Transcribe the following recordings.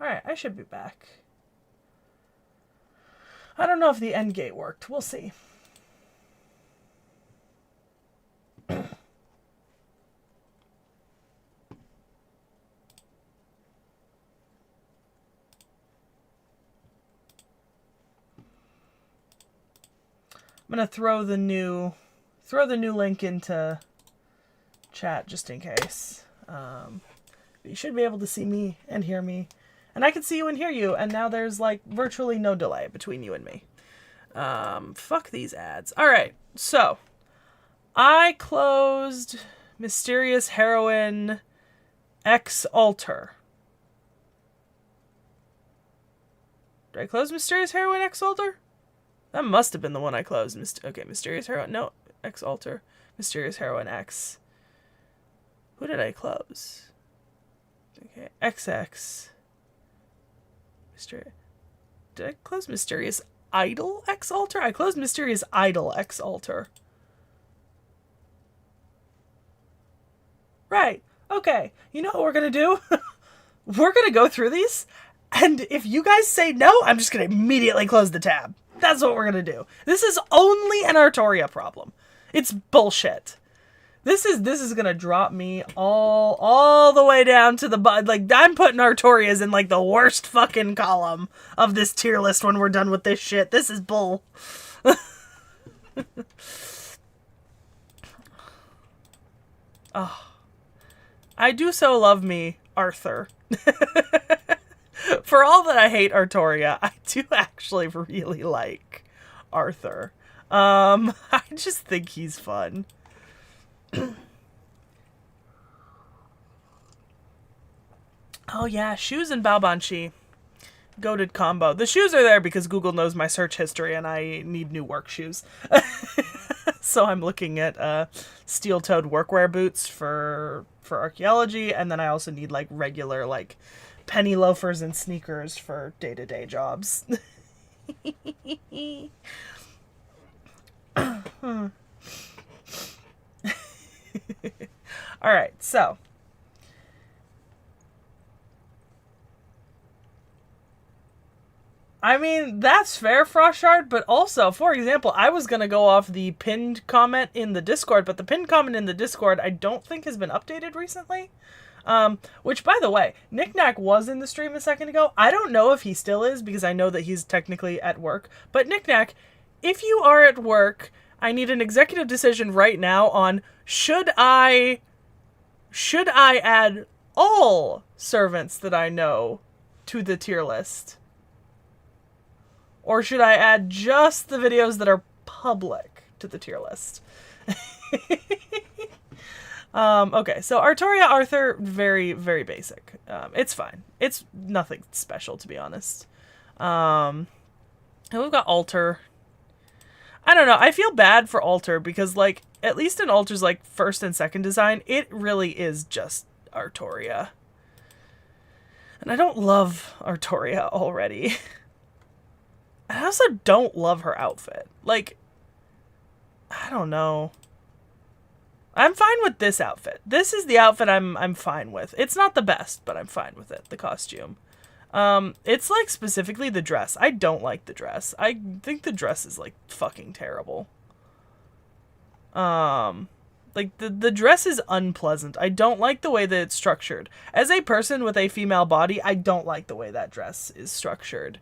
Alright, I should be back. I don't know if the end gate worked. We'll see. I'm gonna throw the new link into chat just in case. You should be able to see me and hear me, and I can see you and hear you. And now there's like virtually no delay between you and me. Fuck these ads. All right, so I closed Mysterious Heroine X Alter. Did I close Mysterious Heroine X Alter? That must have been the one I closed. Okay, Mysterious Heroine. No, X Alter. Mysterious Heroine X. Who did I close? Okay, XX. Did I close Mysterious Idol X Alter? I closed Mysterious Idol X Alter. Right. Okay. You know what we're going to do? We're going to go through these. And if you guys say no, I'm just going to immediately close the tab. That's what we're going to do. This is only an Artoria problem. It's bullshit. This is going to drop me all the way down to the bottom. Like, I'm putting Artorias in, like, the worst fucking column of this tier list when we're done with this shit. This is bull. Oh. I do so love me Arthur. For all that I hate Artoria, I do actually really like Arthur. I just think he's fun. Oh yeah, shoes and Baobanshi. Goated combo. The shoes are there because Google knows my search history and I need new work shoes. So I'm looking at steel-toed workwear boots for archaeology, and then I also need like regular like penny loafers and sneakers for day-to-day jobs. All right, so I mean, that's fair, Frostshard, but also, for example, I was going to go off the pinned comment in the Discord, but the pinned comment in the Discord I don't think has been updated recently. Which, by the way, Knickknack was in the stream a second ago. I don't know if he still is, because I know that he's technically at work. But Knickknack, if you are at work, I need an executive decision right now on should I add all servants that I know to the tier list? Or should I add just the videos that are public to the tier list? Okay, so Artoria Arthur, very, very basic. It's fine. It's nothing special, to be honest. And we've got Alter. I don't know, I feel bad for Alter because, like, at least in Alter's, like, first and second design, it really is just Artoria. And I don't love Artoria already. I also don't love her outfit. Like, I don't know. I'm fine with this outfit. This is the outfit I'm fine with. It's not the best, but I'm fine with it. The costume. It's like specifically the dress. I don't like the dress. I think the dress is like fucking terrible. Like the dress is unpleasant. I don't like the way that it's structured. As a person with a female body, I don't like the way that dress is structured.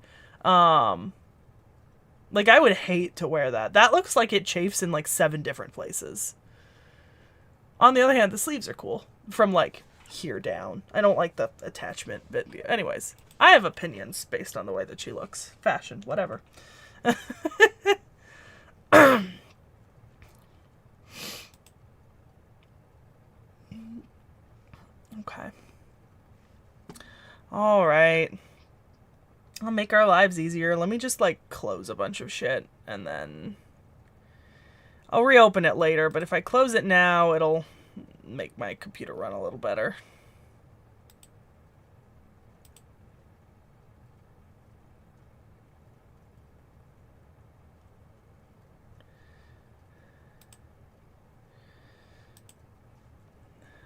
Like, I would hate to wear that. That looks like it chafes in, like, 7 different places. On the other hand, the sleeves are cool. From, like, here down. I don't like the attachment. But anyways, I have opinions based on the way that she looks. Fashion, whatever. Okay. Alright. I'll make our lives easier. Let me just, like, close a bunch of shit, and then I'll reopen it later, but if I close it now, it'll make my computer run a little better.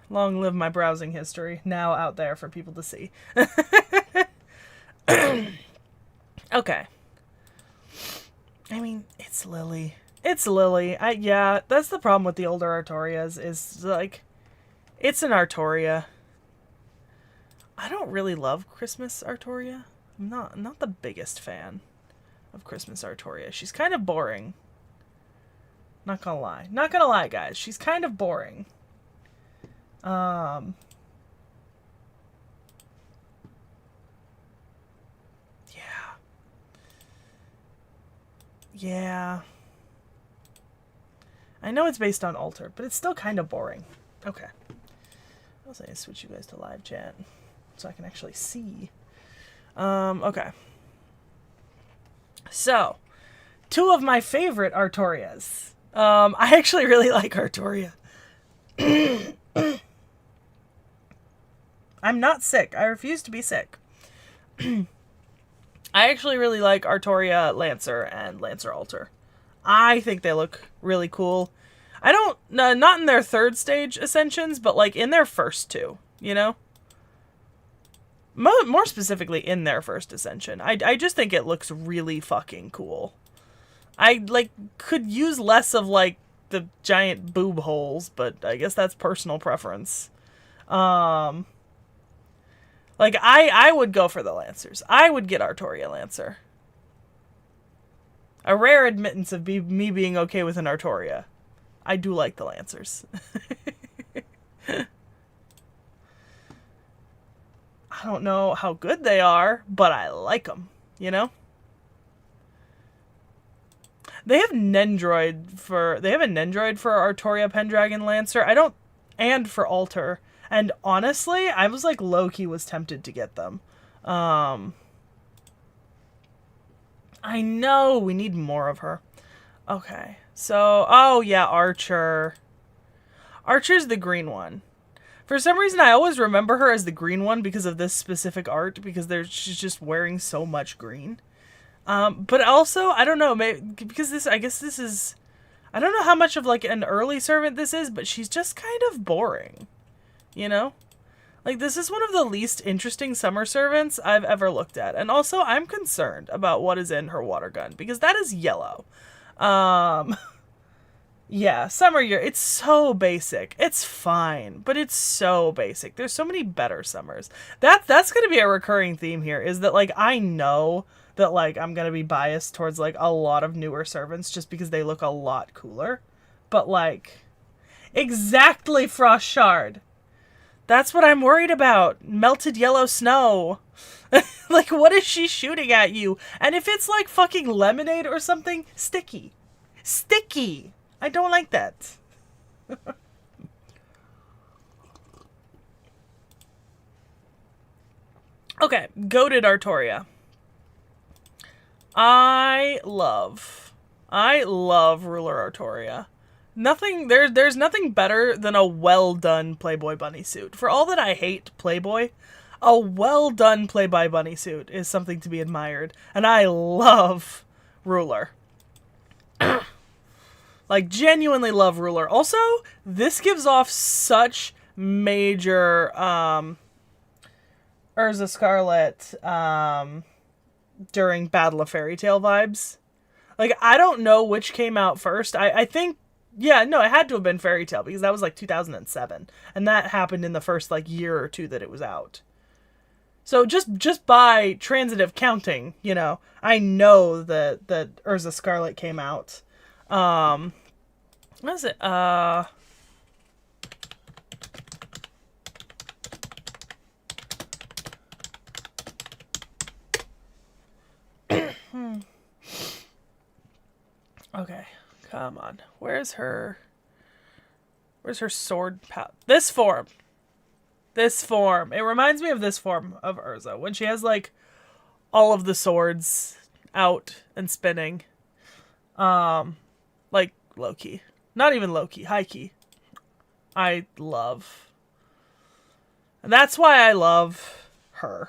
Long live my browsing history, now out there for people to see. Okay. I mean, it's Lily. It's Lily. Yeah, that's the problem with the older Artorias is, like, it's an Artoria. I don't really love Christmas Artoria. I'm not the biggest fan of Christmas Artoria. She's kind of boring. Not gonna lie. Not gonna lie, guys. She's kind of boring. Yeah. Yeah. I know it's based on Alter, but it's still kind of boring. Okay. I'll say switch you guys to live chat so I can actually see. Okay. So, two of my favorite Artorias. I actually really like Artoria. I'm not sick. I refuse to be sick. I actually really like Artoria Lancer and Lancer Alter. I think they look really cool. I don't, not in their third stage ascensions, but like in their first two, you know? More specifically in their first ascension. I just think it looks really fucking cool. I, like, could use less of, like, the giant boob holes, but I guess that's personal preference. Like, I would go for the Lancers. I would get Artoria Lancer. A rare admittance of me being okay with an Artoria. I do like the Lancers. I don't know how good they are, but I like them, you know? They have Nendroid for Artoria Pendragon Lancer. And for Alter. And honestly, I was like low-key was tempted to get them. I know we need more of her. Okay. So, oh yeah, Archer. Archer's the green one. For some reason, I always remember her as the green one because of this specific art, because she's just wearing so much green. But also, I don't know, maybe, because I don't know how much of, like, an early servant this is, but she's just kind of boring. You know? Like, this is one of the least interesting summer servants I've ever looked at. And also, I'm concerned about what is in her water gun, because that is yellow. Yeah, summer year, it's so basic. It's fine, but it's so basic. There's so many better summers. That's gonna be a recurring theme here, is that, like, I know that, like, I'm gonna be biased towards, like, a lot of newer servants just because they look a lot cooler. But, like, exactly, Frost Shard. That's what I'm worried about. Melted yellow snow. Like, what is she shooting at you? And if it's, like, fucking lemonade or something, sticky. Sticky! I don't like that. Okay, goated Artoria. I love Ruler Artoria. There's nothing better than a well done Playboy bunny suit. For all that I hate Playboy, a well done Playboy bunny suit is something to be admired. And I love Ruler. Like, genuinely love Ruler. Also, this gives off such major Urza Scarlet during Battle of Fairy Tail vibes. Like, I don't know which came out first. I think, yeah, no, it had to have been Fairy Tail, because that was, like, 2007. And that happened in the first, like, year or two that it was out. So just by transitive counting, you know, I know that Urza Scarlet came out. What is it? Okay, come on. Where's her sword This form. This form. It reminds me of this form of Urza, when she has, like, all of the swords out and spinning. Like, low-key. Not even low-key, high-key. I love. And that's why I love her.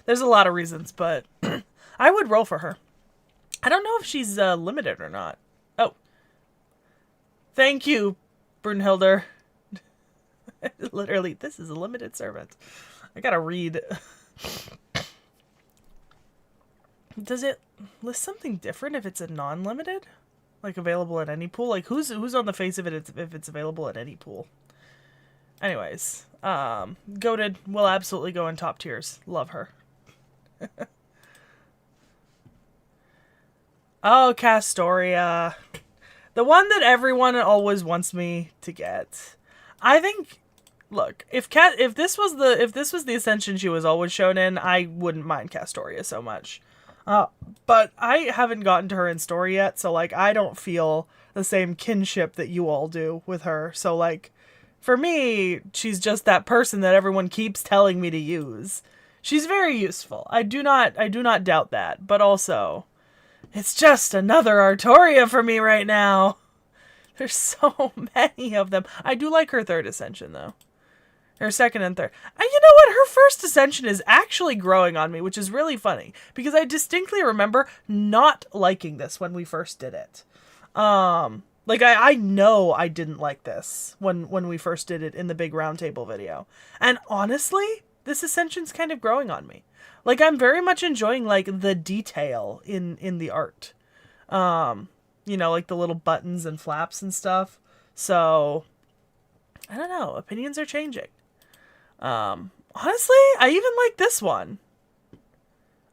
There's a lot of reasons, but I would roll for her. I don't know if she's limited or not. Oh. Thank you, Brunhilder. Literally, this is a limited servant. I gotta read. Does it list something different if it's a non-limited? Like available in any pool? Like who's on the face of it if it's available in any pool? Anyways, goated will absolutely go in top tiers. Love her. Oh, Castoria. The one that everyone always wants me to get. I think look, if this was the Ascension she was always shown in, I wouldn't mind Castoria so much. But I haven't gotten to her in story yet, so like I don't feel the same kinship that you all do with her. So like for me, she's just that person that everyone keeps telling me to use. She's very useful. I do not doubt that, but also it's just another Artoria for me right now. There's so many of them. I do like her third Ascension, though. Her second and third. And you know what? Her first Ascension is actually growing on me, which is really funny. Because I distinctly remember not liking this when we first did it. Like, I know I didn't like this when we first did it in the big roundtable video. And honestly, this Ascension's kind of growing on me. Like, I'm very much enjoying, like, the detail in the art. You know, like the little buttons and flaps and stuff. So, I don't know. Opinions are changing. Honestly, I even like this one.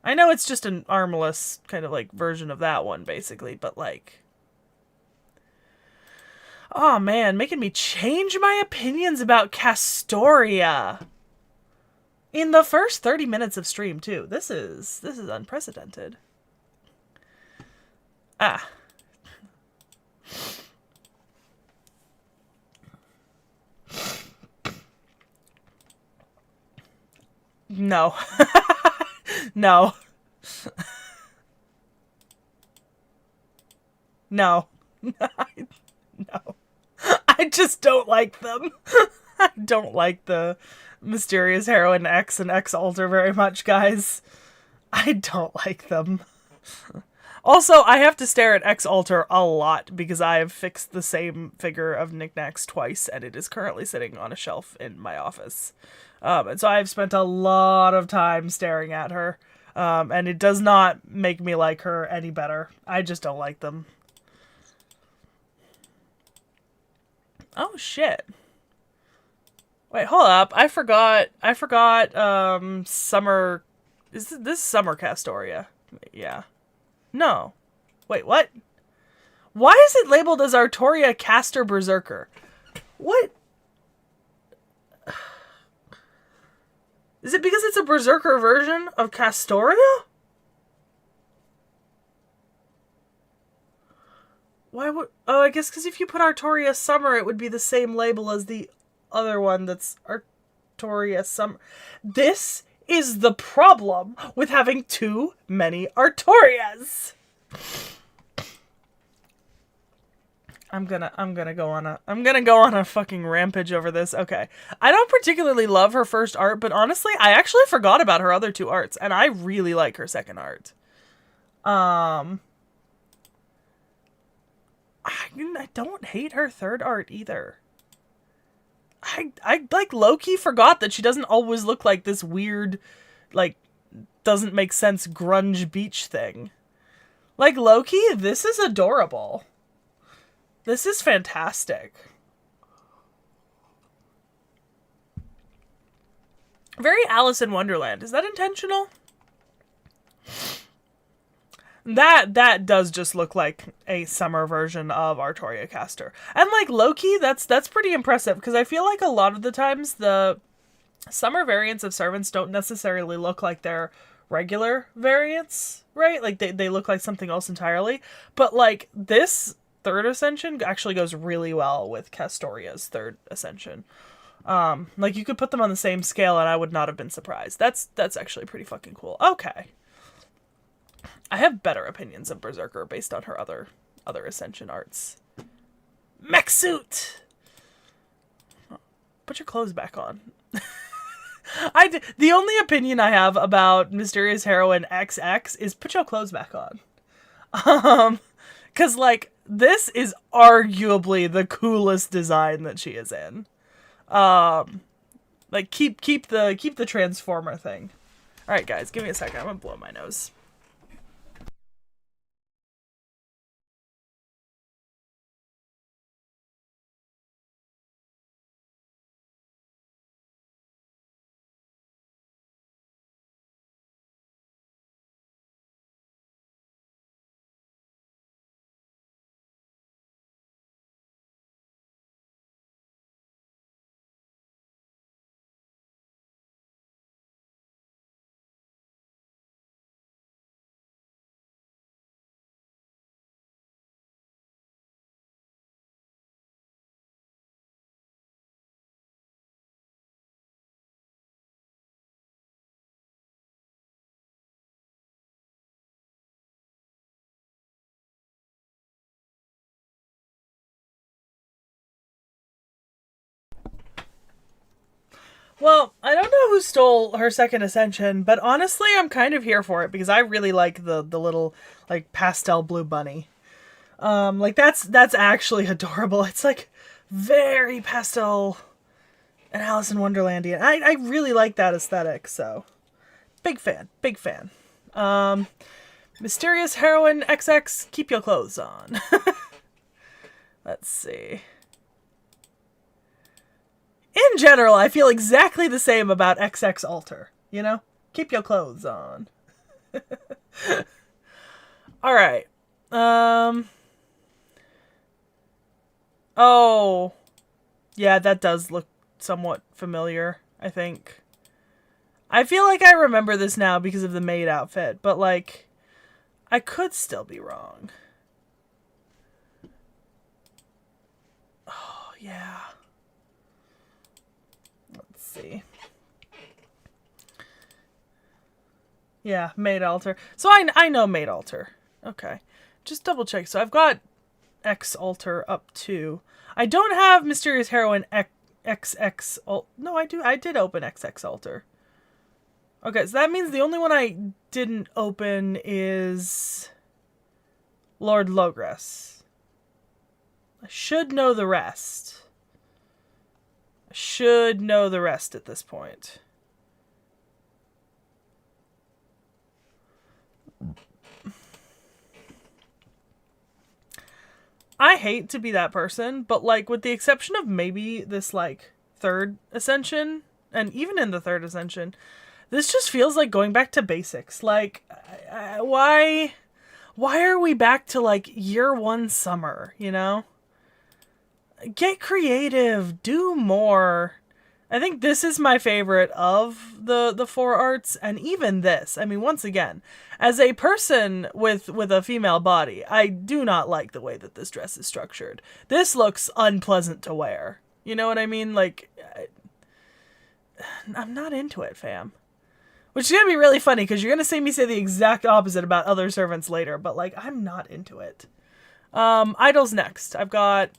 I know it's just an armless kind of like version of that one, basically, but like... Oh man, making me change my opinions about Castoria. In the first 30 minutes of stream, too. This is unprecedented. Ah. No. No. No. No. I just don't like them. I don't like the Mysterious Heroine X and X Alter very much, guys. I don't like them. Also, I have to stare at X Alter a lot because I have fixed the same figure of knickknacks twice, and it is currently sitting on a shelf in my office. And so I've spent a lot of time staring at her, and it does not make me like her any better. I just don't like them. Oh, shit. Wait, hold up. I forgot, Summer... Is this Summer Castoria? Yeah. No. Wait, what? Why is it labeled as Artoria Caster Berserker? What? Is it because it's a Berserker version of Castoria? Why would... Oh, I guess because if you put Artoria Summer, it would be the same label as the other one that's Artoria Summer. This is the problem with having too many Artorias. I'm gonna go on a fucking rampage over this. Okay. I don't particularly love her first art, but honestly, I actually forgot about her other two arts, and I really like her second art. I don't hate her third art either. I like low-key forgot that she doesn't always look like this weird, like, doesn't make sense grunge beach thing. Like, low-key, this is adorable. This is fantastic. Very Alice in Wonderland. Is that intentional? That does just look like a summer version of Artoria Caster. And like low-key, that's pretty impressive, because I feel like a lot of the times the summer variants of servants don't necessarily look like their regular variants, right? Like they look like something else entirely. But like this third ascension actually goes really well with Castoria's third ascension. Like you could put them on the same scale and I would not have been surprised. That's actually pretty fucking cool. Okay. I have better opinions of Berserker based on her other Ascension arts. Mech suit! Put your clothes back on. The only opinion I have about Mysterious Heroine XX is put your clothes back on. Cause like, this is arguably the coolest design that she is in. Like keep the Transformer thing. Alright guys, give me a second, I'm gonna blow my nose. Well, I don't know who stole her second ascension, but honestly, I'm kind of here for it because I really like the little like pastel blue bunny. Like that's actually adorable. It's like very pastel and Alice in Wonderlandian. I really like that aesthetic. So big fan, big fan. Mysterious Heroine XX, keep your clothes on. Let's see. In general, I feel exactly the same about XX Alter. You know? Keep your clothes on. Alright. Oh. Yeah, that does look somewhat familiar, I think. I feel like I remember this now because of the maid outfit, but like, I could still be wrong. Oh, yeah. Let's see. Yeah, maid alter. So I know maid alter. Okay. Just double check. So I've got X alter up to. I don't have Mysterious Heroine XX. No, I do. I did open XX alter. Okay, so that means the only one I didn't open is Lord Logress. I should know the rest. I should know the rest at this point. I hate to be that person, but like with the exception of maybe this like third ascension, and even in the third ascension, this just feels like going back to basics. Like, why are we back to like year one summer, you know? Get creative, do more. I think this is my favorite of the four arts, and even this. I mean, once again, as a person with a female body, I do not like the way that this dress is structured. This looks unpleasant to wear. You know what I mean? Like, I'm not into it, fam. Which is going to be really funny, because you're going to see me say the exact opposite about other servants later, but, like, I'm not into it. Idol's next. I've got,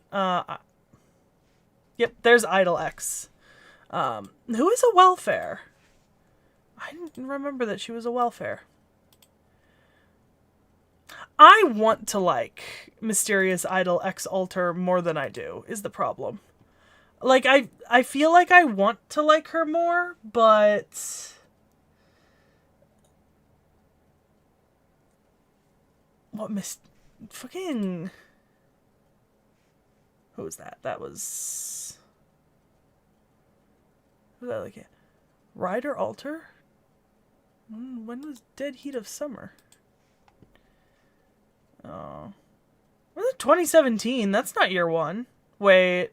yep, there's Idol X. Who is a welfare? I didn't remember that she was a welfare. I want to like Mysterious Idol X Alter more than I do, is the problem. Like, I feel like I want to like her more, but... What fucking... Who was that? That was... Who was that like? Rider Alter? When was Dead Heat of Summer? Oh. Was it 2017? That's not year one. Wait.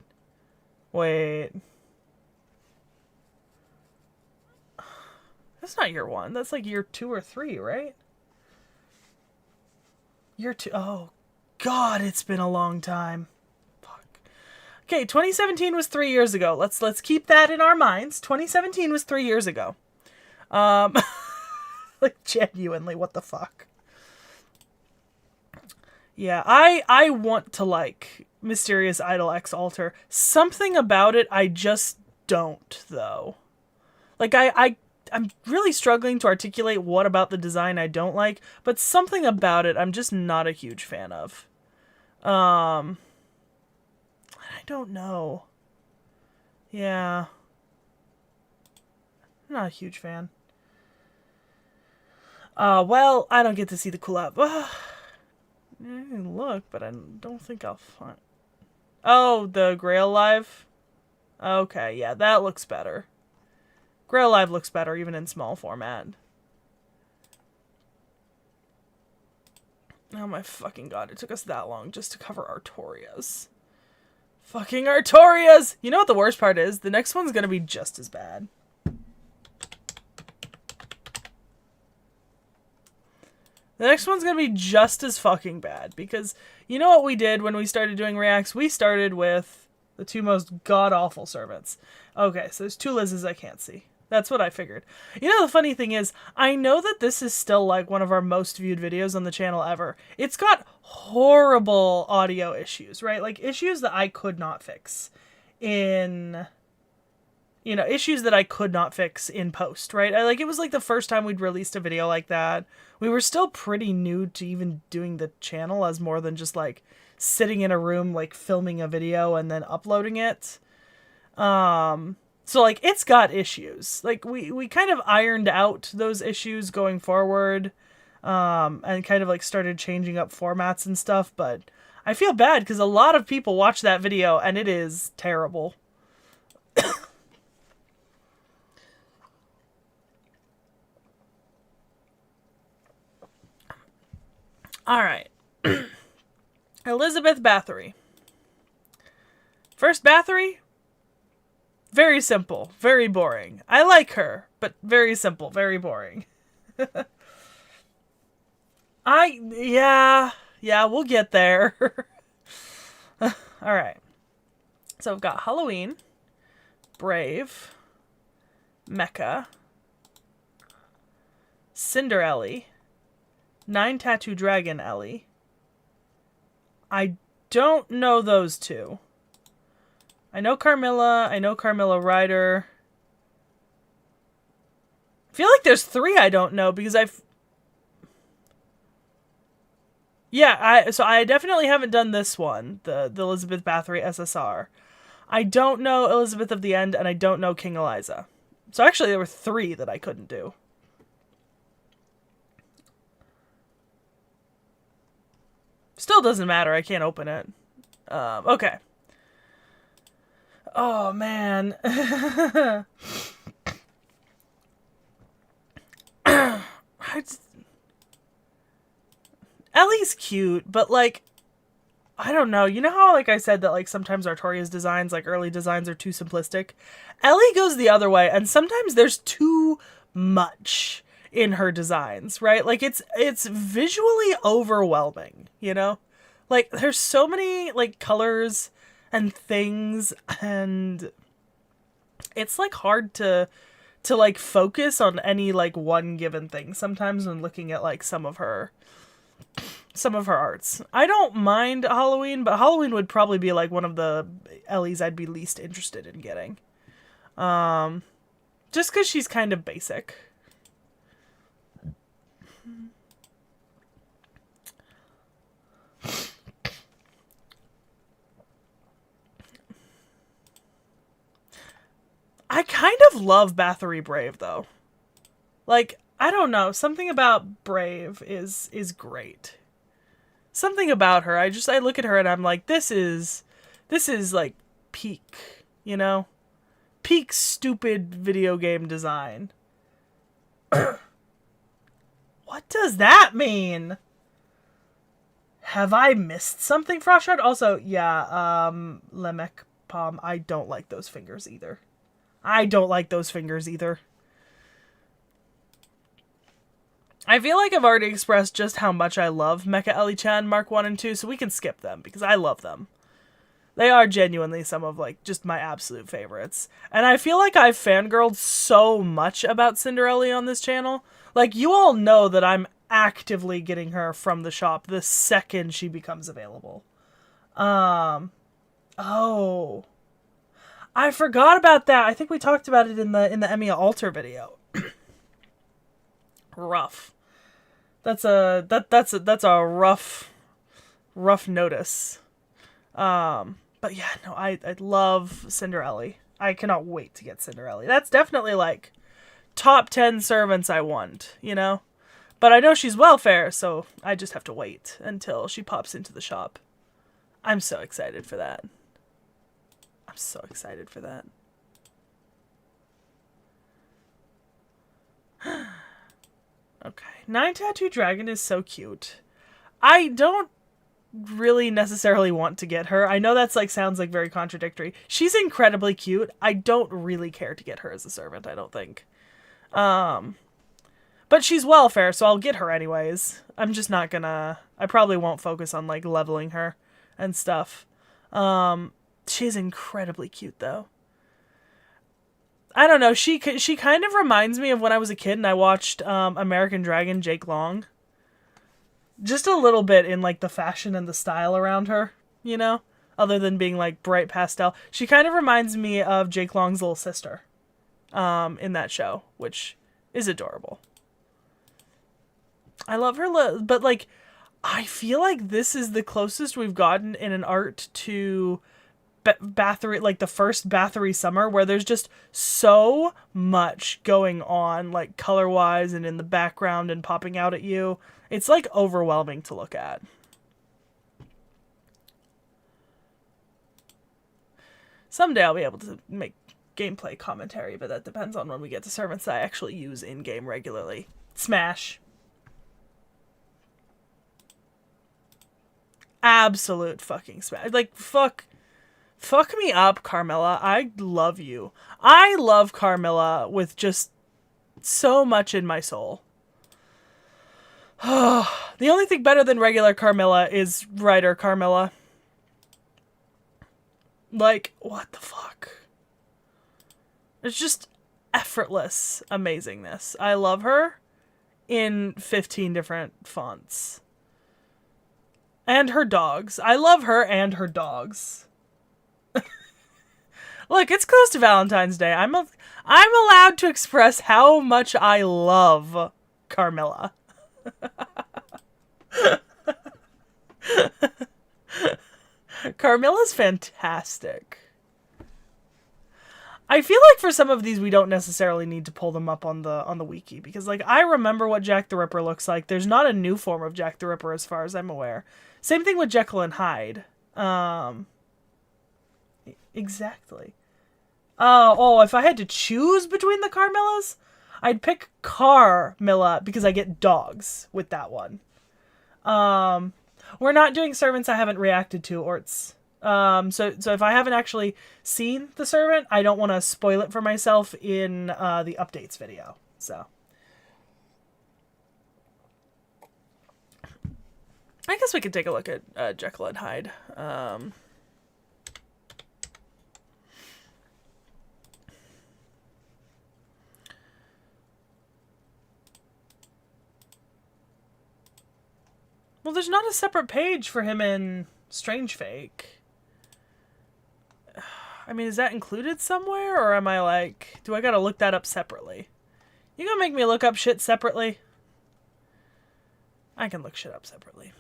That's not year one. That's like year 2 or 3, right? Year 2. Oh, God, it's been a long time. Fuck. Okay, 2017 was 3 years ago. Let's keep that in our minds. 2017 was 3 years ago. Like, genuinely, what the fuck? Yeah, I want to like Mysterious Idol X Alter. Something about it I just don't, though. Like, I'm really struggling to articulate what about the design I don't like, but something about it I'm just not a huge fan of. I don't know. Yeah. I'm not a huge fan. Well, I don't get to see the collab. I can look, but I don't think I'll find... Oh, the Grail Live? Okay, yeah, that looks better. Grail Live looks better, even in small format. Oh my fucking god, it took us that long just to cover Artorias. Fucking Artorias! You know what the worst part is? The next one's gonna be just as bad. The next one's gonna be just as fucking bad, because you know what we did when we started doing reacts? We started with the two most god-awful servants. Okay, so there's 2 Lizzes I can't see. That's what I figured. You know, the funny thing is, I know that this is still like one of our most viewed videos on the channel ever. It's got horrible audio issues, right? Like issues that I could not fix in you know, issues that I could not fix in post, right? It was like the first time we'd released a video like that. We were still pretty new to even doing the channel as more than just like sitting in a room, like filming a video and then uploading it. So like it's got issues. Like we kind of ironed out those issues going forward, and kind of like started changing up formats and stuff, but I feel bad because a lot of people watch that video and it is terrible. All right. Elizabeth Bathory. First Bathory, very simple, very boring. I like her, but very simple, very boring. Yeah, we'll get there. All right. So we've got Halloween, Brave, Mecha, Cinder Ellie, 9 Tattoo Dragon Ellie. I don't know those two. I know Carmilla. I know Carmilla Ryder. I feel like there's 3 I don't know because so I definitely haven't done this one, the Elizabeth Bathory SSR. I don't know Elizabeth of the End, and I don't know King Eliza. So actually there were 3 that I couldn't do. Still doesn't matter, I can't open it. Okay. Oh, man. Ellie's cute, but, like, I don't know. You know how, like I said, that, like, sometimes Artoria's designs, like, early designs are too simplistic? Ellie goes the other way, and sometimes there's too much in her designs, right? Like, it's visually overwhelming, you know? Like, there's so many, like, colors and things, and it's, like, hard to like, focus on any, like, one given thing sometimes when looking at, like, some of her arts. I don't mind Halloween, but Halloween would probably be like one of the Ellies I'd be least interested in getting. Just because she's kind of basic. I kind of love Bathory Brave, though. Like, I don't know, something about Brave is great. Something about her, I look at her and I'm like, this is like peak, you know? Peak stupid video game design. What does that mean? Have I missed something, Frostshard? Also, yeah, Lemek Palm, I don't like those fingers either. I feel like I've already expressed just how much I love Mecha Ellie-chan Mark 1 and 2, so we can skip them, because I love them. They are genuinely some of, like, just my absolute favorites. And I feel like I've fangirled so much about Cinderella on this channel. Like, you all know that I'm actively getting her from the shop the second she becomes available. Oh. I forgot about that. I think we talked about it in the Emiya Alter video. Rough. That's a rough notice. But yeah, no, I love Cinderella. I cannot wait to get Cinderella. That's definitely like top 10 servants I want, you know? But I know she's welfare, so I just have to wait until she pops into the shop. I'm so excited for that. Okay. 9 Tattoo Dragon is so cute. I don't really necessarily want to get her. I know that's like sounds like very contradictory. She's incredibly cute. I don't really care to get her as a servant, I don't think. But she's welfare, so I'll get her anyways. I'm just not gonna... I probably won't focus on like leveling her and stuff. She's incredibly cute though. I don't know, she kind of reminds me of when I was a kid and I watched American Dragon Jake Long. Just a little bit in like the fashion and the style around her, you know? Other than being like bright pastel. She kind of reminds me of Jake Long's little sister. in that show, which is adorable. I love her, but like, I feel like this is the closest we've gotten in an art to Bathory, like the first Bathory summer, where there's just so much going on, like color-wise and in the background and popping out at you. It's like overwhelming to look at. Someday I'll be able to make gameplay commentary, but that depends on when we get to servants that I actually use in-game regularly. Smash. Absolute fucking smash. Like, fuck me up, Carmilla. I love you. I love Carmilla with just so much in my soul. The only thing better than regular Carmilla is writer Carmilla. Like, what the fuck? It's just effortless amazingness. I love her in 15 different fonts. And her dogs. I love her and her dogs. Look, it's close to Valentine's Day. I'm allowed to express how much I love Carmilla. Carmilla's fantastic. I feel like for some of these we don't necessarily need to pull them up on the wiki, because like I remember what Jack the Ripper looks like. There's not a new form of Jack the Ripper as far as I'm aware. Same thing with Jekyll and Hyde. Exactly. Oh, if I had to choose between the Carmillas, I'd pick Carmilla because I get dogs with that one. We're not doing servants I haven't reacted to, Orts. So if I haven't actually seen the servant, I don't want to spoil it for myself in the updates video. So I guess we could take a look at Jekyll and Hyde. Well, there's not a separate page for him in Strange Fake. I mean, is that included somewhere? Or am I like, do I gotta look that up separately? You gonna make me look up shit separately? I can look shit up separately.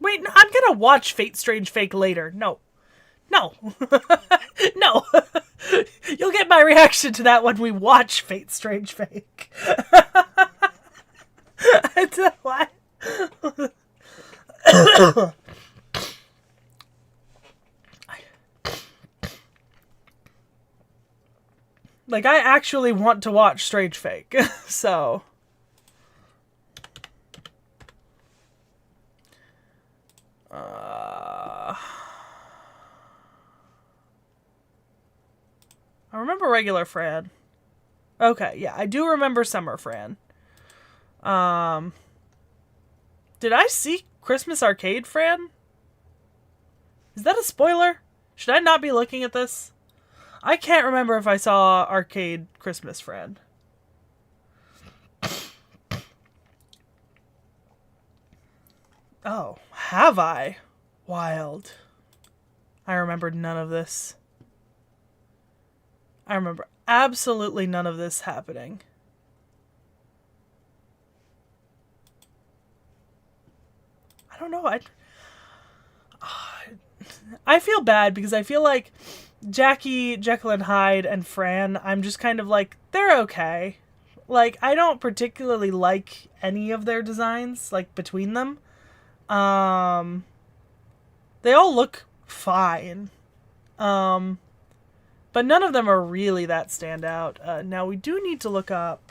Wait, no, I'm gonna watch Fate Strange Fake later. No. No. No. You'll get my reaction to that when we watch Fate Strange Fake. What? Like, I actually want to watch Strange Fake, so... I remember regular Fran. Okay, yeah, I do remember Summer Fran. Did I see Christmas Arcade Fran? Is that a spoiler? Should I not be looking at this? I can't remember if I saw Arcade Christmas Fran. Oh, have I? Wild. I remember none of this. I remember absolutely none of this happening. I don't know. I feel bad because I feel like Jackie, Jekyll and Hyde, and Fran, I'm just kind of like, they're okay. Like, I don't particularly like any of their designs, like, between them. They all look fine. But none of them are really that standout. Now, we do need to look up...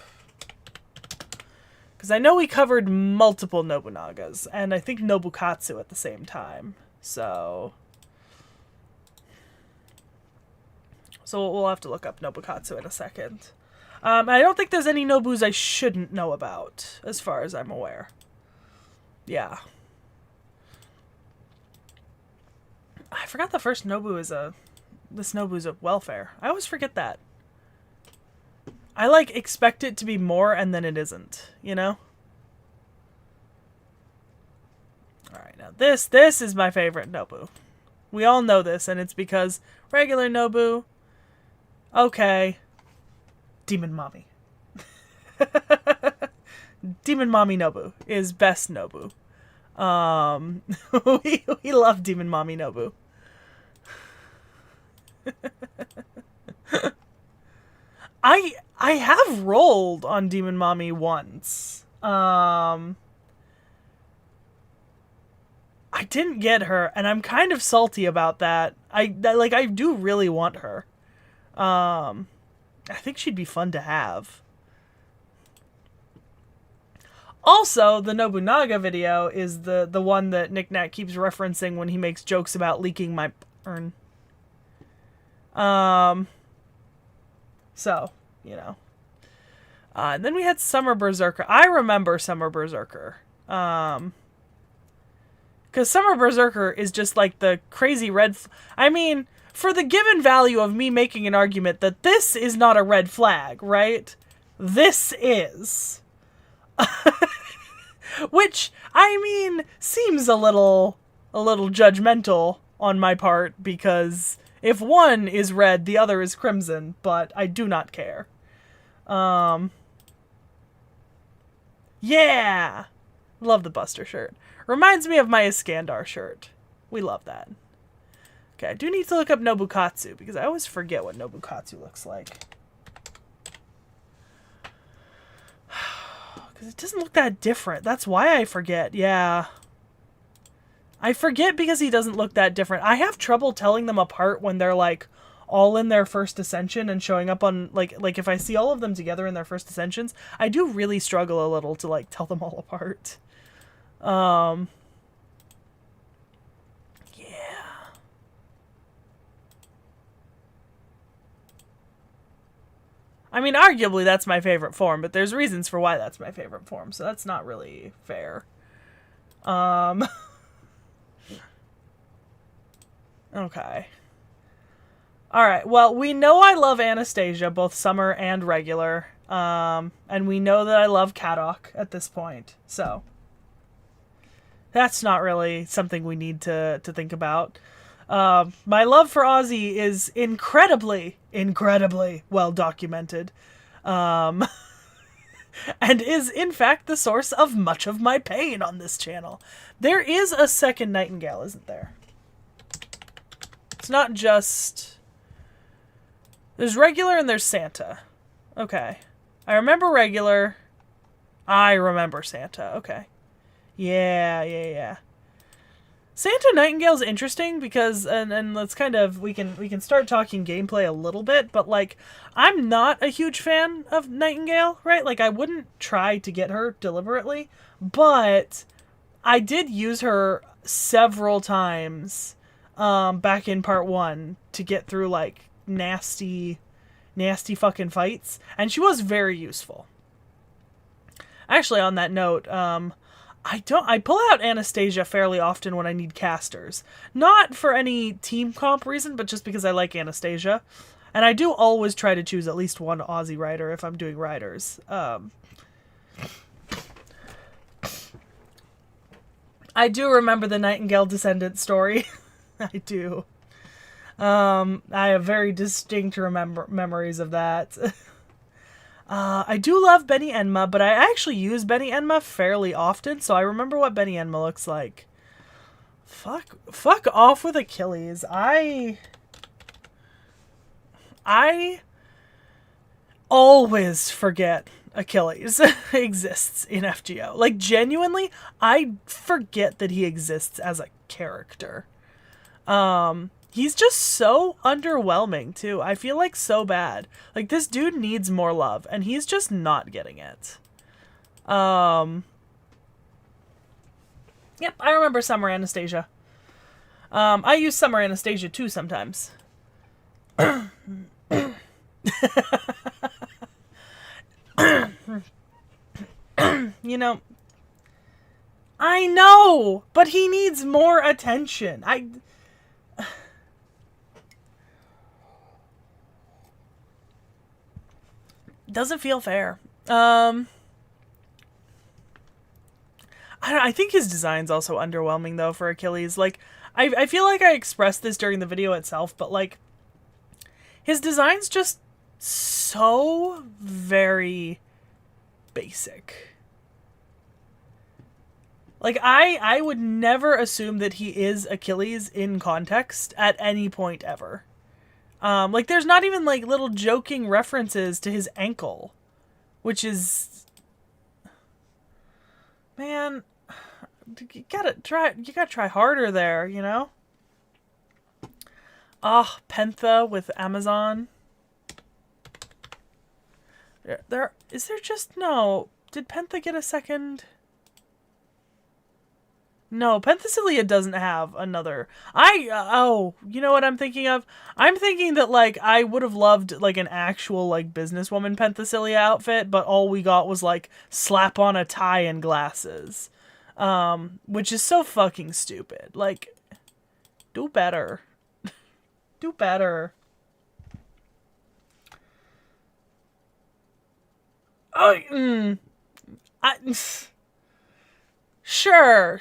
Because I know we covered multiple Nobunagas, and I think Nobukatsu at the same time. So we'll have to look up Nobukatsu in a second. I don't think there's any Nobus I shouldn't know about, as far as I'm aware. Yeah. I forgot the first Nobu is this Nobu's a welfare. I always forget that. I, like, expect it to be more and then it isn't, you know? Alright, now this is my favorite Nobu. We all know this, and it's because regular Nobu, okay, Demon Mommy. Demon Mommy Nobu is best Nobu. We love Demon Mommy Nobu. I have rolled on Demon Mommy once. I didn't get her, and I'm kind of salty about that. I do really want her. I think she'd be fun to have. Also, the Nobunaga video is the one that Nick Nat keeps referencing when he makes jokes about leaking my urn. So, you know. And then we had Summer Berserker. I remember Summer Berserker. Because Summer Berserker is just like the crazy red... I mean, for the given value of me making an argument that this is not a red flag, right? This is. Which, I mean, seems a little judgmental on my part, because if one is red, the other is crimson, but I do not care. Yeah! Love the Buster shirt. Reminds me of my Iskandar shirt. We love that. Okay, I do need to look up Nobukatsu, because I always forget what Nobukatsu looks like. Because it doesn't look that different. That's why I forget, yeah. I forget because he doesn't look that different. I have trouble telling them apart when they're, like, all in their first ascension and showing up on, like if I see all of them together in their first ascensions, I do really struggle a little to, like, tell them all apart. Yeah. I mean, arguably that's my favorite form, but there's reasons for why that's my favorite form, so that's not really fair. Okay. Alright, well, we know I love Anastasia, both summer and regular. And we know that I love Kadok at this point, so that's not really something we need to think about. My love for Ozzy is incredibly well documented. And is, in fact, the source of much of my pain on this channel. There is a second Nightingale, isn't there? It's not just... There's regular and there's Santa. Okay. I remember regular. I remember Santa. Okay. Yeah. Santa Nightingale's interesting because, and let's kind of, we can start talking gameplay a little bit, but, like, I'm not a huge fan of Nightingale, right? Like, I wouldn't try to get her deliberately, but I did use her several times, back in part 1 to get through, like, nasty fucking fights, and she was very useful. Actually, on that note, I pull out Anastasia fairly often when I need casters. Not for any team comp reason, but just because I like Anastasia. And I do always try to choose at least one Aussie rider if I'm doing riders. I do remember the Nightingale Descendant story. I do. I have very distinct memories of that. I do love Benny Enma, but I actually use Benny Enma fairly often, so I remember what Benny Enma looks like. Fuck off with Achilles. I always forget Achilles exists in FGO. Like, genuinely, I forget that he exists as a character. He's just so underwhelming, too. I feel like so bad. Like, this dude needs more love, and he's just not getting it. Yep, I remember Summer Anastasia. I use Summer Anastasia, too, sometimes. You know, I know, but he needs more attention. Doesn't feel fair. I think his design's also underwhelming, though, for Achilles. Like, I feel like I expressed this during the video itself, but, like, his design's just so very basic. Like, I would never assume that he is Achilles in context at any point ever. Like, there's not even, like, little joking references to his ankle, which is... Man, you gotta try harder there, you know? Ah, oh, Pentha with Amazon. Is there just... No. Did Pentha get a second... No, Penthesilea doesn't have another. Oh, you know what I'm thinking of? I'm thinking that, like, I would have loved, like, an actual, like, businesswoman Penthesilea outfit, but all we got was, like, slap on a tie and glasses. Which is so fucking stupid. Like, do better. Do better. Oh, Sure,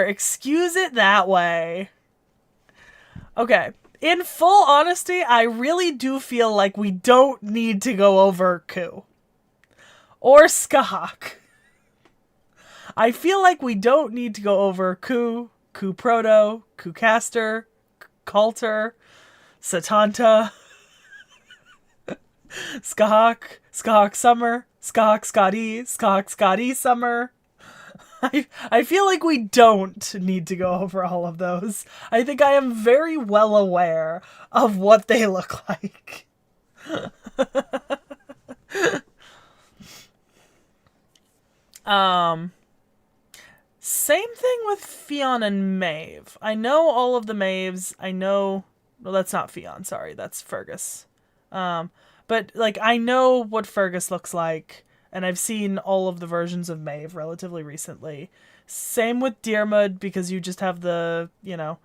excuse it that way. Okay, in full honesty, I really do feel like we don't need to go over Ku. Or Skahak. I feel like we don't need to go over Ku Proto, Ku Caster, Coulter, Satanta, Skahak Summer, Skahak Scotty Summer. I feel like we don't need to go over all of those. I think I am very well aware of what they look like. Same thing with Fionn and Maeve. I know all of the Maeves. I know... Well, that's not Fionn, sorry. That's Fergus. But, like, I know what Fergus looks like. And I've seen all of the versions of Maeve relatively recently. Same with Diarmuid, because you just have the, you know,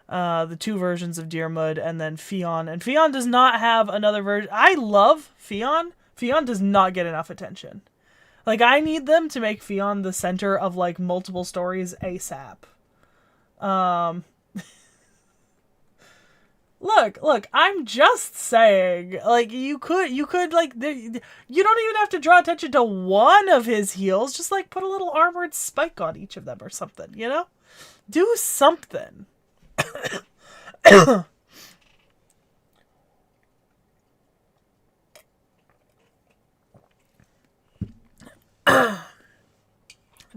the two versions of Diarmuid and then Fionn. And Fionn does not have another version. I love Fionn. Fionn does not get enough attention. Like, I need them to make Fionn the center of, like, multiple stories ASAP. Look, I'm just saying, like, you could, like, you don't even have to draw attention to one of his heels, just, like, put a little armored spike on each of them or something, you know? Do something.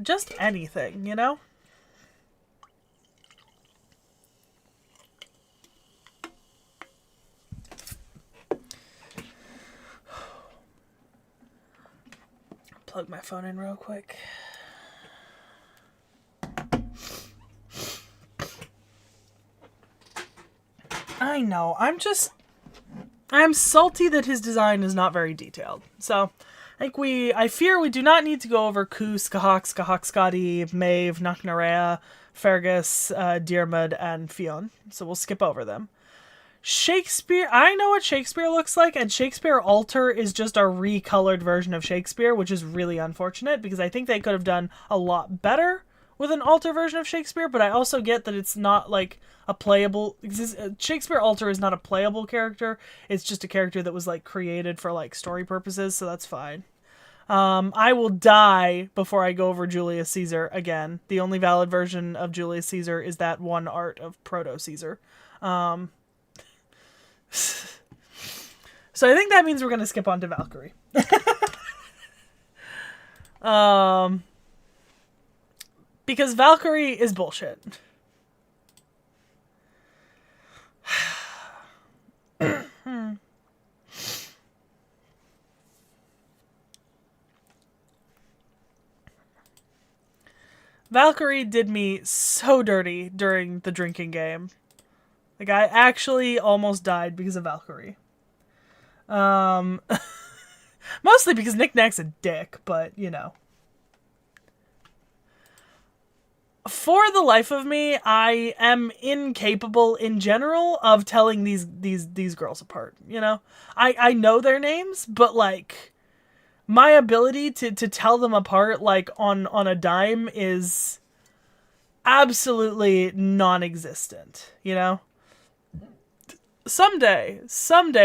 Just anything, you know? Plug my phone in real quick. I know, I'm salty that his design is not very detailed. So, I fear we do not need to go over Ku, Skahak Scotty, Maeve, Knocknarea, Fergus, Diarmuid, and Fionn. So we'll skip over them. Shakespeare, I know what Shakespeare looks like, and Shakespeare Alter is just a recolored version of Shakespeare, which is really unfortunate, because I think they could have done a lot better with an Alter version of Shakespeare, but I also get that it's not, like, a playable... Shakespeare Alter is not a playable character, it's just a character that was, like, created for, like, story purposes, so that's fine. I will die before I go over Julius Caesar again. The only valid version of Julius Caesar is that one art of Proto-Caesar. So I think that means we're going to skip on to Valkyrie. Because Valkyrie is bullshit. Valkyrie did me so dirty during the drinking game. Like, I actually almost died because of Valkyrie. Mostly because Nick Nack's a dick, but, you know. For the life of me, I am incapable in general of telling these girls apart, you know? I know their names, but, like, my ability to tell them apart, like, on a dime is absolutely non-existent, you know? Someday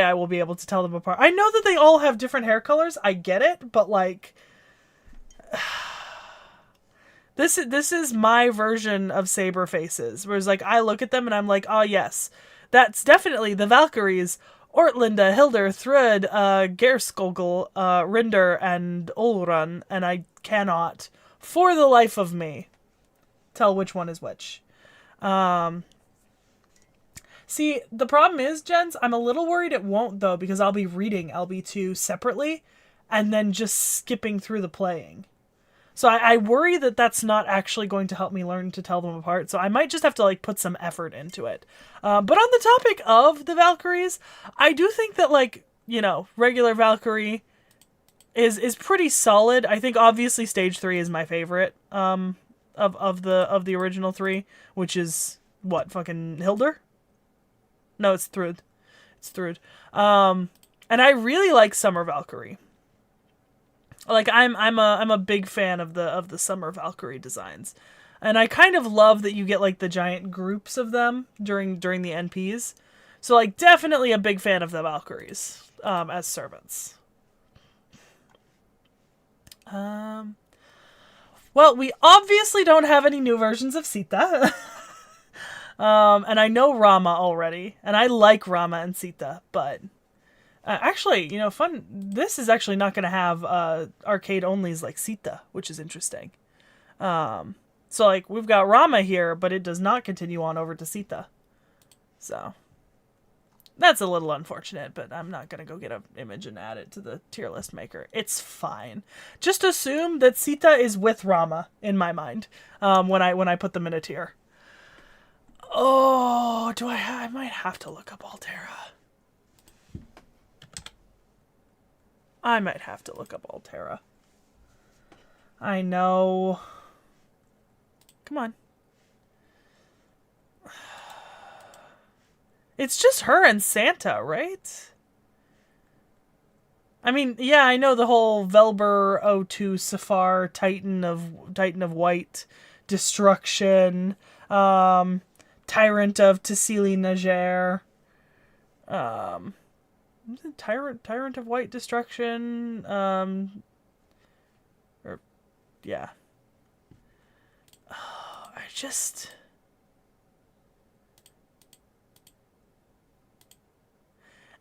I will be able to tell them apart. I know that they all have different hair colors, I get it, but, like, this is my version of Saber faces, whereas, like, I look at them and I'm like, oh yes, that's definitely the Valkyries, Ortlinda, Hildur, Thrud, Gerskogel, Rinder, and Olrun, and I cannot, for the life of me, tell which one is which. See, the problem is, Jens, I'm a little worried it won't, though, because I'll be reading LB2 separately, and then just skipping through the playing. So I worry that that's not actually going to help me learn to tell them apart, so I might just have to, like, put some effort into it. But on the topic of the Valkyries, I do think that, like, you know, regular Valkyrie is pretty solid. I think, obviously, Stage 3 is my favorite, of the original 3, which is, what, fucking Hildur? No, it's Thrud. It's Thrud. And I really like Summer Valkyrie. Like, I'm a big fan of the Summer Valkyrie designs. And I kind of love that you get, like, the giant groups of them during the NPs. So, like, definitely a big fan of the Valkyries as servants. Well, we obviously don't have any new versions of Sita. And I know Rama already, and I like Rama and Sita, but actually, you know, fun. This is actually not going to have arcade onlys like Sita, which is interesting. So, like, we've got Rama here, but it does not continue on over to Sita. So, that's a little unfortunate, but I'm not going to go get an image and add it to the tier list maker. It's fine. Just assume that Sita is with Rama, in my mind, when I put them in a tier. Oh, I might have to look up Altera. I might have to look up Altera. I know. Come on. It's just her and Santa, right? I mean, yeah, I know the whole Velber O2 Safar Titan of White Destruction, Tyrant of T.H.E Nager, Tyrant of White Destruction, or, yeah. Oh,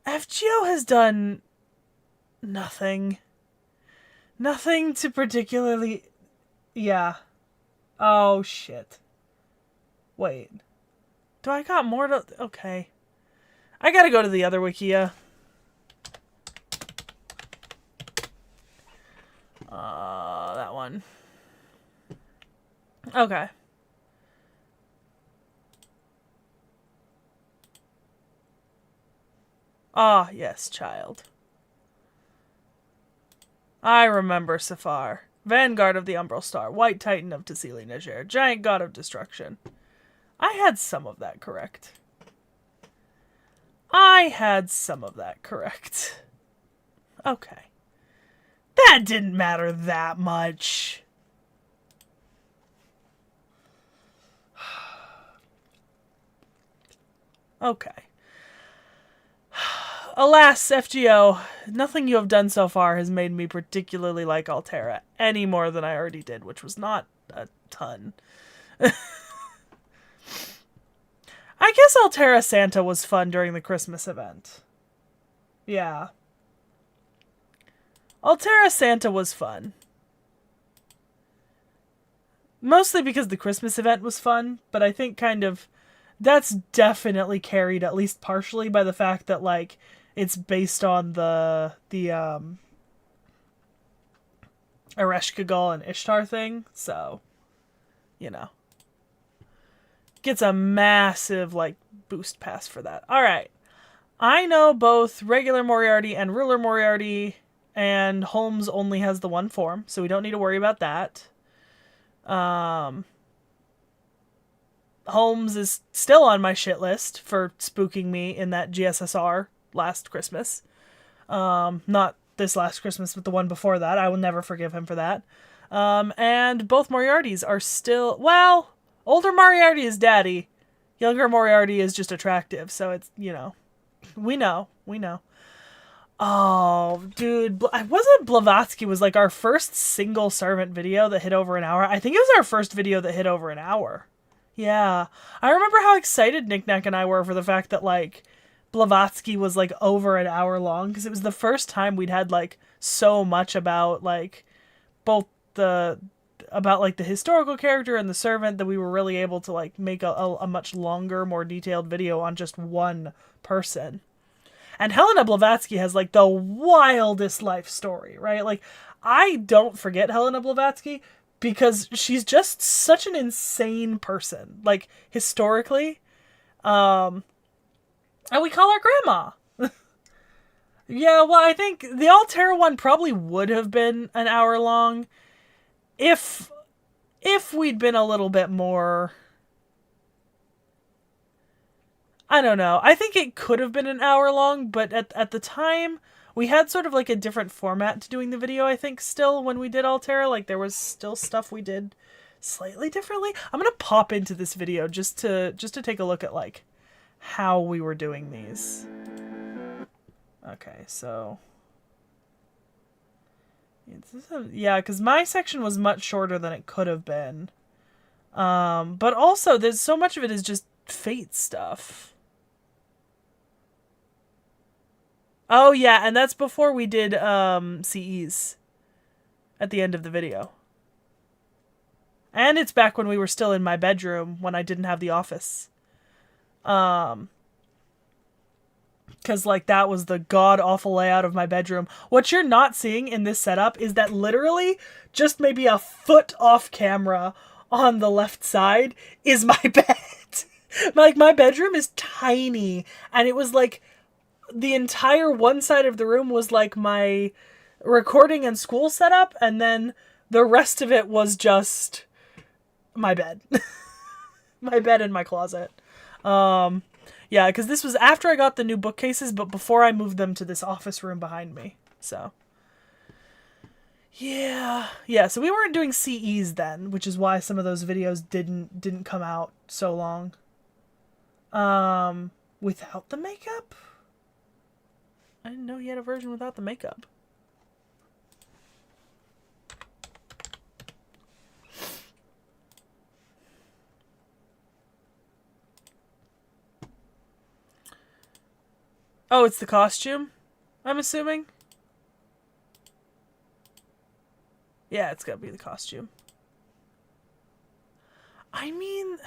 FGO has done nothing. Nothing to particularly, yeah. Oh, shit. Wait. Do I got more to... Okay. I gotta go to the other Wikia. That one. Okay. Ah, yes, child. I remember Safar. Vanguard of the Umbral Star. White Titan of T.H.E Nager. Giant God of Destruction. I had some of that correct. Okay. That didn't matter that much. Okay. Alas, FGO, nothing you have done so far has made me particularly like Altera any more than I already did, which was not a ton. I guess Altera Santa was fun during the Christmas event. Yeah. Altera Santa was fun. Mostly because the Christmas event was fun, but I think kind of that's definitely carried at least partially by the fact that, like, it's based on the Ereshkigal and Ishtar thing, so, you know. Gets a massive, like, boost pass for that. Alright. I know both regular Moriarty and ruler Moriarty, and Holmes only has the one form, so we don't need to worry about that. Holmes is still on my shit list for spooking me in that GSSR last Christmas. Not this last Christmas, but the one before that. I will never forgive him for that. And both Moriartys are still, well, older Moriarty is daddy. Younger Moriarty is just attractive. So it's, you know, we know. Oh, dude, wasn't Blavatsky was like our first single servant video that hit over an hour? I think it was our first video that hit over an hour. Yeah. I remember how excited Nick Nack and I were for the fact that, like, Blavatsky was, like, over an hour long, because it was the first time we'd had, like, so much about, like, both about, like, the historical character and the servant that we were really able to, like, make a much longer, more detailed video on just one person. And Helena Blavatsky has, like, the wildest life story, right? Like, I don't forget Helena Blavatsky because she's just such an insane person, like, historically. And we call her Grandma. Yeah, well, I think the Altera one probably would have been an hour long if we'd been a little bit more... I don't know. I think it could have been an hour long, but at the time, we had sort of like a different format to doing the video, I think, still, when we did Altera. Like, there was still stuff we did slightly differently. I'm gonna pop into this video just to take a look at, like, how we were doing these. Okay, so... yeah, because my section was much shorter than it could have been. But also, there's so much of it is just Fate stuff. Oh, yeah, and that's before we did CEs at the end of the video. And it's back when we were still in my bedroom when I didn't have the office. Because, like, that was the god-awful layout of my bedroom. What you're not seeing in this setup is that literally just maybe a foot off camera on the left side is my bed. Like, my bedroom is tiny, and it was, like, the entire one side of the room was, like, my recording and school setup, and then the rest of it was just my bed. My bed and my closet. Yeah, because this was after I got the new bookcases, but before I moved them to this office room behind me, so... Yeah, so we weren't doing CEs then, which is why some of those videos didn't come out so long. Without the makeup? I didn't know he had a version without the makeup. Oh, it's the costume, I'm assuming? Yeah, it's gotta be the costume. I mean...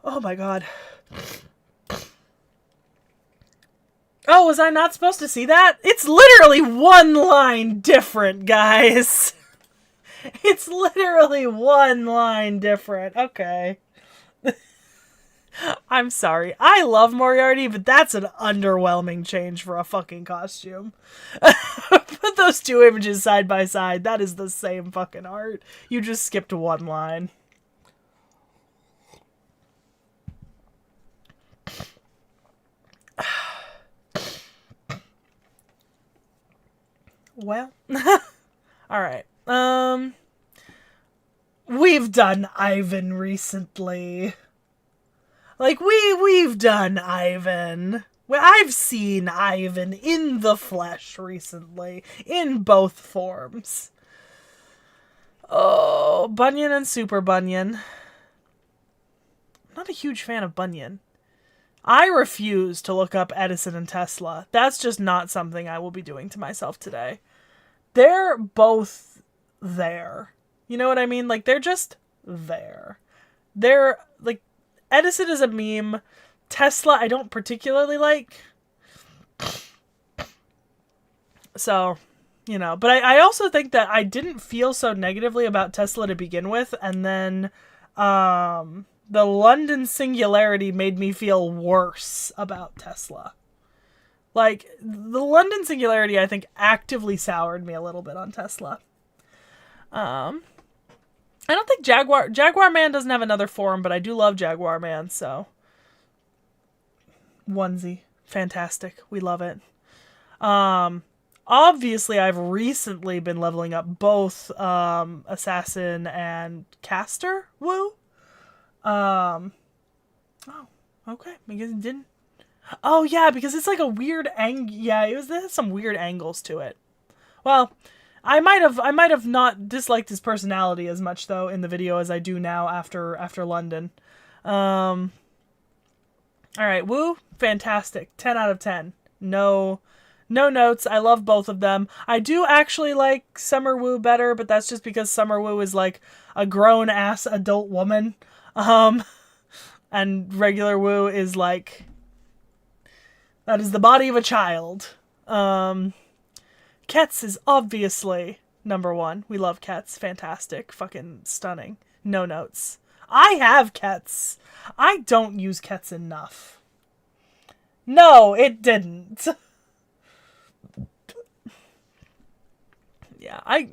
Oh my god. Oh, was I not supposed to see that? It's literally one line different, guys. It's literally one line different. Okay. I'm sorry. I love Moriarty, but that's an underwhelming change for a fucking costume. Put those two images side by side. That is the same fucking art. You just skipped one line. Well, alright. We've done Ivan recently. Like, we've done Ivan. Well, I've seen Ivan in the flesh recently, in both forms. Oh, Bunyan and Super Bunyan. I'm not a huge fan of Bunyan. I refuse to look up Edison and Tesla. That's just not something I will be doing to myself today. They're both there. You know what I mean? Like, they're just there. They're, like, Edison is a meme. Tesla, I don't particularly like. So, you know. But I also think that I didn't feel so negatively about Tesla to begin with. And then, the London Singularity made me feel worse about Tesla. Like, the London Singularity, I think, actively soured me a little bit on Tesla. I don't think Jaguar Man doesn't have another forum, but I do love Jaguar Man, so... Onesie. fantastic. We love it. Obviously, I've recently been leveling up both Assassin and Caster Woo. Oh, okay. Because it didn't. Oh yeah, because it's like a weird Yeah, it has some weird angles to it. Well, I might have not disliked his personality as much though in the video as I do now after London. All right, Woo, fantastic. 10 out of 10. No notes. I love both of them. I do actually like Summer Woo better, but that's just because Summer Woo is like a grown ass adult woman. And regular Woo is like, that is the body of a child. Kets is obviously number one. We love Kets. Fantastic. Fucking stunning. No notes. I have Kets. I don't use Kets enough. No, it didn't. Yeah, I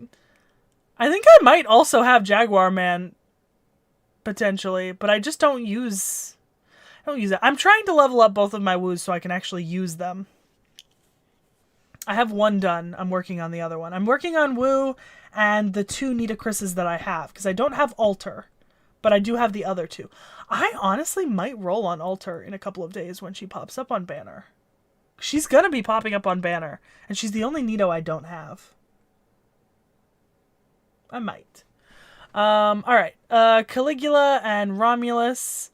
think I might also have Jaguar Man potentially, but I just don't use it. I'm trying to level up both of my woos so I can actually use them. I have one done. I'm working on the other one. I'm working on Woo and the 2 Nita Chris's that I have, because I don't have Alter, but I do have the other 2. I honestly might roll on Alter in a couple of days when she pops up on Banner. She's gonna be popping up on Banner, and she's the only Nito I don't have. I might. Alright. Caligula and Romulus.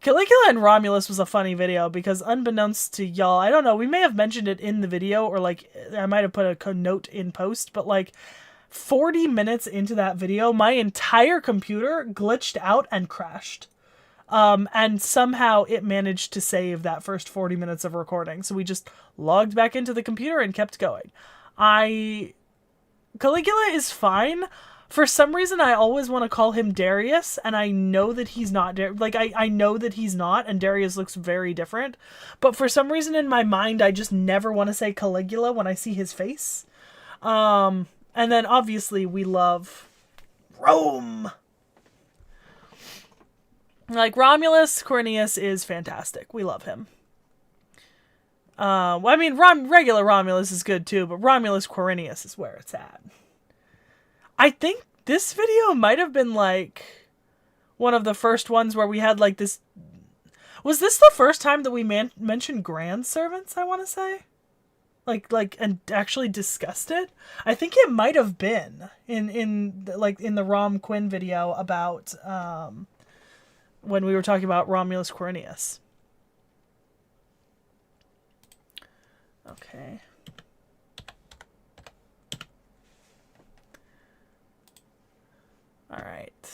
Caligula and Romulus was a funny video because unbeknownst to y'all, I don't know, we may have mentioned it in the video or like I might have put a note in post, but like 40 minutes into that video, my entire computer glitched out and crashed. And somehow it managed to save that first 40 minutes of recording. So we just logged back into the computer and kept going. Caligula is fine. For some reason, I always want to call him Darius, and I know that he's not. I know that he's not, and Darius looks very different. But for some reason in my mind, I just never want to say Caligula when I see his face. And then, obviously, we love Rome. Like, Romulus Cornelius is fantastic. We love him. Well, I mean, regular Romulus is good, too, but Romulus Quirinius is where it's at. I think this video might have been, like, one of the first ones where we had, like, this... Was this the first time that we mentioned Grand Servants, I want to say? And actually discussed it? I think it might have been in the Rom Quinn video about, when we were talking about Romulus Quirinius. Okay. Alright.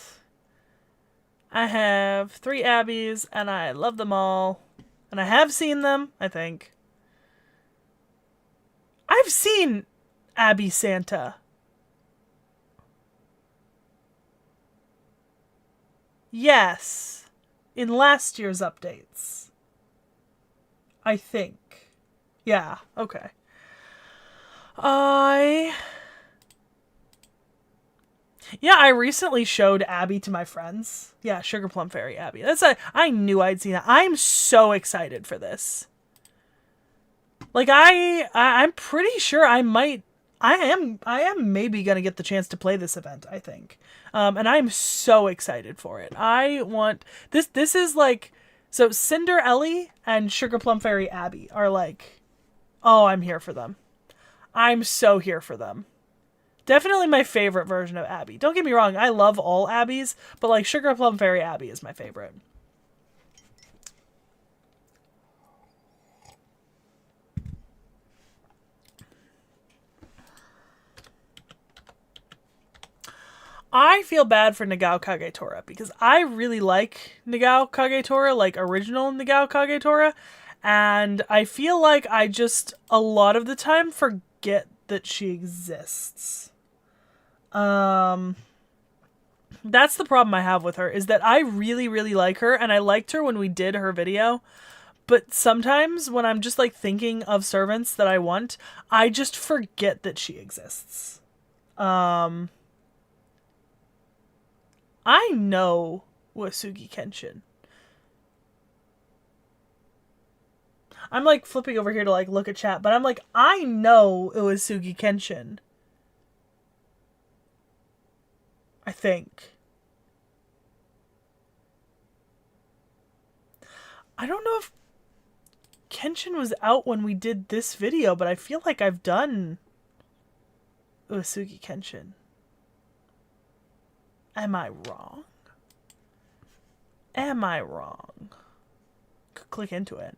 I have 3 Abbeys, and I love them all. And I have seen them, I think. I've seen Abbey Santa. Yes. In last year's updates. I think. Yeah, okay. Yeah, I recently showed Abby to my friends. Yeah, Sugar Plum Fairy Abby. I knew I'd seen that. I'm so excited for this. Like, I'm pretty sure I am maybe gonna get the chance to play this event, I think. And I'm so excited for it. I want... This is like... So, Cinder Ellie and Sugar Plum Fairy Abby are like... Oh, I'm here for them. I'm so here for them. Definitely my favorite version of Abby. Don't get me wrong, I love all Abbeys, but like Sugar Plum Fairy Abby is my favorite. I feel bad for Nagao Kagetora because I really like Nagao Kagetora, like original Nagao Kagetora, and I feel like I just a lot of the time forget that she exists. That's the problem I have with her, is that I really, really like her, and I liked her when we did her video, but sometimes when I'm just, like, thinking of servants that I want, I just forget that she exists. I know Wasugi Kenshin. I'm like flipping over here to like look at chat, but I'm like, I know it was Sugi Kenshin. I think. I don't know if Kenshin was out when we did this video, but I feel like I've done Uesugi Kenshin. Am I wrong? Am I wrong? Could click into it.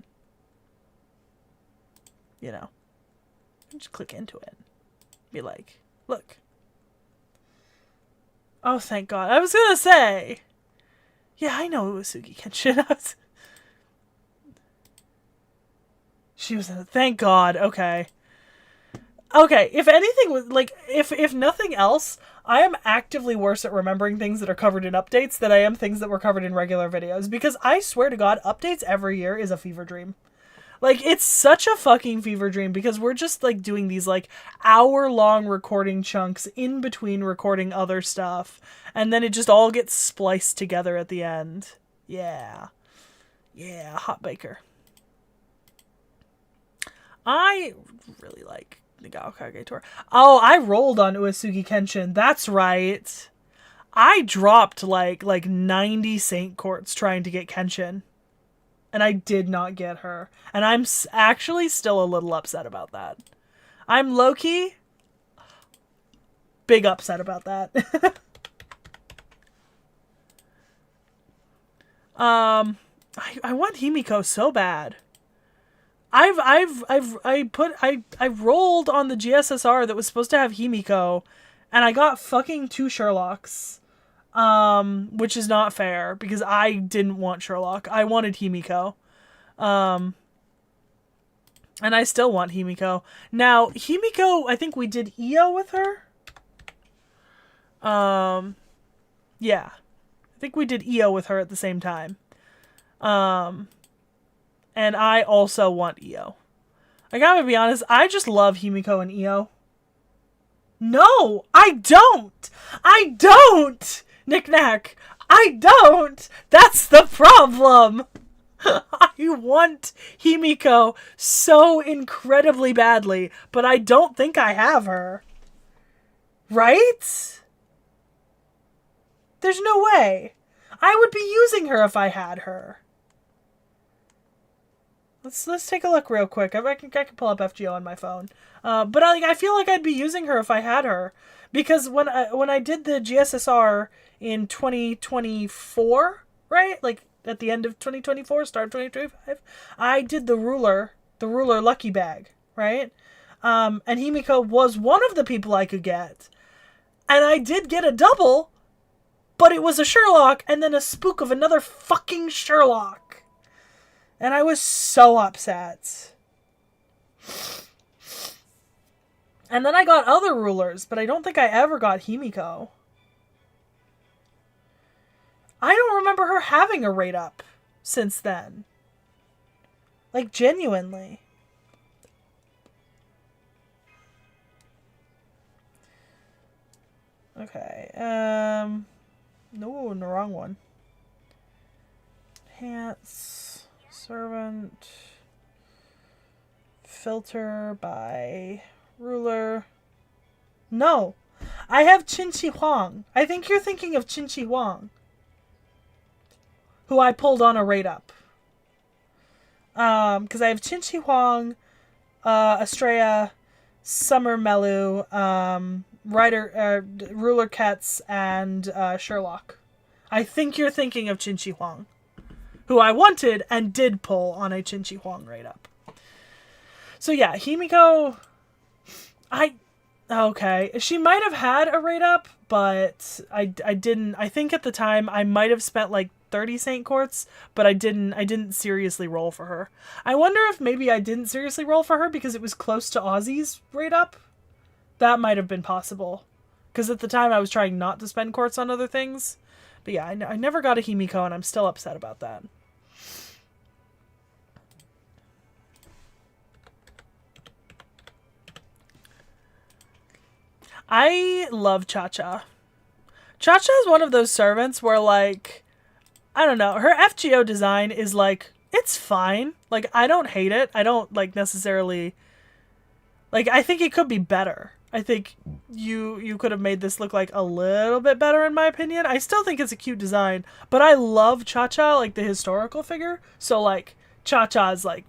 You know. Just click into it. Be like, look. Oh, thank God. I was gonna say. Yeah, I know Uesugi Kenshin. She was in it. Thank God. Okay. Okay, if anything was like if nothing else, I am actively worse at remembering things that are covered in updates than I am things that were covered in regular videos, because I swear to God, updates every year is a fever dream. Like, it's such a fucking fever dream because we're just like doing these like hour-long recording chunks in between recording other stuff, and then it just all gets spliced together at the end. Yeah. Yeah, hot baker. I really like the Gaokage tour. Oh, I rolled on Uesugi Kenshin. That's right. I dropped like 90 Saint Courts trying to get Kenshin. And I did not get her. And I'm actually still a little upset about that. I'm low-key big upset about that. I want Himiko so bad. I rolled on the GSSR that was supposed to have Himiko, and I got fucking 2 Sherlocks. Which is not fair because I didn't want Sherlock. I wanted Himiko. And I still want Himiko. Now, Himiko, I think we did EO with her. Yeah. I think we did EO with her at the same time. And I also want EO. I gotta be honest, I just love Himiko and EO. No, I don't! I don't! Knick-knack. I don't! That's the problem! I want Himiko so incredibly badly, but I don't think I have her. Right? There's no way. I would be using her if I had her. Let's take a look real quick. I can pull up FGO on my phone. But I feel like I'd be using her if I had her. Because when I did the GSSR in 2024, right? Like at the end of 2024, start of 2025, I did the ruler lucky bag, right? And Himiko was one of the people I could get. And I did get a double, but it was a Sherlock and then a spook of another fucking Sherlock. And I was so upset. And then I got other rulers, but I don't think I ever got Himiko. I don't remember her having a rate up since then. Like, genuinely. Okay, no, the wrong one. Enhance, servant, filter by ruler. No, I have Qin Huang. I think you're thinking of Qin Huang, who I pulled on a rate up. Because I have Qin Huang, Estrella, Summer Melu, Ruler Ketz, and Sherlock. I think you're thinking of Qin Huang, who I wanted and did pull on a Qin Huang rate up. So yeah, Himiko, okay, she might have had a rate up, but I didn't. I think at the time I might have spent like 30 Saint Courts, but I didn't seriously roll for her. I wonder if maybe I didn't seriously roll for her because it was close to Aussie's rate up. That might have been possible. Because at the time I was trying not to spend courts on other things. But yeah, I never got a Himiko and I'm still upset about that. I love Cha-Cha. Cha-Cha is one of those servants where, like, I don't know, her FGO design is, like, it's fine. Like, I don't hate it. I don't, like, necessarily... Like, I think it could be better. I think you could have made this look, like, a little bit better, in my opinion. I still think it's a cute design, but I love T.H.E, like, the historical figure. So, like, T.H.E is, like,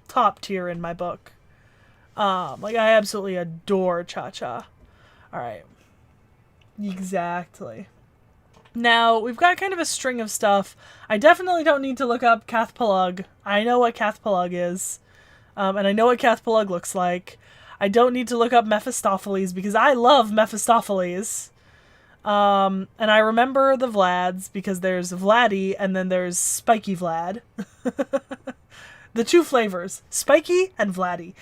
top tier in my book. Like, I absolutely adore T.H.E. Alright. Exactly. Now, we've got kind of a string of stuff. I definitely don't need to look up Cath-Palug. I know what Cath-Palug is. And I know what Cath-Palug looks like. I don't need to look up Mephistopheles because I love Mephistopheles. And I remember the Vlads because there's Vladdy and then there's Spiky Vlad. The two flavors, Spiky and Vladdy.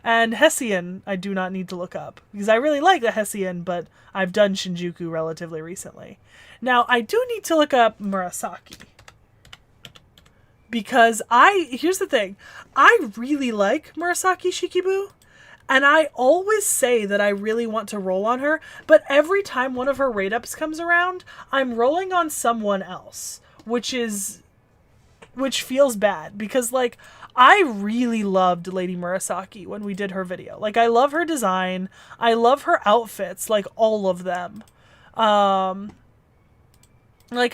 And Hessian, I do not need to look up because I really like the Hessian, but I've done Shinjuku relatively recently. Now, I do need to look up Murasaki. Because here's the thing, I really like Murasaki Shikibu, and I always say that I really want to roll on her, but every time one of her rate-ups comes around, I'm rolling on someone else, which feels bad, because, like, I really loved Lady Murasaki when we did her video. Like, I love her design, I love her outfits, like, all of them. Like,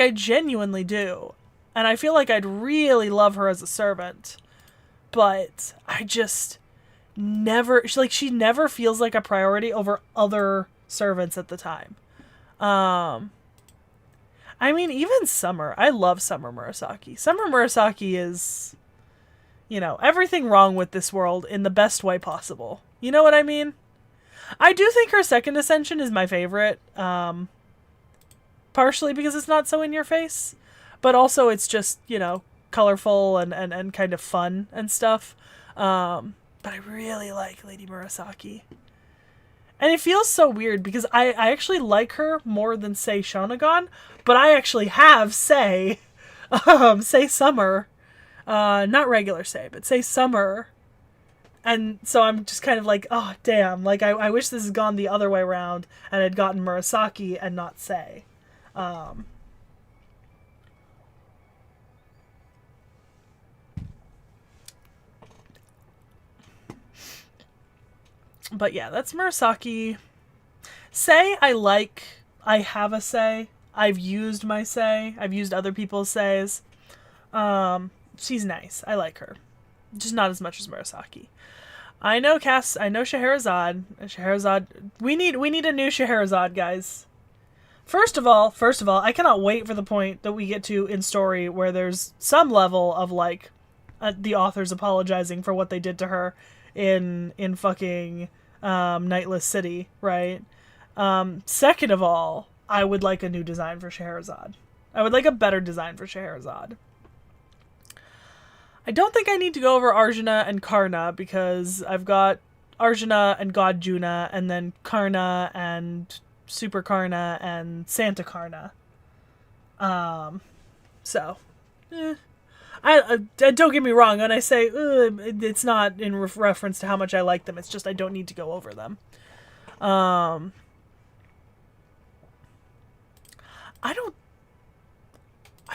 I genuinely do. And I feel like I'd really love her as a servant. But I just never... She never feels like a priority over other servants at the time. I mean, even Summer. I love Summer Murasaki. Summer Murasaki is, you know, everything wrong with this world in the best way possible. You know what I mean? I do think her second ascension is my favorite. Partially because it's not so in your face. But also it's just, you know, colorful and kind of fun and stuff. But I really like Lady Murasaki. And it feels so weird because I actually like her more than, say, Shonagon. But I actually have, say Summer. Not regular say, but say Summer. And so I'm just kind of like, oh, damn. Like, I wish this had gone the other way around and had gotten Murasaki and not say. But yeah, that's Murasaki. Say, I have a say. I've used my say. I've used other people's says. She's nice. I like her. Just not as much as Murasaki. I know Scheherazade. Scheherazade. We need a new Scheherazade, guys. First of all, I cannot wait for the point that we get to in story where there's some level of, like, the authors apologizing for what they did to her in fucking Nightless City, right? Second of all, I would like a new design for Scheherazade. I would like a better design for Scheherazade. I don't think I need to go over Arjuna and Karna because I've got Arjuna and God Juna and then Karna and Super Karna and Santa Karna. So, I don't get me wrong when I say it's not in reference to how much I like them. It's just I don't need to go over them. I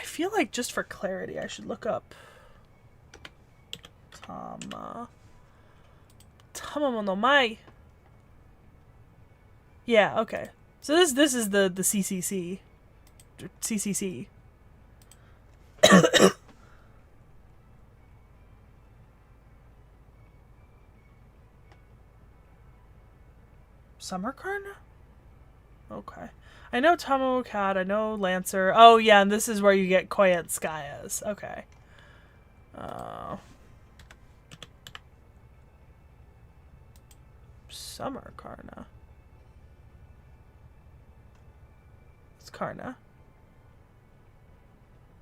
feel like just for clarity, I should look up Tama no Mai. Yeah, okay. So this is the CCC. CCC. Summer Karna? Okay. I know Tomo Cat, I know Lancer. Oh yeah, and this is where you get Koyetskayas. Okay. Summer Karna. It's Karna.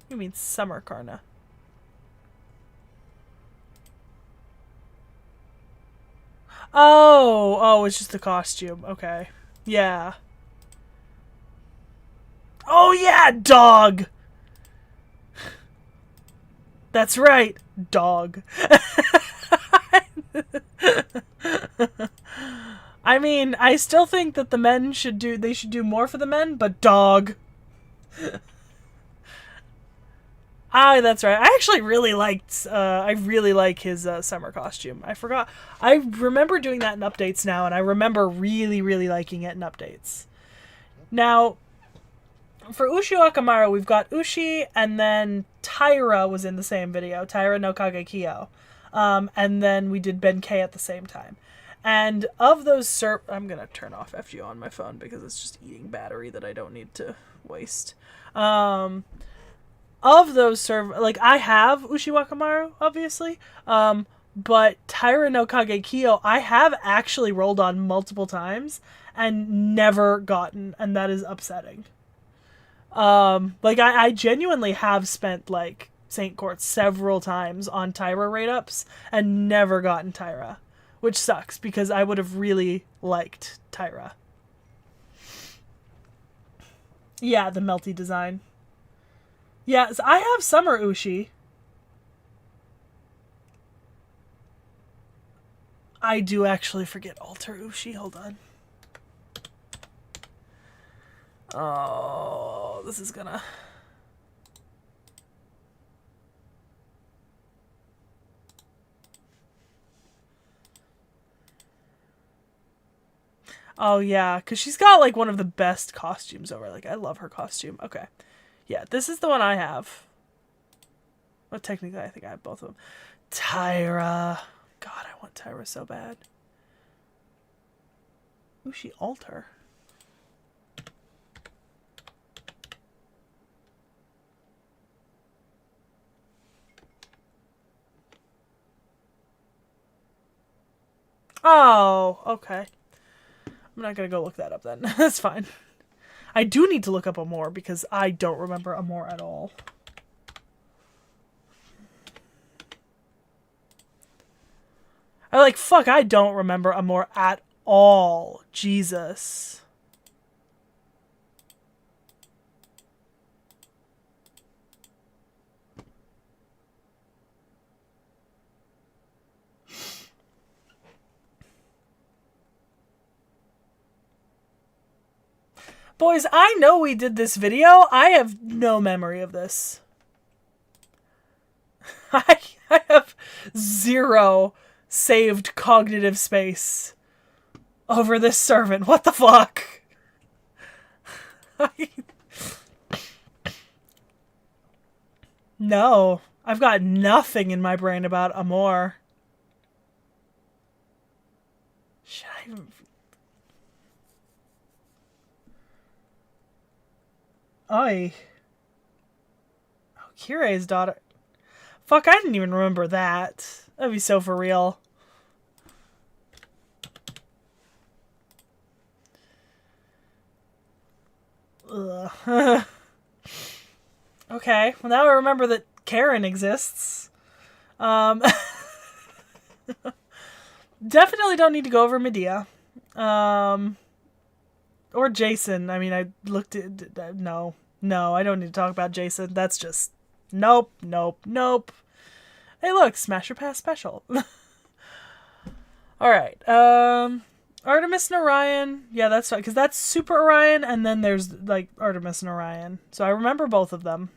You mean Summer Karna. Oh, it's just the costume. Okay. Yeah. Oh yeah, dog! That's right, dog. I mean, I still think that the men should do more for the men, but dog. Ah, that's right. I actually really liked. I really like his summer costume. I forgot. I remember doing that in updates now, and I remember really, really liking it in updates. Now, for Ushi Wakamaru, we've got Ushi, and then Taira was in the same video. Taira no Kagekyo. And then we did Benkei at the same time. And of those I'm going to turn off FGO on my phone because it's just eating battery that I don't need to waste. Of those like, I have Ushi Wakamaru, obviously. But Taira no Kagekyo, I have actually rolled on multiple times and never gotten, and that is upsetting. Like, I genuinely have spent, like, St. Court several times on Taira rate-ups and never gotten Taira. Which sucks, because I would have really liked Taira. Yeah, the melty design. Yeah, so I have Summer Ushi. I do actually forget Alter Ushi. Hold on. Oh, this is gonna... Oh, yeah, because she's got, like, one of the best costumes over. Like, I love her costume. Okay. Yeah, this is the one I have. Well, technically, I think I have both of them. Taira. God, I want Taira so bad. Ushi Alter. Oh, okay. I'm not gonna go look that up then. That's fine. I do need to look up Amor because I don't remember Amor at all. I don't remember Amor at all. Jesus. Boys, I know we did this video. I have no memory of this. I have zero saved cognitive space over this servant. What the fuck? No. I've got nothing in my brain about Amor. Should I even... Oi. Oh, Kirei's daughter. Fuck, I didn't even remember that. That'd be so for real. Ugh. Okay, well now I remember that Karen exists. Definitely don't need to go over Medea. Or Jason. I mean, I looked at... No. No, I don't need to talk about Jason. That's just... Nope, nope, nope. Hey, look, Smasher Pass special. Alright, Artemis and Orion. Yeah, that's fine, because that's Super Orion, and then there's, like, Artemis and Orion. So I remember both of them.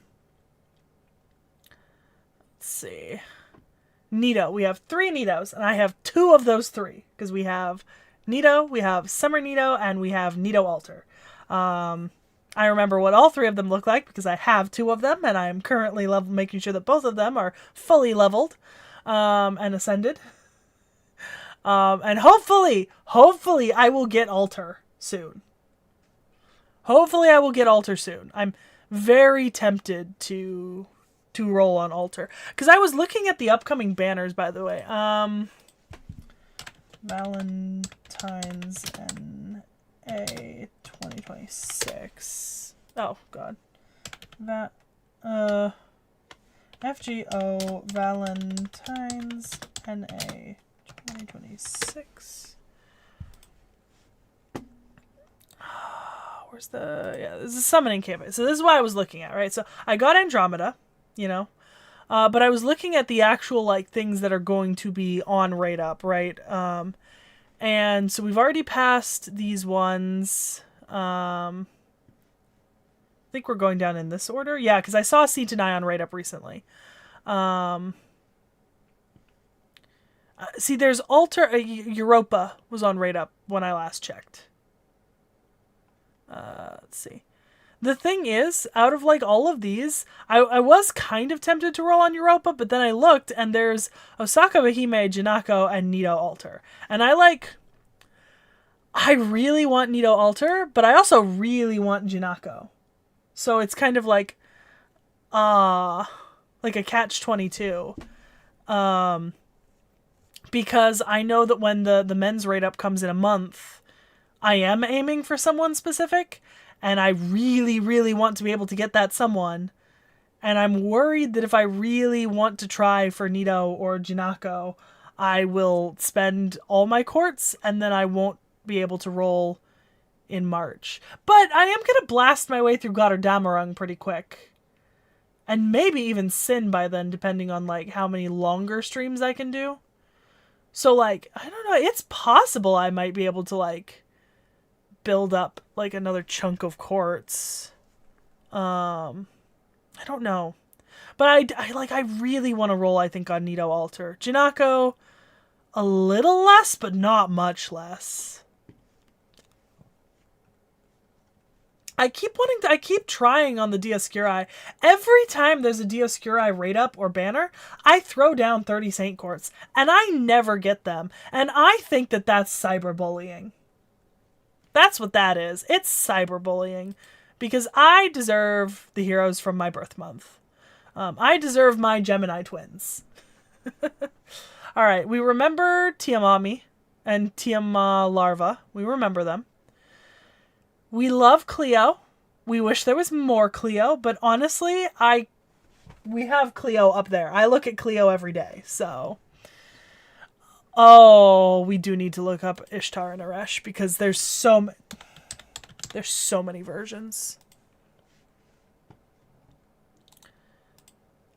Let's see. Nito. We have 3 Nitos, and I have 2 of those 3, because we have Nito, we have Summer Nito, and we have Nito Alter. I remember what all 3 of them look like because I have 2 of them, and I am currently making sure that both of them are fully leveled and ascended. And hopefully I will get Alter soon. Hopefully I will get Alter soon. I'm very tempted to roll on Alter. Because I was looking at the upcoming banners, by the way. Valentine's NA 2026. Oh, God. That, FGO Valentine's NA 2026. Where's the... Yeah, this is a summoning campaign. So this is what I was looking at, right? So I got Andromeda, you know. But I was looking at the actual, like, things that are going to be on rate up, right? And so we've already passed these ones. think we're going down in this order. Yeah, because I saw C-to-9 on Rate Up recently. See, there's Europa was on Rate Up when I last checked. Let's see. The thing is, out of like all of these, I was kind of tempted to roll on Europa, but then I looked and there's Osaka Mahime, Jinako, and Nido Alter. And I really want Nido Alter, but I also really want Jinako. So it's kind of like a catch-22. Because I know that when the men's Rate Up comes in a month, I am aiming for someone specific. And I really, really want to be able to get that someone. And I'm worried that if I really want to try for Nido or Jinako, I will spend all my courts and then I won't be able to roll in March. But I am going to blast my way through Gotterdammerung pretty quick. And maybe even Sin by then, depending on like how many longer streams I can do. So like, I don't know, it's possible I might be able to like build up like another chunk of courts. I don't know. But I really want to roll, I think, on Nido Alter. Jinako, a little less, but not much less. I keep trying on the Dioscuri. Every time there's a Dioscuri Rate Up or banner, I throw down 30 Saint Courts, and I never get them. And I think that that's cyberbullying. That's what that is. It's cyberbullying. Because I deserve the heroes from my birth month. I deserve my Gemini twins. Alright, we remember Tiamami and Tiama Larva. We remember them. We love Cleo. We wish there was more Cleo, but honestly, we have Cleo up there. I look at Cleo every day, so... Oh, we do need to look up Ishtar and Aresh because there's so many versions.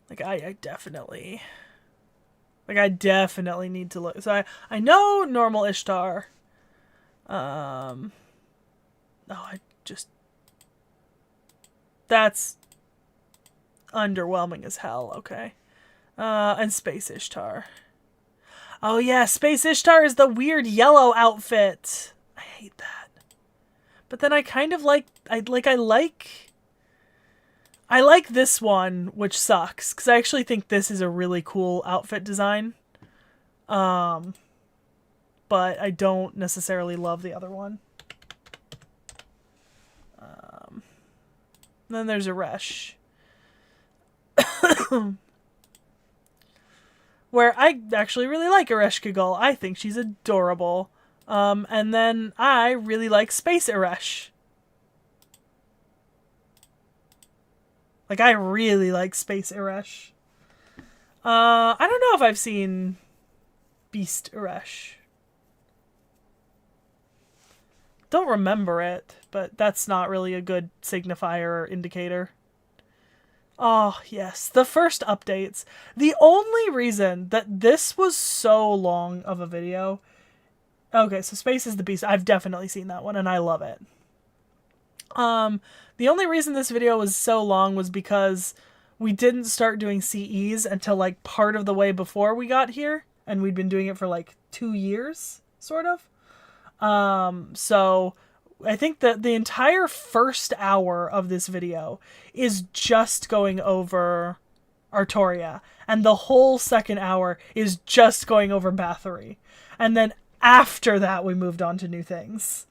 Like I definitely need to look. So I know normal Ishtar. That's underwhelming as hell. Okay. And Space Ishtar. Oh yeah, Space Ishtar is the weird yellow outfit. I hate that. But then I kind of like this one, which sucks, because I actually think this is a really cool outfit design. But I don't necessarily love the other one. Then there's Aresh. Where I actually really like Aresh Kagol. I think she's adorable. And then I really like Space Aresh. Like, I really like Space Aresh. I don't know if I've seen Beast Aresh. Don't remember it, but that's not really a good signifier or indicator. Oh, yes. The first updates. The only reason that this was so long of a video... Okay, so Space is the Beast. I've definitely seen that one, and I love it. The only reason this video was so long was because we didn't start doing CEs until, like, part of the way before we got here. And we'd been doing it for, like, 2 years, sort of. So... I think that the entire first hour of this video is just going over Artoria. And the whole second hour is just going over Bathory. And then after that, we moved on to new things.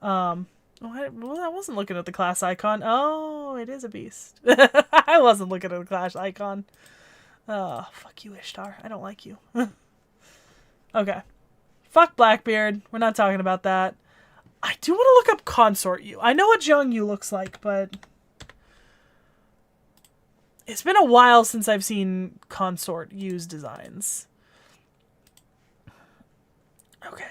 I wasn't looking at the class icon. Oh, it is a beast. I wasn't looking at the class icon. Oh, fuck you, Ishtar. I don't like you. Okay. Fuck Blackbeard. We're not talking about that. I do want to look up Consort Yu. I know what Zhang Yu looks like, but... It's been a while since I've seen Consort Yu's designs. Okay.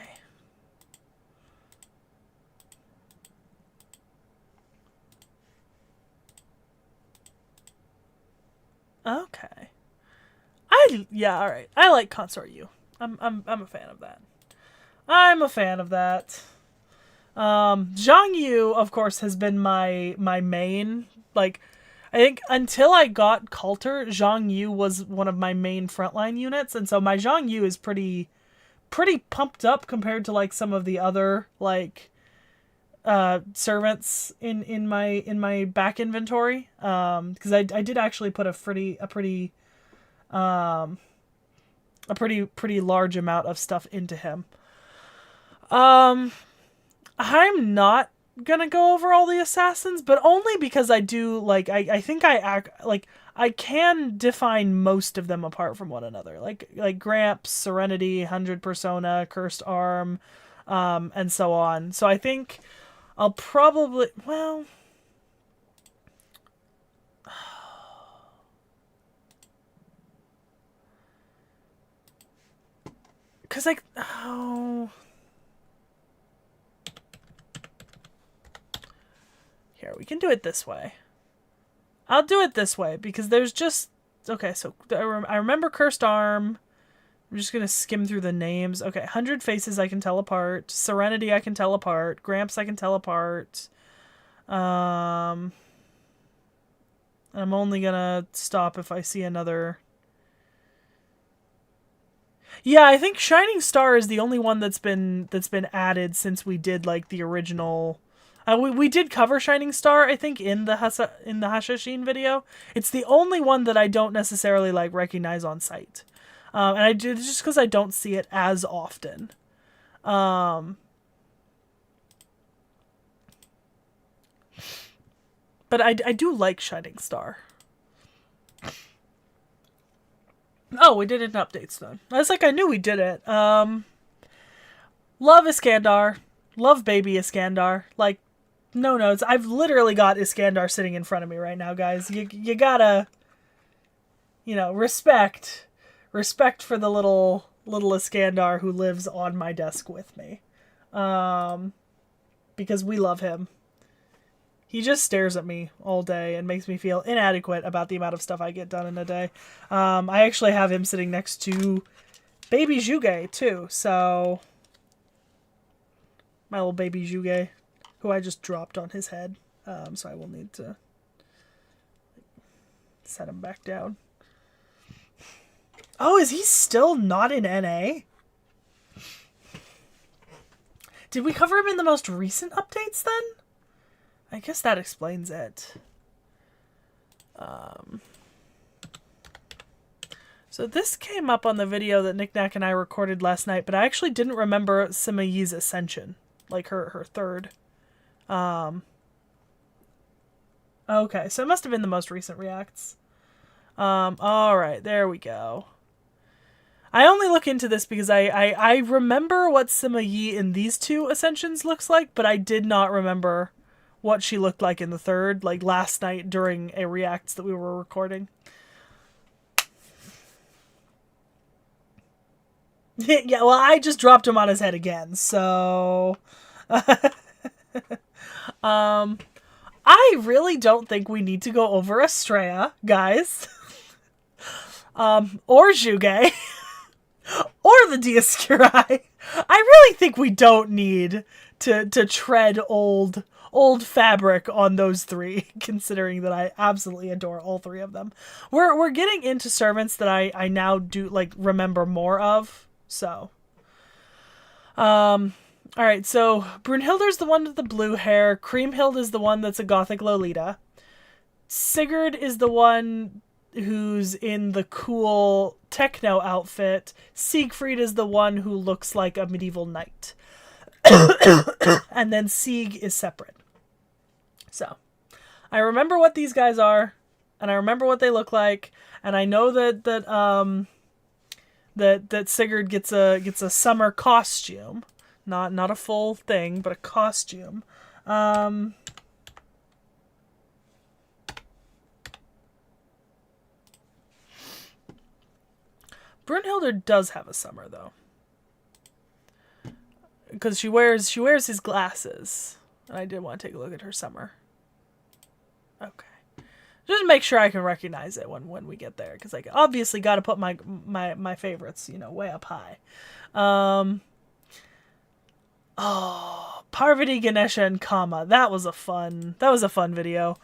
Okay. Yeah, alright. I like Consort Yu. I'm a fan of that. I'm a fan of that. Zhang Yu, of course, has been my main like, I think until I got Coulter, Zhang Yu was one of my main frontline units, and so my Zhang Yu is pretty pumped up compared to like some of the other like servants in my back inventory, because I did actually put a pretty large amount of stuff into him. I'm not gonna go over all the assassins, but only because I do like I think I act like I can define most of them apart from one another. Like Gramps, Serenity, 100 Persona, Cursed Arm, and so on. So I think I'll probably, well, because like, oh, here, we can do it this way. I'll do it this way because there's just, okay, so I remember Cursed Arm. I'm just going to skim through the names. Okay, 100 Faces I can tell apart. Serenity I can tell apart. Gramps I can tell apart. I'm only going to stop if I see another. Yeah, I think Shining Star is the only one that's been added since we did like the original. We did cover Shining Star, I think, in the Hashashin video. It's the only one that I don't necessarily like recognize on sight. And I do just because I don't see it as often. But I do like Shining Star. Oh, we did it in updates then. I was like, I knew we did it. Love Iskandar. Love baby Iskandar. Like, no notes. I've literally got Iskandar sitting in front of me right now, guys. You gotta, respect for the little Iskandar who lives on my desk with me. Because we love him. He just stares at me all day and makes me feel inadequate about the amount of stuff I get done in a day. I actually have him sitting next to baby Juge, too. So, my little baby Juge, who I just dropped on his head. So I will need to set him back down. Oh, is he still not in NA? Did we cover him in the most recent updates then? I guess that explains it. So this came up on the video that Nick Nack and I recorded last night, but I actually didn't remember Sima Yi's ascension, like her third. Okay, so it must have been the most recent reacts. Alright, there we go. I only look into this because I remember what Sima Yi in these two ascensions looks like, but I did not remember what she looked like in the third, like last night during a reacts that we were recording. Yeah, well, I just dropped him on his head again, so... I really don't think we need to go over Estrella, guys. Or Juge. Or the Dioscuri. I really think we don't need to tread old fabric on those three, considering that I absolutely adore all three of them. We're getting into servants that I now do like remember more of. So, all right. So Brunhilde's the one with the blue hair. Kriemhild is the one that's a gothic Lolita. Sigurd is the one who's in the cool techno outfit. Siegfried is the one who looks like a medieval knight. And then Sieg is separate. So, I remember what these guys are, and I remember what they look like, and I know that Sigurd gets a summer costume, not a full thing, but a costume. Brunhilde does have a summer though, because she wears his glasses, and I did want to take a look at her summer. Okay. Just make sure I can recognize it when we get there, because I obviously got to put my favorites, way up high. Oh, Parvati, Ganesha, and Kama. That was a fun video.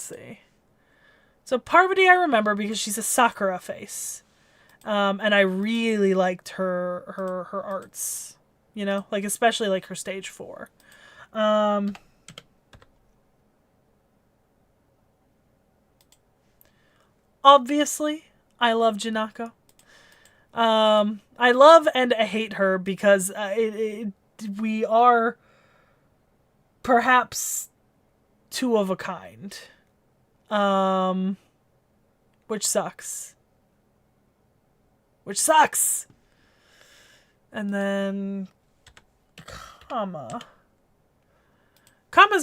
let's see. So Parvati I remember because she's a Sakura face. And I really liked her arts. You know? Like, especially, like, her stage 4. Obviously, I love Janako. I love and I hate her because we are perhaps two of a kind. Which sucks. Which sucks! And then Kama's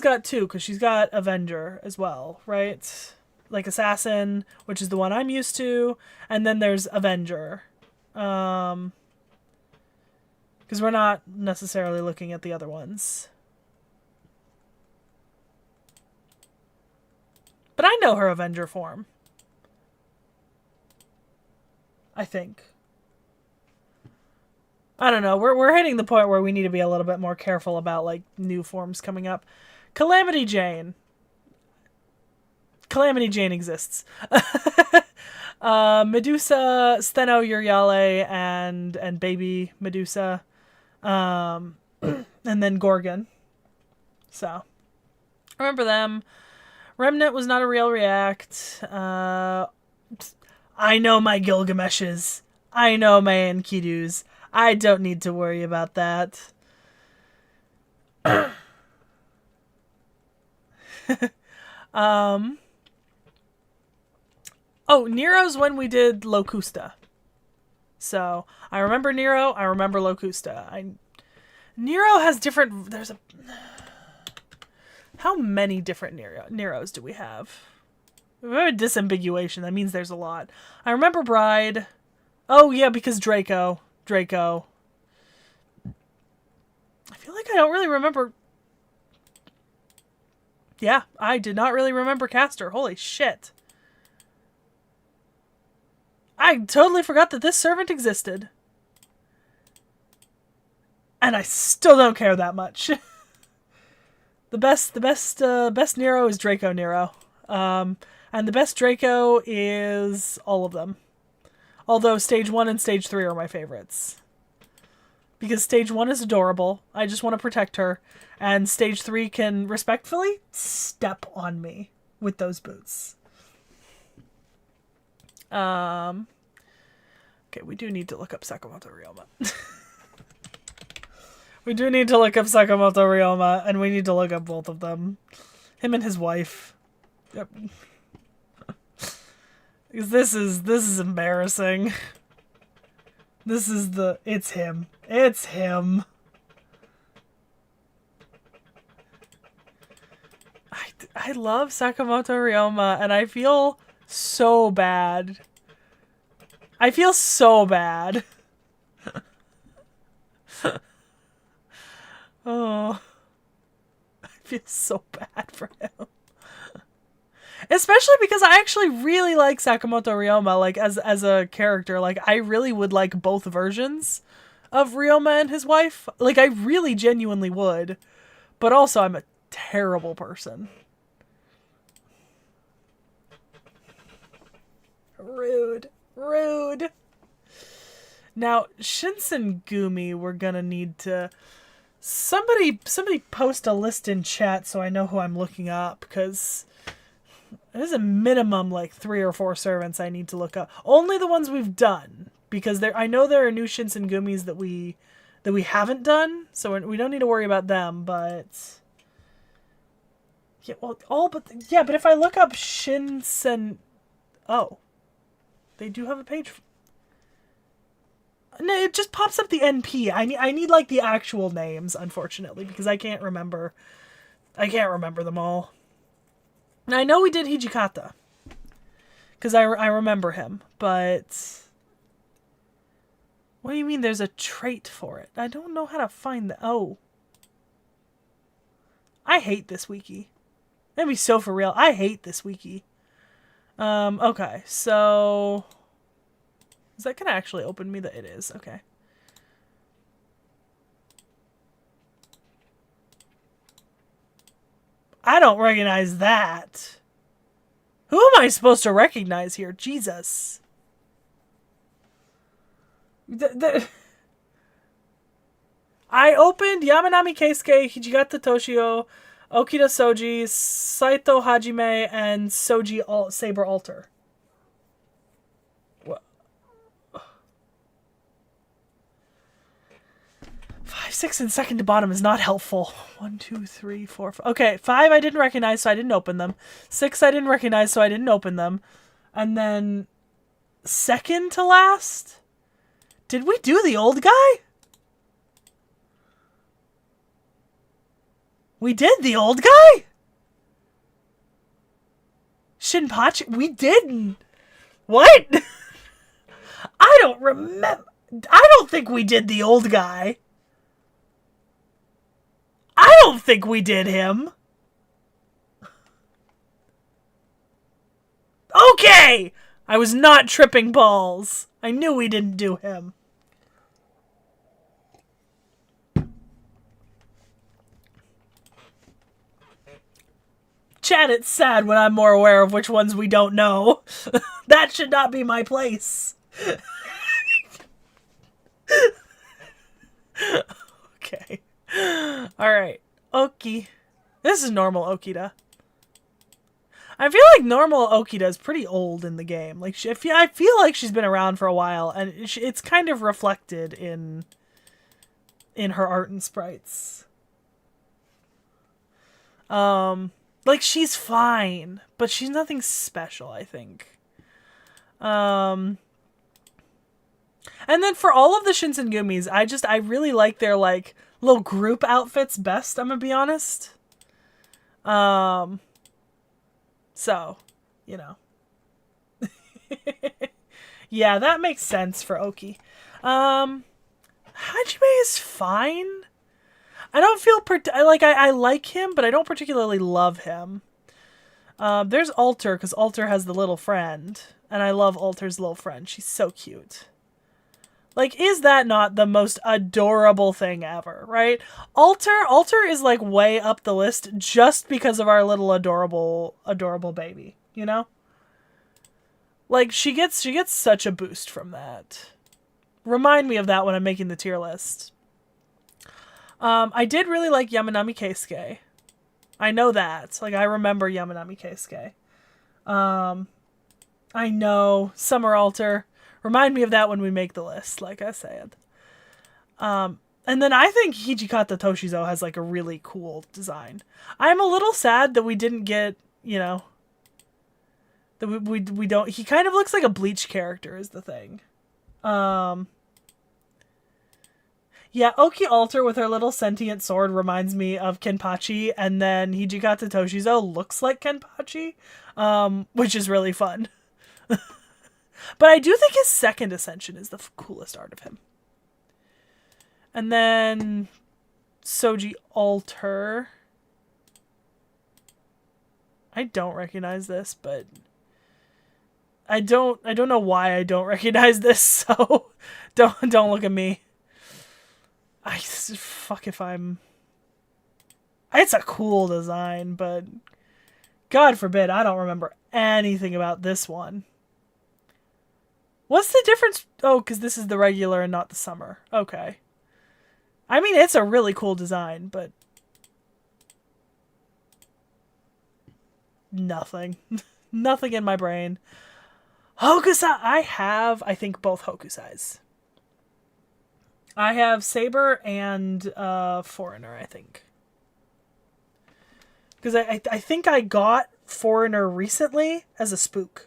got 2, because she's got Avenger as well, right? Like Assassin, which is the one I'm used to, and then there's Avenger. Because we're not necessarily looking at the other ones. But I know her Avenger form. I think. I don't know. We're hitting the point where we need to be a little bit more careful about, like, new forms coming up. Calamity Jane. Calamity Jane exists. Medusa, Steno, Euryale, and baby Medusa. And then Gorgon. So, remember them. Remnant was not a real react. I know my Gilgameshes. I know my Enkidus. I don't need to worry about that. Oh, Nero's when we did Locusta. So, I remember Nero, I remember Locusta. Nero has different... How many different Neros do we have? We have a disambiguation. That means there's a lot. I remember Bride. Oh, yeah, because Draco. I feel like I don't really remember... Yeah, I did not really remember Castor. Holy shit. I totally forgot that this servant existed. And I still don't care that much. The best Nero is Draco Nero. And the best Draco is all of them. Although Stage 1 and Stage 3 are my favorites. Because Stage 1 is adorable. I just want to protect her. And Stage 3 can respectfully step on me with those boots. Okay, we do need to look up Sakamoto Ryoma. We do need to look up Sakamoto Ryoma, and we need to look up both of them. Him and his wife. Yep. Because this is embarrassing. It's him. It's him. I love Sakamoto Ryoma, and I feel so bad. I feel so bad. Oh. I feel so bad for him. Especially because I actually really like Sakamoto Ryoma, like, as a character. Like, I really would like both versions of Ryoma and his wife. Like, I really genuinely would. But also, I'm a terrible person. Rude. Rude. Now, Shinsengumi, we're gonna need to... Somebody post a list in chat so I know who I'm looking up, because there's a minimum, like, 3 or 4 servants I need to look up. Only the ones we've done, because I know there are new Shinsengumis that we haven't done, so we don't need to worry about them, but... Yeah, well, but if I look up Shinsen... Oh. They do have a page... No, it just pops up the NP. I need like the actual names, unfortunately, because I can't remember them all. And I know we did Hijikata, because I remember him, but what do you mean there's a trait for it? I don't know how to find the... Oh. I hate this wiki. That'd be so for real. I hate this wiki. Okay, so... Is that gonna actually open me? It is. Okay. I don't recognize that. Who am I supposed to recognize here? Jesus. I opened Yamanami Keisuke, Hijigata Toshio, Okida Soji, Saito Hajime, and Soji Saber Alter. What? 5, 6, and second to bottom is not helpful. 1, 2, 3, 4, 5. Okay, 5 I didn't recognize, so I didn't open them. 6 I didn't recognize, so I didn't open them. And then second to last? Did we do the old guy? We did the old guy? Shinpachi? We didn't. What? I don't remember. I don't think we did the old guy. I don't think we did him. Okay! I was not tripping balls. I knew we didn't do him. Chat, it's sad when I'm more aware of which ones we don't know. That should not be my place. Okay. Alright. Oki. This is normal Okida. I feel like normal Okida is pretty old in the game. Like, I feel like she's been around for a while, and it's kind of reflected in her art and sprites. Like, she's fine, but she's nothing special, I think. And then for all of the Shinsengumis, I really like their, like, little group outfits best, I'm gonna be honest. So, you know. Yeah, that makes sense for Oki. Hajime is fine. I don't feel I like him, but I don't particularly love him. There's Alter, because Alter has the little friend, and I love Alter's little friend. She's so cute. Like, is that not the most adorable thing ever, right? Alter is like way up the list just because of our little adorable baby, you know? Like, she gets such a boost from that. Remind me of that when I'm making the tier list. I did really like Yamanami Keisuke. I know that. Like, I remember Yamanami Keisuke. I know. Summer Alter. Remind me of that when we make the list, like I said. And then I think Hijikata Toshizo has, like, a really cool design. I'm a little sad that we didn't get, you know... That we don't... He kind of looks like a Bleach character is the thing. Yeah, Oki Alter with her little sentient sword reminds me of Kenpachi, and then Hijikata Toshizo looks like Kenpachi, which is really fun. But I do think his second ascension is the coolest art of him. And then Soji Alter. I don't recognize this, but I don't know why I don't recognize this, so don't look at me. Fuck if I'm... It's a cool design, but God forbid I don't remember anything about this one. What's the difference? Oh, because this is the regular and not the summer. Okay. I mean, it's a really cool design, but... Nothing. Nothing in my brain. Hokusai! I have, I think, both Hokusais. I have Saber and Foreigner, I think. Because I think I got Foreigner recently as a spook.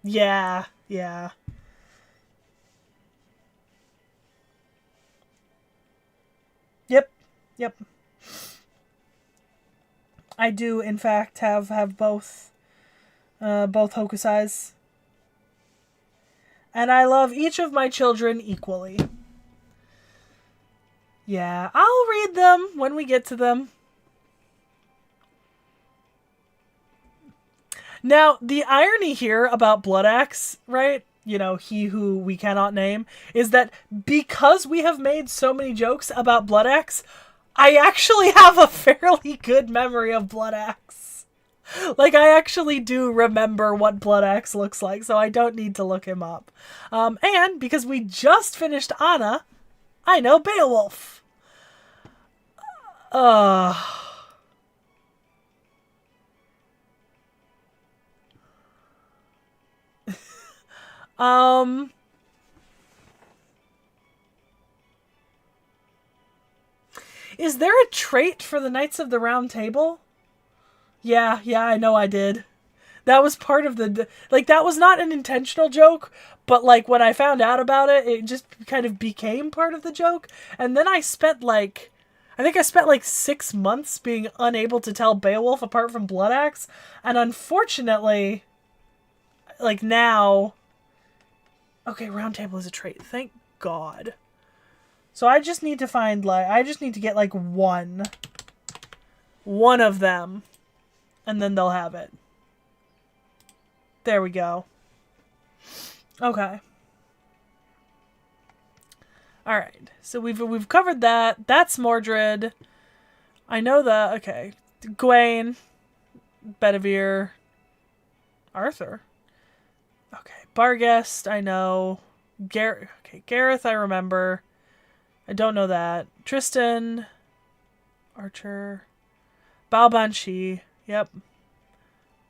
Yeah. Yep. I do, in fact, have both Hokusais. And I love each of my children equally. Yeah, I'll read them when we get to them. Now, the irony here about Blood Axe, right? You know, he who we cannot name, is that because we have made so many jokes about Blood Axe, I actually have a fairly good memory of Blood Axe. Like, I actually do remember what Blood Axe looks like, so I don't need to look him up. And because we just finished Anna, I know Beowulf. Uh... um... Is there a trait for the Knights of the Round Table? Yeah, I know I did. That was part of the... Like, that was not an intentional joke, but, like, when I found out about it, it just kind of became part of the joke. And then I spent, like... I think I spent, like, 6 months being unable to tell Beowulf apart from Blood Axe. And unfortunately, like, now... Okay, Round Table is a trait. Thank God. So I just need to find, like... I just need to get, like, one. One of them. And then they'll have it. There we go. Okay. Alright. So we've covered that. That's Mordred. I know that. Okay. Gawain. Bedivere. Arthur. Okay. Barghest, I know. Okay, Gareth, I remember. I don't know that. Tristan. Archer. Balbanshee. Yep.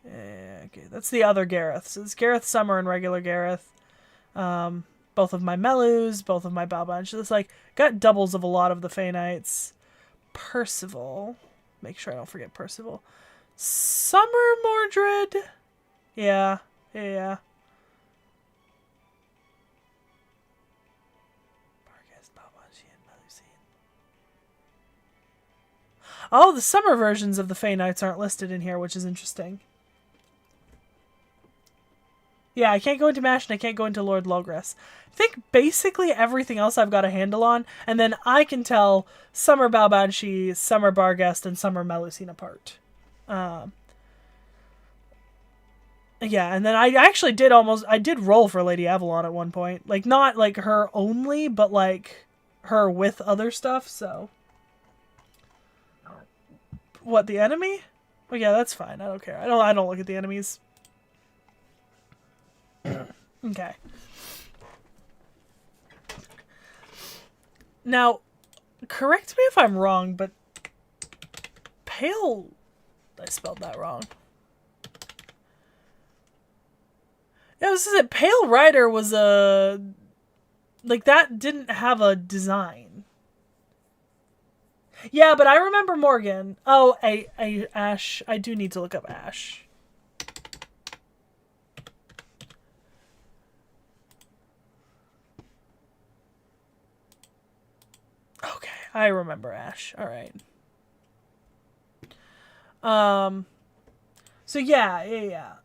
Okay, that's the other Gareth. So it's Gareth Summer and regular Gareth. Both of my Melus, both of my Balbanshee. It's like, got doubles of a lot of the Fey Knights. Percival. Make sure I don't forget Percival. Summer Mordred. Yeah. Oh, the summer versions of the Fey Knights aren't listed in here, which is interesting. Yeah, I can't go into MASH and I can't go into Lord Logres. I think basically everything else I've got a handle on, and then I can tell Summer Balbanshee, Summer Barghest, and Summer Melusine apart. Yeah, and then I actually did roll for Lady Avalon at one point. Like, not like her only, but like her with other stuff, so. What, the enemy? Oh yeah, that's fine. I don't care. I don't look at the enemies. Okay. Now, correct me if I'm wrong, but Pale... I spelled that wrong. Yeah, this is it. Pale Rider was a... Like, that didn't have a design. Yeah, but I remember Morgan. Oh, Ash. I do need to look up Ash. Okay, I remember Ash. All right. So yeah.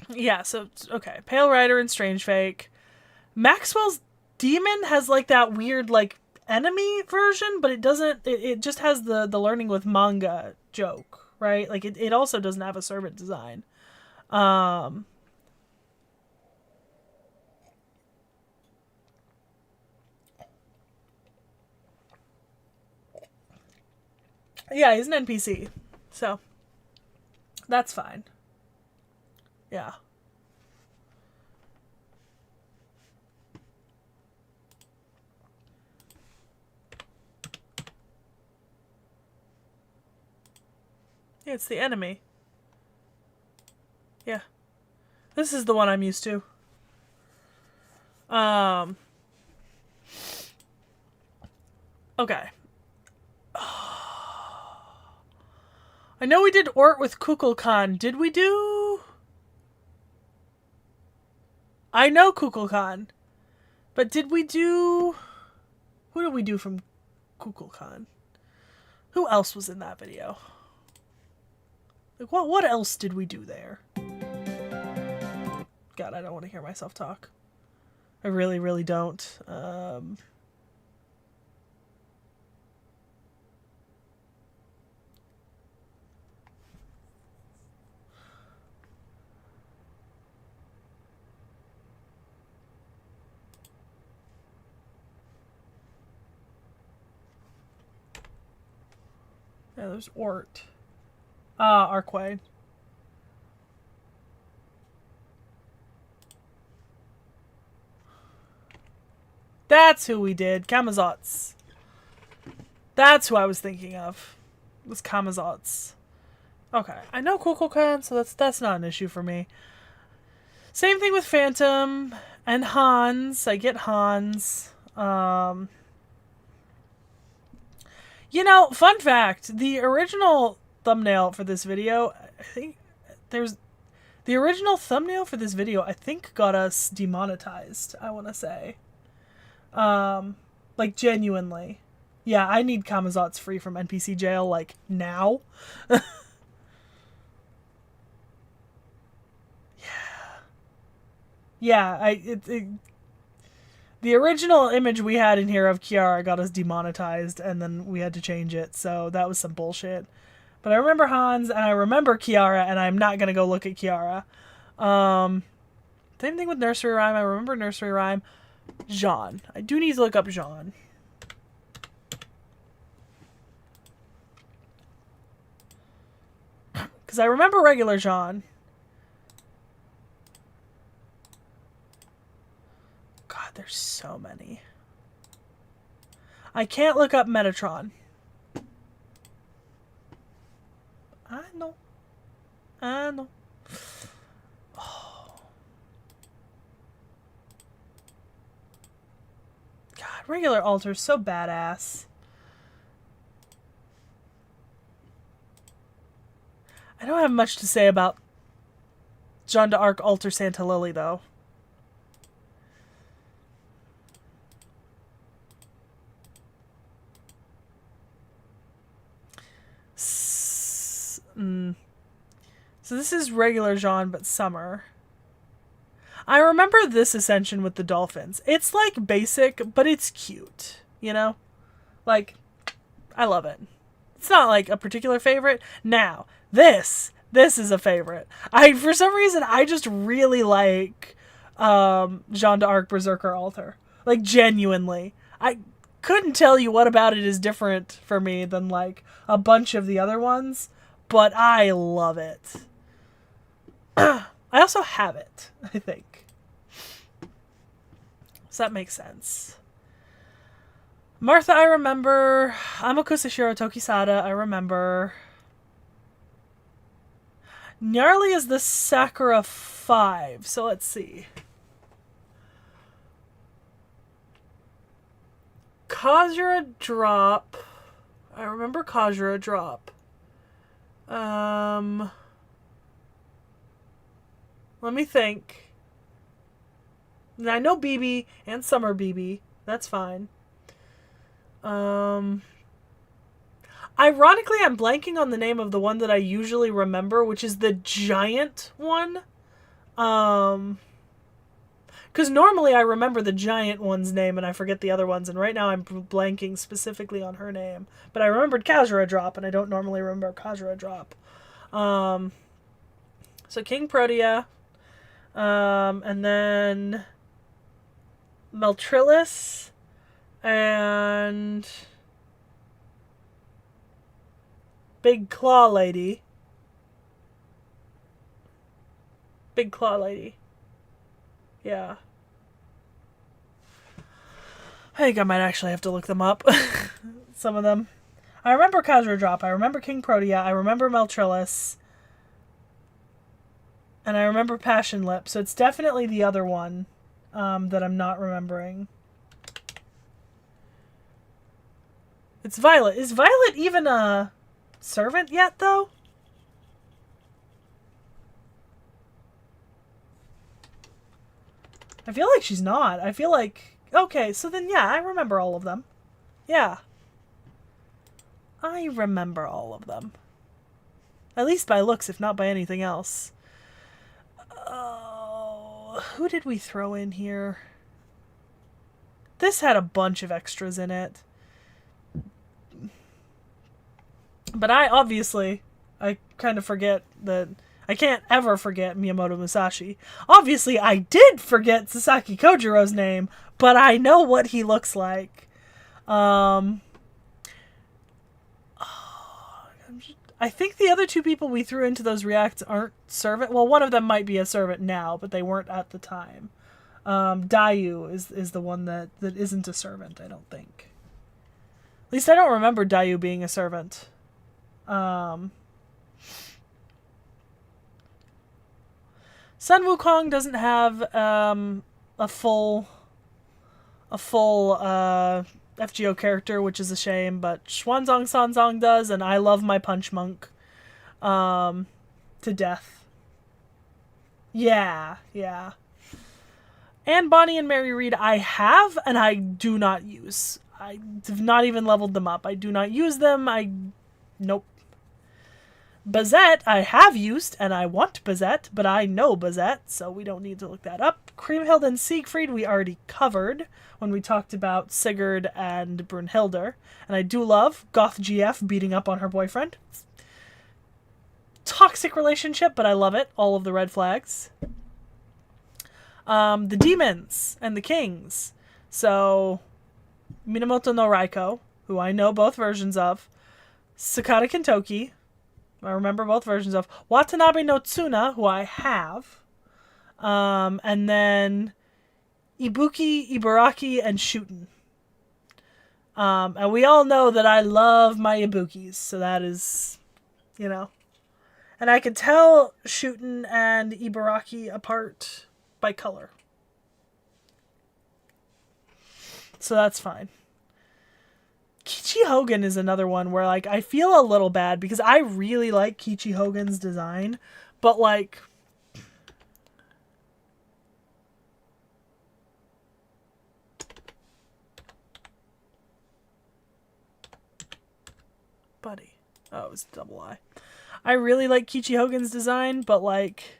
Yeah, so, okay. Pale Rider and Strange Fake. Maxwell's Demon has, like, that weird, like, enemy version, but it doesn't... It just has the learning with manga joke, right? Like, it also doesn't have a servant design. Yeah, he's an NPC. So, that's fine. Yeah. Yeah, it's the enemy. Yeah. This is the one I'm used to. Okay. I know we did Ort with Kukulkan. Did we do... I know Kukulkan. But did we do... Who did we do from Kukulkan? Who else was in that video? Like, what else did we do there? God, I don't want to hear myself talk. I really, really don't. Yeah, there's Ort. Arquay. That's who we did. Camazotz. That's who I was thinking of. It was Camazotz. Okay. I know Kukulkan, so that's not an issue for me. Same thing with Phantom and Hans. I get Hans. You know, fun fact, the original thumbnail for this video, I think the original thumbnail for this video, I think got us demonetized, I want to say. Like genuinely. Yeah, I need Camazotz free from NPC jail, like, now. Yeah, the original image we had in here of Kiara got us demonetized, and then we had to change it, so that was some bullshit. But I remember Hans, and I remember Kiara, and I'm not gonna go look at Kiara. Same thing with Nursery Rhyme. I remember Nursery Rhyme. Jean. I do need to look up Jean. Because I remember regular Jean. God, there's so many. I can't look up Metatron. I know. I know. Oh. God, regular Alter's so badass. I don't have much to say about Jeanne d'Arc Alter Santa Lily, though. So this is regular Jeanne, but summer. I remember this ascension with the dolphins. It's like basic, but it's cute. You know? Like, I love it. It's not like a particular favorite. Now, this is a favorite. For some reason, I just really like Jeanne d'Arc Berserker Alter. Like, genuinely. I couldn't tell you what about it is different for me than, like, a bunch of the other ones, but I love it. I also have it, I think. So that makes sense. Martha, I remember. Amakusashiro Tokisada, I remember. Gnarly is the Sakura 5, so let's see. Kazura Drop. I remember Kazura Drop. Let me think. I know BB and Summer BB. That's fine. Ironically, I'm blanking on the name of the one that I usually remember, which is the giant one. Because normally I remember the giant one's name and I forget the other ones, and right now I'm blanking specifically on her name. But I remembered Kazura Drop, and I don't normally remember Kazura Drop. So King Protea, and then Meltrillis, and Big Claw Lady. Big Claw Lady. Yeah. I think I might actually have to look them up. Some of them. I remember Kazura Drop. I remember King Protea. I remember Meltrillis. And I remember Passion Lip. So it's definitely the other one that I'm not remembering. It's Violet. Is Violet even a servant yet, though? I feel like she's not. I feel like... Okay, so then, yeah, I remember all of them. Yeah. I remember all of them. At least by looks, if not by anything else. Oh, who did we throw in here? This had a bunch of extras in it. But I kind of forget that... I can't ever forget Miyamoto Musashi. Obviously, I did forget Sasaki Kojiro's name, but I know what he looks like. I think the other two people we threw into those reacts aren't servant. Well, one of them might be a servant now, but they weren't at the time. Dayu is the one that isn't a servant, I don't think. At least I don't remember Dayu being a servant. Sun Wukong doesn't have a full FGO character, which is a shame, but Xuanzang Sanzang does, and I love my Punch Monk to death. Yeah. And Bonnie and Mary Reed I have, and I do not use. I have not even leveled them up. I do not use them. Nope. Bazette I have used, and I want Bazette, but I know Bazette, so we don't need to look that up. Kriemhild and Siegfried we already covered when we talked about Sigurd and Brunhilde. And I do love Goth GF beating up on her boyfriend. Toxic relationship, but I love it. All of the red flags. The demons and the kings. So, Minamoto no Raiko, who I know both versions of. Sakata Kintoki, I remember both versions of. Watanabe no Tsuna, who I have. And then Ibuki, Ibaraki, and Shuten. And we all know that I love my Ibukis, so that is, you know. And I can tell Shuten and Ibaraki apart by color. So that's fine. Kichi Hogan is another one where, like, I feel a little bad because I really like Kichi Hogan's design, but, like, buddy. Oh, it was double I. I really like Kichi Hogan's design, but, like,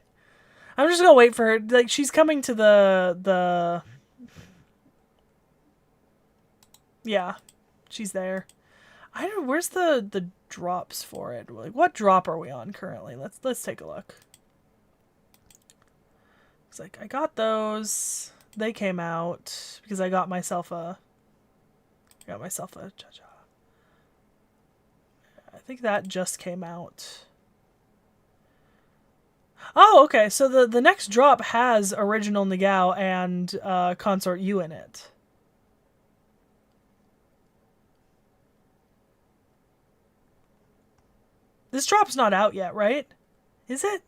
I'm just gonna wait for her. Like, she's coming to the yeah, she's there. I don't know, where's the drops for it? Like, what drop are we on currently? Let's take a look. It's like, I got those. They came out because I got myself a cha-cha. I think that just came out. Oh, okay. So the next drop has original Nagao and Consort U in it. This drop's not out yet, right? Is it?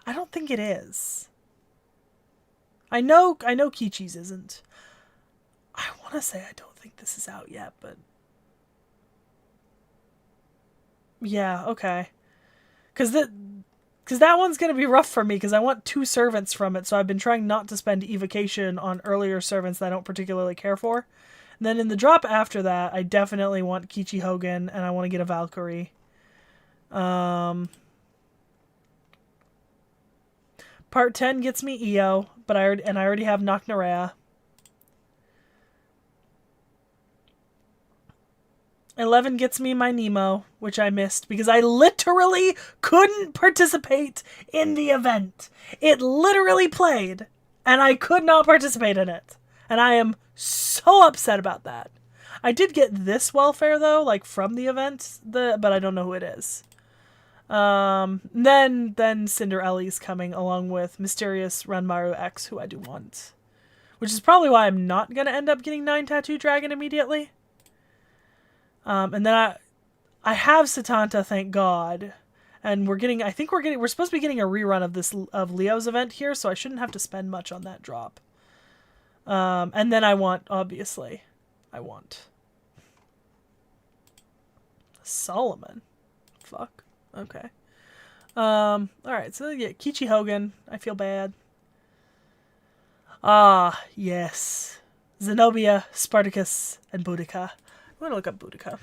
I don't think it is. I know Kichi's isn't. I want to say I don't think this is out yet, but yeah, okay. Because that one's going to be rough for me because I want 2 servants from it, so I've been trying not to spend evocation on earlier servants that I don't particularly care for. And then in the drop after that, I definitely want Kichi Hogan, and I want to get a Valkyrie. Part 10 gets me EO, but I already have Naknarea. 11 gets me my Nemo, which I missed because I literally couldn't participate in the event. It literally played, and I could not participate in it. And I am so upset about that. I did get this welfare, though, like, from the event, but I don't know who it is. Then Cinderelli's coming along with Mysterious Ranmaru X, who I do want. Which is probably why I'm not going to end up getting 9 Tattoo Dragon immediately. And then I have Satanta, thank God. And we're supposed to be getting a rerun of Leo's event here, so I shouldn't have to spend much on that drop. And then I want Solomon. Fuck. Okay. Alright, so yeah, Kichi Hogan. I feel bad. Ah, yes. Zenobia, Spartacus, and Boudica. I'm gonna look up Boudica.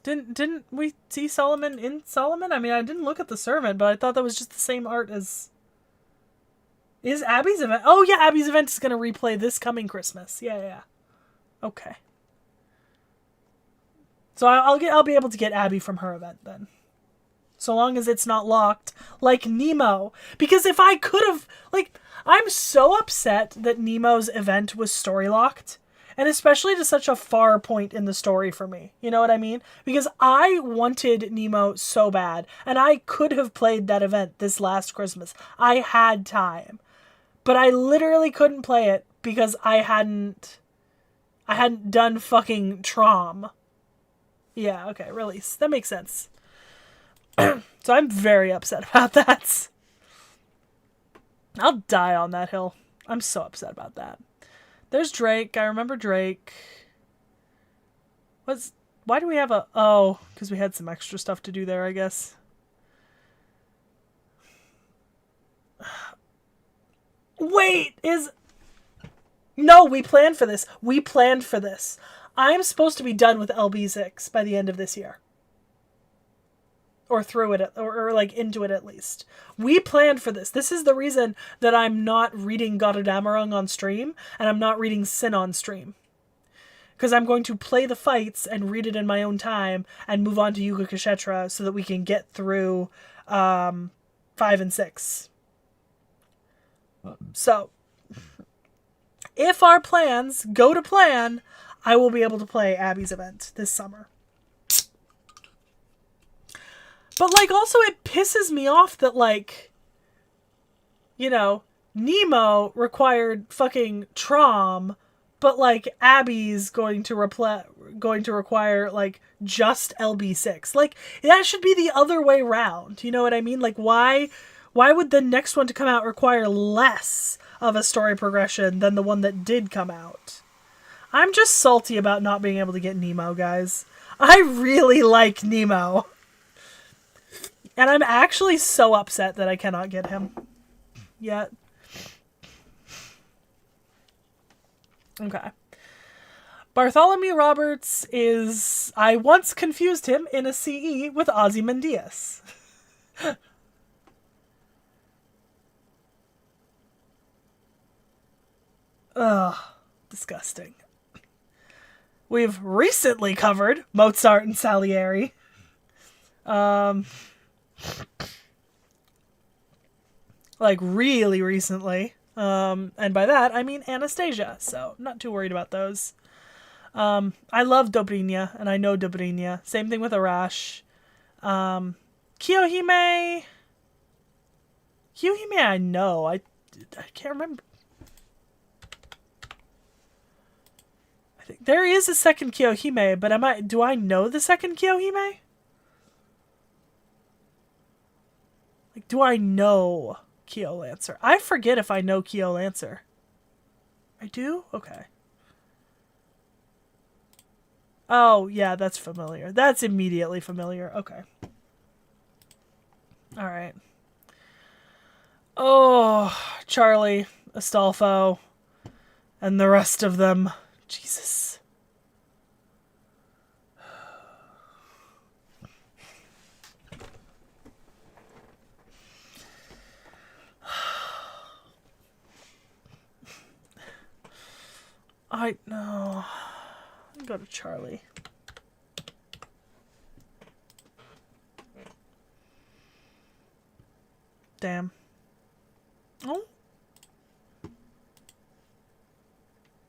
Didn't we see Solomon in Solomon? I mean, I didn't look at the servant, but I thought that was just the same art as... Is Abby's event? Oh yeah, Abby's event is gonna replay this coming Christmas. Yeah. Okay. So I'll be able to get Abby from her event then. So long as it's not locked like Nemo. Because if I could have, like, I'm so upset that Nemo's event was story locked. And especially to such a far point in the story for me. You know what I mean? Because I wanted Nemo so bad. And I could have played that event this last Christmas. I had time. But I literally couldn't play it because I hadn't done fucking Trom. Yeah, okay, release. That makes sense. So I'm very upset about that. I'll die on that hill. I'm so upset about that. There's Drake. I remember Drake. Why do we have a... Oh, because we had some extra stuff to do there, I guess. Wait, No, we planned for this. We planned for this. I'm supposed to be done with LB6 by the end of this year. Or through it, or like into it at least. We planned for this. This is the reason that I'm not reading God of Damarung on stream, and I'm not reading Sin on stream. Because I'm going to play the fights and read it in my own time, and move on to Yuga Kshetra so that we can get through 5 and 6. So, if our plans go to plan, I will be able to play Abby's event this summer. But, like, also it pisses me off that, like, you know, Nemo required fucking Trom, but, like, Abby's going to require, like, just LB6. Like, that should be the other way round. You know what I mean? Like, why would the next one to come out require less of a story progression than the one that did come out? I'm just salty about not being able to get Nemo, guys. I really like Nemo. And I'm actually so upset that I cannot get him yet. Okay. Bartholomew Roberts is... I once confused him in a CE with Ozymandias. Ugh. Disgusting. We've recently covered Mozart and Salieri. Like, really recently. And by that, I mean Anastasia, so not too worried about those. I love Dobrynia, and I know Dobrynia. Same thing with Arash. Kiyohime... Kiyohime I know. I can't remember. I think there is a second Kiyohime, but do I know the second Kiyohime? Like, do I know Kyo Lancer? I forget if I know Kyo Lancer. I do? Okay. Oh, yeah, that's familiar. That's immediately familiar. Okay. Alright. Oh, Charlie, Astolfo, and the rest of them. Jesus. I know. Go to Charlie. Damn. Oh?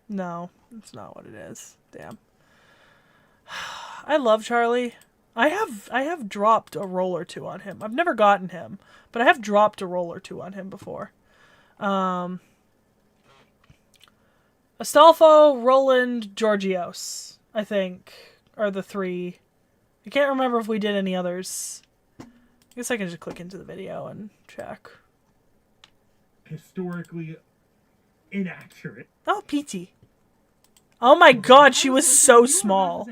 No, that's not what it is. Damn. I love Charlie. I have dropped a roll or two on him. I've never gotten him, but I have dropped a roll or two on him before. Astolfo, Roland, Georgios, I think, are the three. I can't remember if we did any others. I guess I can just click into the video and check. Historically inaccurate. Oh, Peachy. Oh my god, she was so small.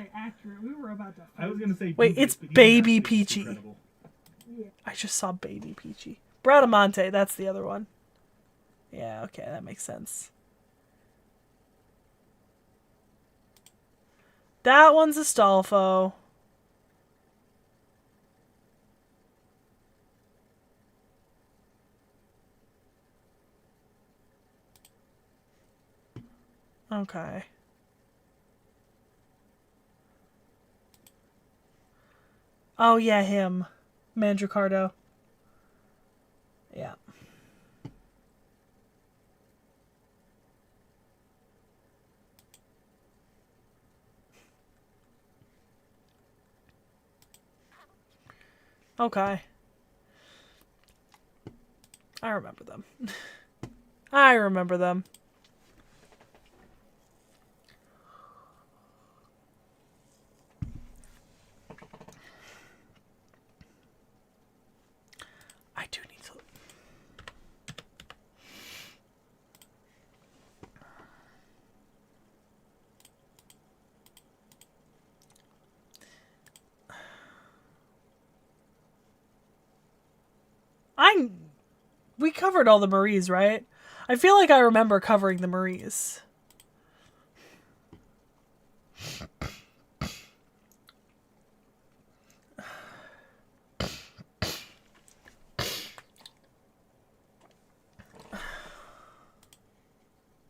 I was gonna say wait, it's Baby Peachy. I just saw Baby Peachy. Bradamante, that's the other one. Yeah, okay, that makes sense. That one's Astolfo. Okay. Oh, yeah, him. Mandricardo. Yeah. Okay. I remember them. I remember them. I do need to... We covered all the Maries, right? I feel like I remember covering the Maries.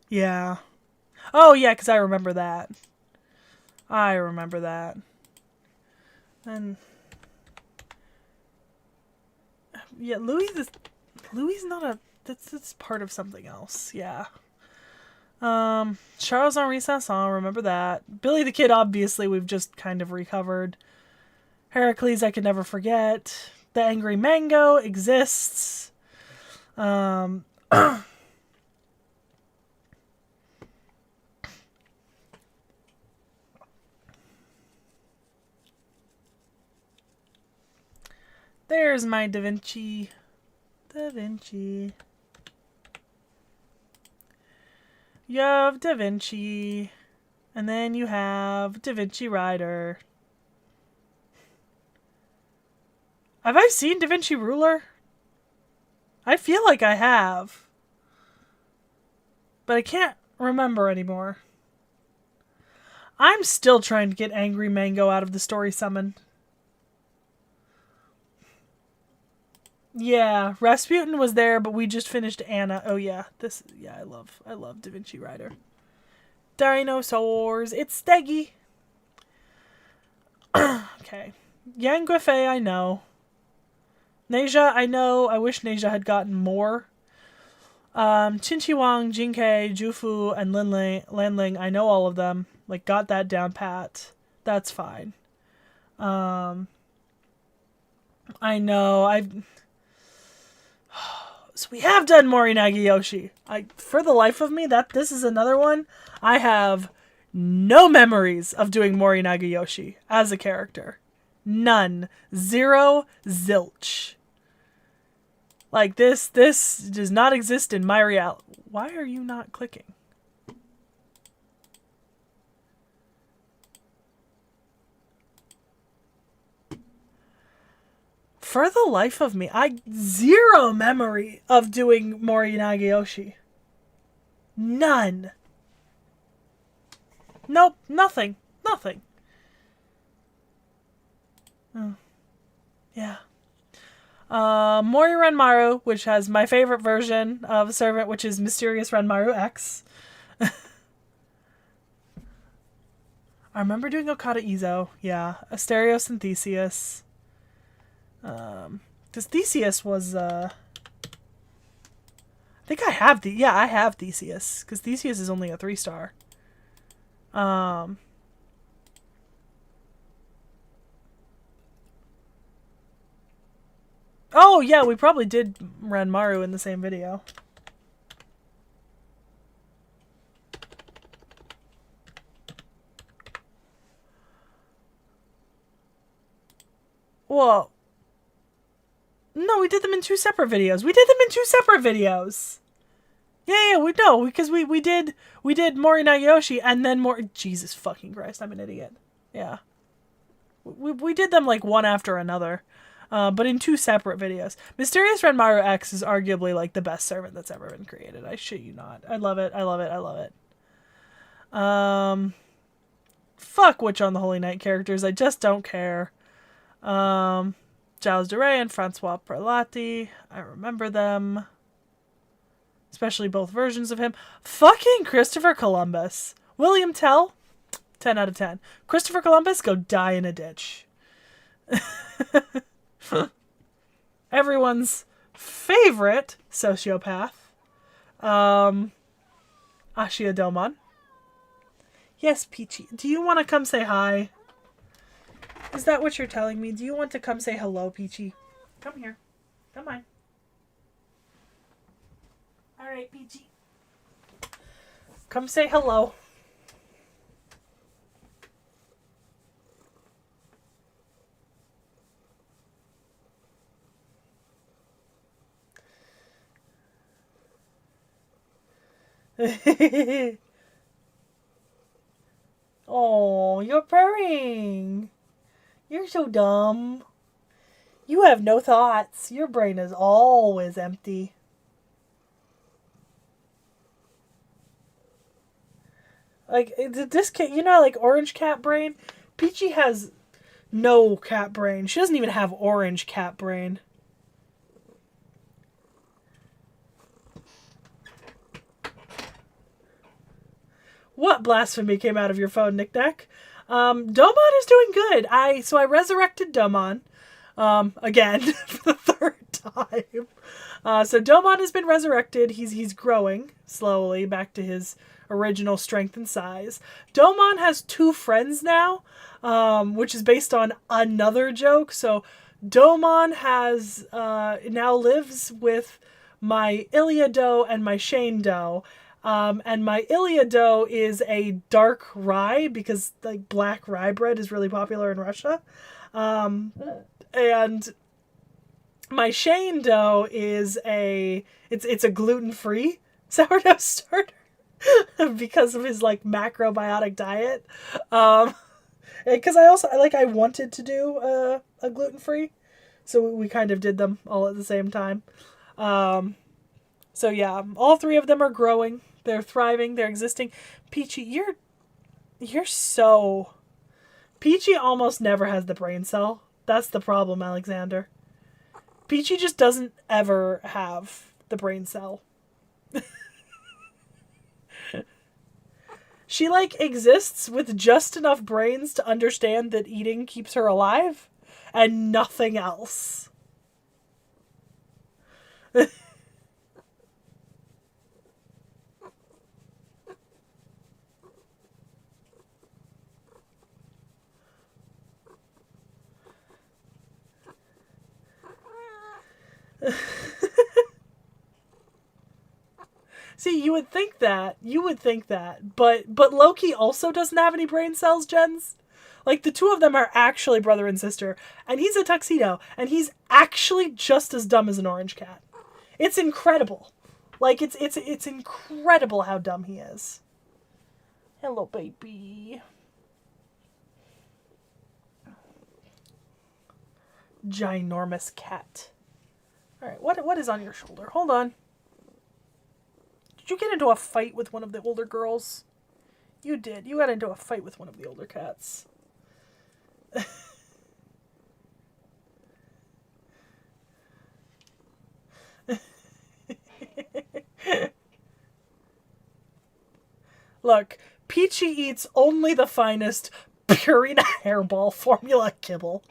Yeah. Oh, yeah, because I remember that. I remember that. And... yeah, Louis is not a... That's part of something else. Yeah. Charles Henri Sanson, remember that. Billy the Kid, obviously, we've just kind of recovered. Heracles, I could never forget. The Angry Mango exists. There's my Da Vinci. Da Vinci. You have Da Vinci. And then you have Da Vinci Rider. Have I seen Da Vinci Ruler? I feel like I have. But I can't remember anymore. I'm still trying to get Angry Mango out of the story summon. Yeah, Rasputin was there, but we just finished Anna. Oh yeah, I love Da Vinci Rider. Dinosaurs, it's Steggy. Okay. Yang Guifei, I know. Neja, I know. I wish Neja had gotten more. Qinqi Wang, Jinkei, Jufu, and Lanling, I know all of them. Like, got that down pat. That's fine. I know, so we have done Mori Nagiyoshi. For the life of me, this is another one. I have no memories of doing Mori Nagiyoshi as a character. None. Zero. Zilch. Like, this does not exist in my reality. Why are you not clicking? For the life of me, zero memory of doing Mori Nagiyoshi. None. Nope, nothing. Nothing. Oh. Yeah. Mori Renmaru, which has my favorite version of Servant, which is Mysterious Renmaru X. I remember doing Okada Izo. Yeah. Asterios and Theseus. Because Theseus was, I think I have I have Theseus. Because Theseus is only a 3-star. Oh, yeah, we probably did Renmaru in the same video. Whoa. No, we did them in 2 separate videos. We did them in 2 separate videos. Yeah, we know, because we did Mori Nagiyoshi and then more. Jesus fucking Christ, I'm an idiot. Yeah. We did them like one after another. But in 2 separate videos. Mysterious Renmaru X is arguably like the best servant that's ever been created. I shit you not. I love it. I love it. I love it. Fuck Witch on the Holy Night characters. I just don't care. Giles de Rey and Francois Prelati. I remember them. Especially both versions of him. Fucking Christopher Columbus. William Tell? 10 out of 10. Christopher Columbus, go die in a ditch. Everyone's favorite sociopath. Ashia Domon. Yes, Peachy. Do you want to come say hi? Is that what you're telling me? Do you want to come say hello, Peachy? Come here. Come on. All right, Peachy. Come say hello. Oh, you're purring. You're so dumb. You have no thoughts. Your brain is always empty. Like, this cat, like orange cat brain? Peachy has no cat brain. She doesn't even have orange cat brain. What blasphemy came out of your phone, Knick Knack? Domon is doing good. I resurrected Domon. Again, for the third time. So Domon has been resurrected. He's growing slowly back to his original strength and size. Domon has 2 friends now, which is based on another joke. So Domon has now lives with my Iliado and my Shane Doe. And my Iliado is a dark rye because like black rye bread is really popular in Russia. And my Shane Doe is it's a gluten-free sourdough starter because of his like macrobiotic diet. Because I wanted to do a gluten-free, so we kind of did them all at the same time. So yeah, all 3 of them are growing. They're thriving. They're existing. Peachy, you're so... Peachy almost never has the brain cell. That's the problem, Alexander. Peachy just doesn't ever have the brain cell. She, like, exists with just enough brains to understand that eating keeps her alive, and nothing else. See, you would think that. But Loki also doesn't have any brain cells, Jens. Like, the 2 of them are actually brother and sister, and he's a tuxedo, and he's actually just as dumb as an orange cat. It's incredible. Like, it's incredible how dumb he is. Hello, baby. Ginormous cat. Alright, what is on your shoulder? Hold on. Did you get into a fight with one of the older girls? You did. You got into a fight with one of the older cats. Look, Peachy eats only the finest Purina Hairball formula kibble.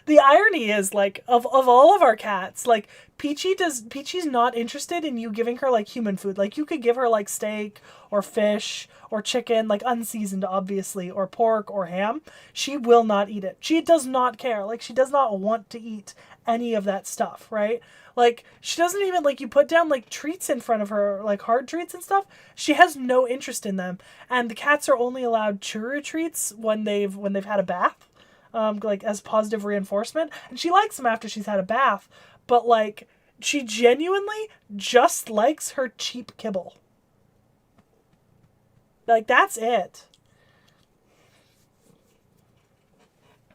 The irony is, like, of all of our cats, like, Peachy's not interested in you giving her, like, human food. Like, you could give her, like, steak or fish or chicken, like, unseasoned, obviously, or pork or ham. She will not eat it. She does not care. Like, she does not want to eat any of that stuff, right? Like, she doesn't even, like, you put down, like, treats in front of her, like, hard treats and stuff. She has no interest in them. And the cats are only allowed churro treats when they've had a bath. Like, as positive reinforcement. And she likes them after she's had a bath. But, like, she genuinely just likes her cheap kibble. Like, that's it.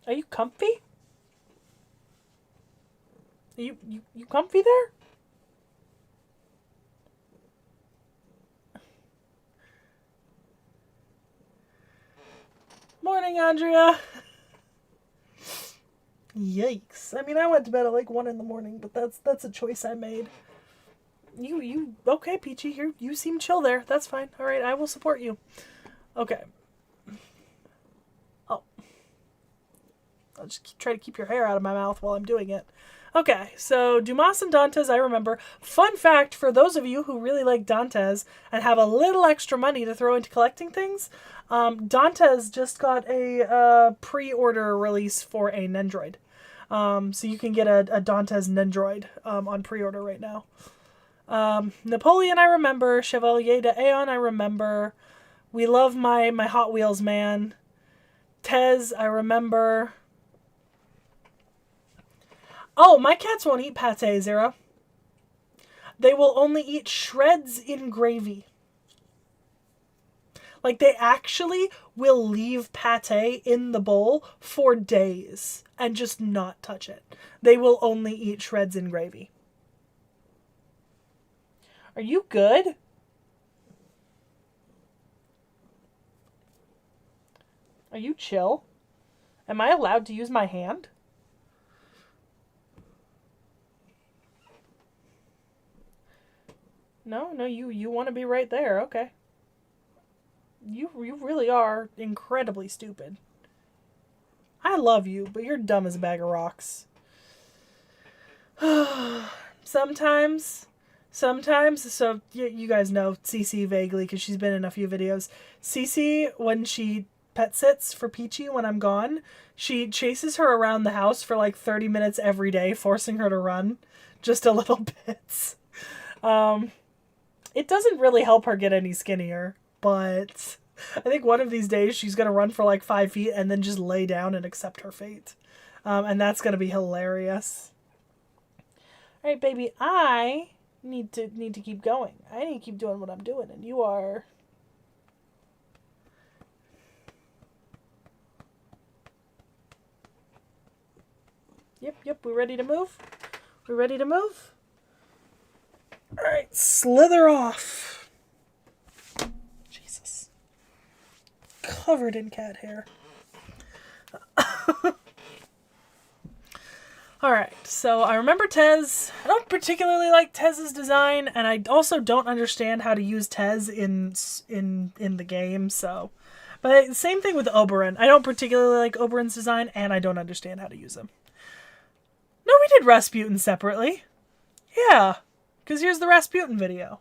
Are you comfy? Are you comfy there? Morning, Andrea. Yikes. I mean, I went to bed at like 1 a.m, but that's a choice I made. You okay, Peachy? You seem chill there. That's fine. All right, I will support you. Okay. Oh. I'll just try to keep your hair out of my mouth while I'm doing it. Okay, so Dumas and Dantes, I remember. Fun fact for those of you who really like Dantes and have a little extra money to throw into collecting things, Dantes just got a pre-order release for a Nendroid. So you can get a Dante's Nendroid on pre-order right now. Napoleon, I remember. Chevalier d'Aeon, I remember. We love my Hot Wheels man. T.H.E, I remember. Oh, my cats won't eat pate, Zero. They will only eat shreds in gravy. Like, they actually will leave pate in the bowl for days and just not touch it. They will only eat shreds in gravy. Are you good? Are you chill? Am I allowed to use my hand? No, you want to be right there. Okay. You really are incredibly stupid. I love you, but you're dumb as a bag of rocks. Sometimes, so you guys know Sekhie vaguely because she's been in a few videos. Sekhie, when she pet sits for T.H.E when I'm gone, she chases her around the house for like 30 minutes every day, forcing her to run just a little bit. It doesn't really help her get any skinnier, but I think one of these days she's going to run for like 5 feet and then just lay down and accept her fate. And that's going to be hilarious. All right, baby, I need to keep going. I need to keep doing what I'm doing, and you are... Yep, we ready to move? We ready to move? All right, slither off. Jesus. Covered in cat hair. Alright, so I remember T.H.E. I don't particularly like T.H.E.'s design, and I also don't understand how to use T.H.E. in the game, so... But same thing with Oberon. I don't particularly like Oberon's design, and I don't understand how to use him. No, we did Rasputin separately. Yeah, because here's the Rasputin video.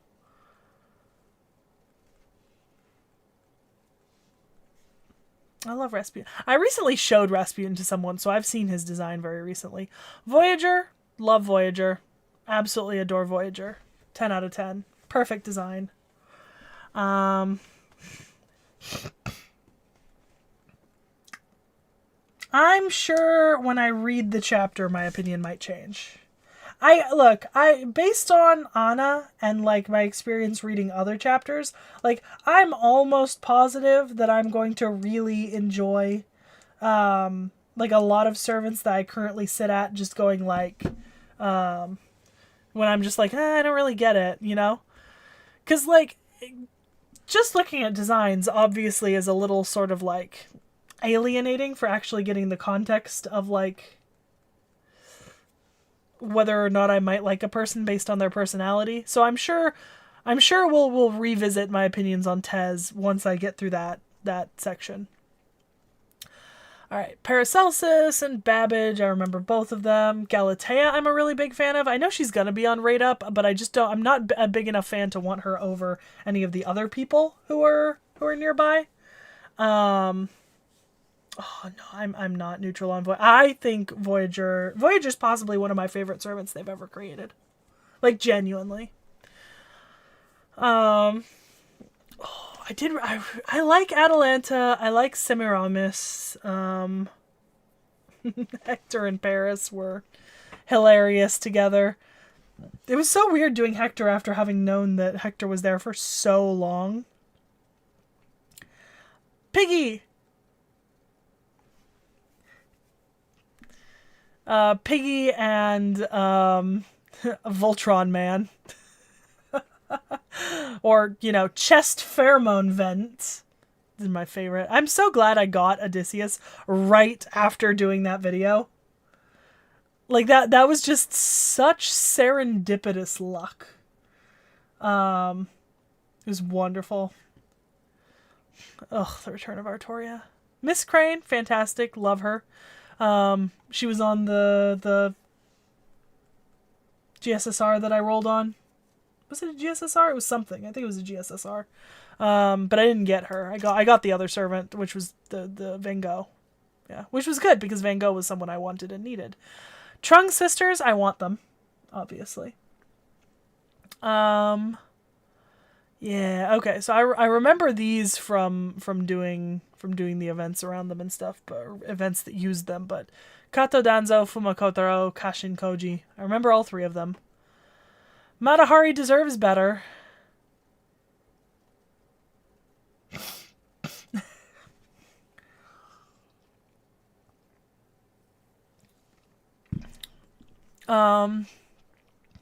I love Rasputin. I recently showed Rasputin to someone, so I've seen his design very recently. Voyager, love Voyager. Absolutely adore Voyager. 10 out of 10. Perfect design. I'm sure when I read the chapter, my opinion might change. Based on Anna and like my experience reading other chapters, like I'm almost positive that I'm going to really enjoy like a lot of servants that I currently sit at, just going like when I'm just like, I don't really get it, you know? Cuz like just looking at designs obviously is a little sort of like alienating for actually getting the context of like whether or not I might like a person based on their personality. So I'm sure we'll revisit my opinions on T.H.E. once I get through that section. All right, Paracelsus and Babbage, I remember both of them. Galatea, I'm a really big fan of. I know she's gonna be on Rate Up, but I'm not a big enough fan to want her over any of the other people who are nearby. Oh no, I'm not neutral on Voyager. I think Voyager's possibly one of my favorite servants they've ever created. Like genuinely. I like Atalanta. I like Semiramis. Hector and Paris were hilarious together. It was so weird doing Hector after having known that Hector was there for so long. Piggy! Piggy and Voltron Man. Or, chest pheromone vent. This is my favorite. I'm so glad I got Odysseus right after doing that video. Like, that was just such serendipitous luck. It was wonderful. Ugh, the return of Artoria. Miss Crane, fantastic. Love her. She was on the GSSR that I rolled on. Was it a GSSR? It was something. I think it was a GSSR. But I didn't get her. I got the other servant, which was the Vengo. Yeah, which was good because Van Gogh was someone I wanted and needed. Trung sisters, I want them, obviously. Yeah, okay. So I remember these from doing the events around them and stuff, but events that used them. But Kato Danzo, Fumakotaro, Kashin Koji. I remember all three of them. Matahari deserves better.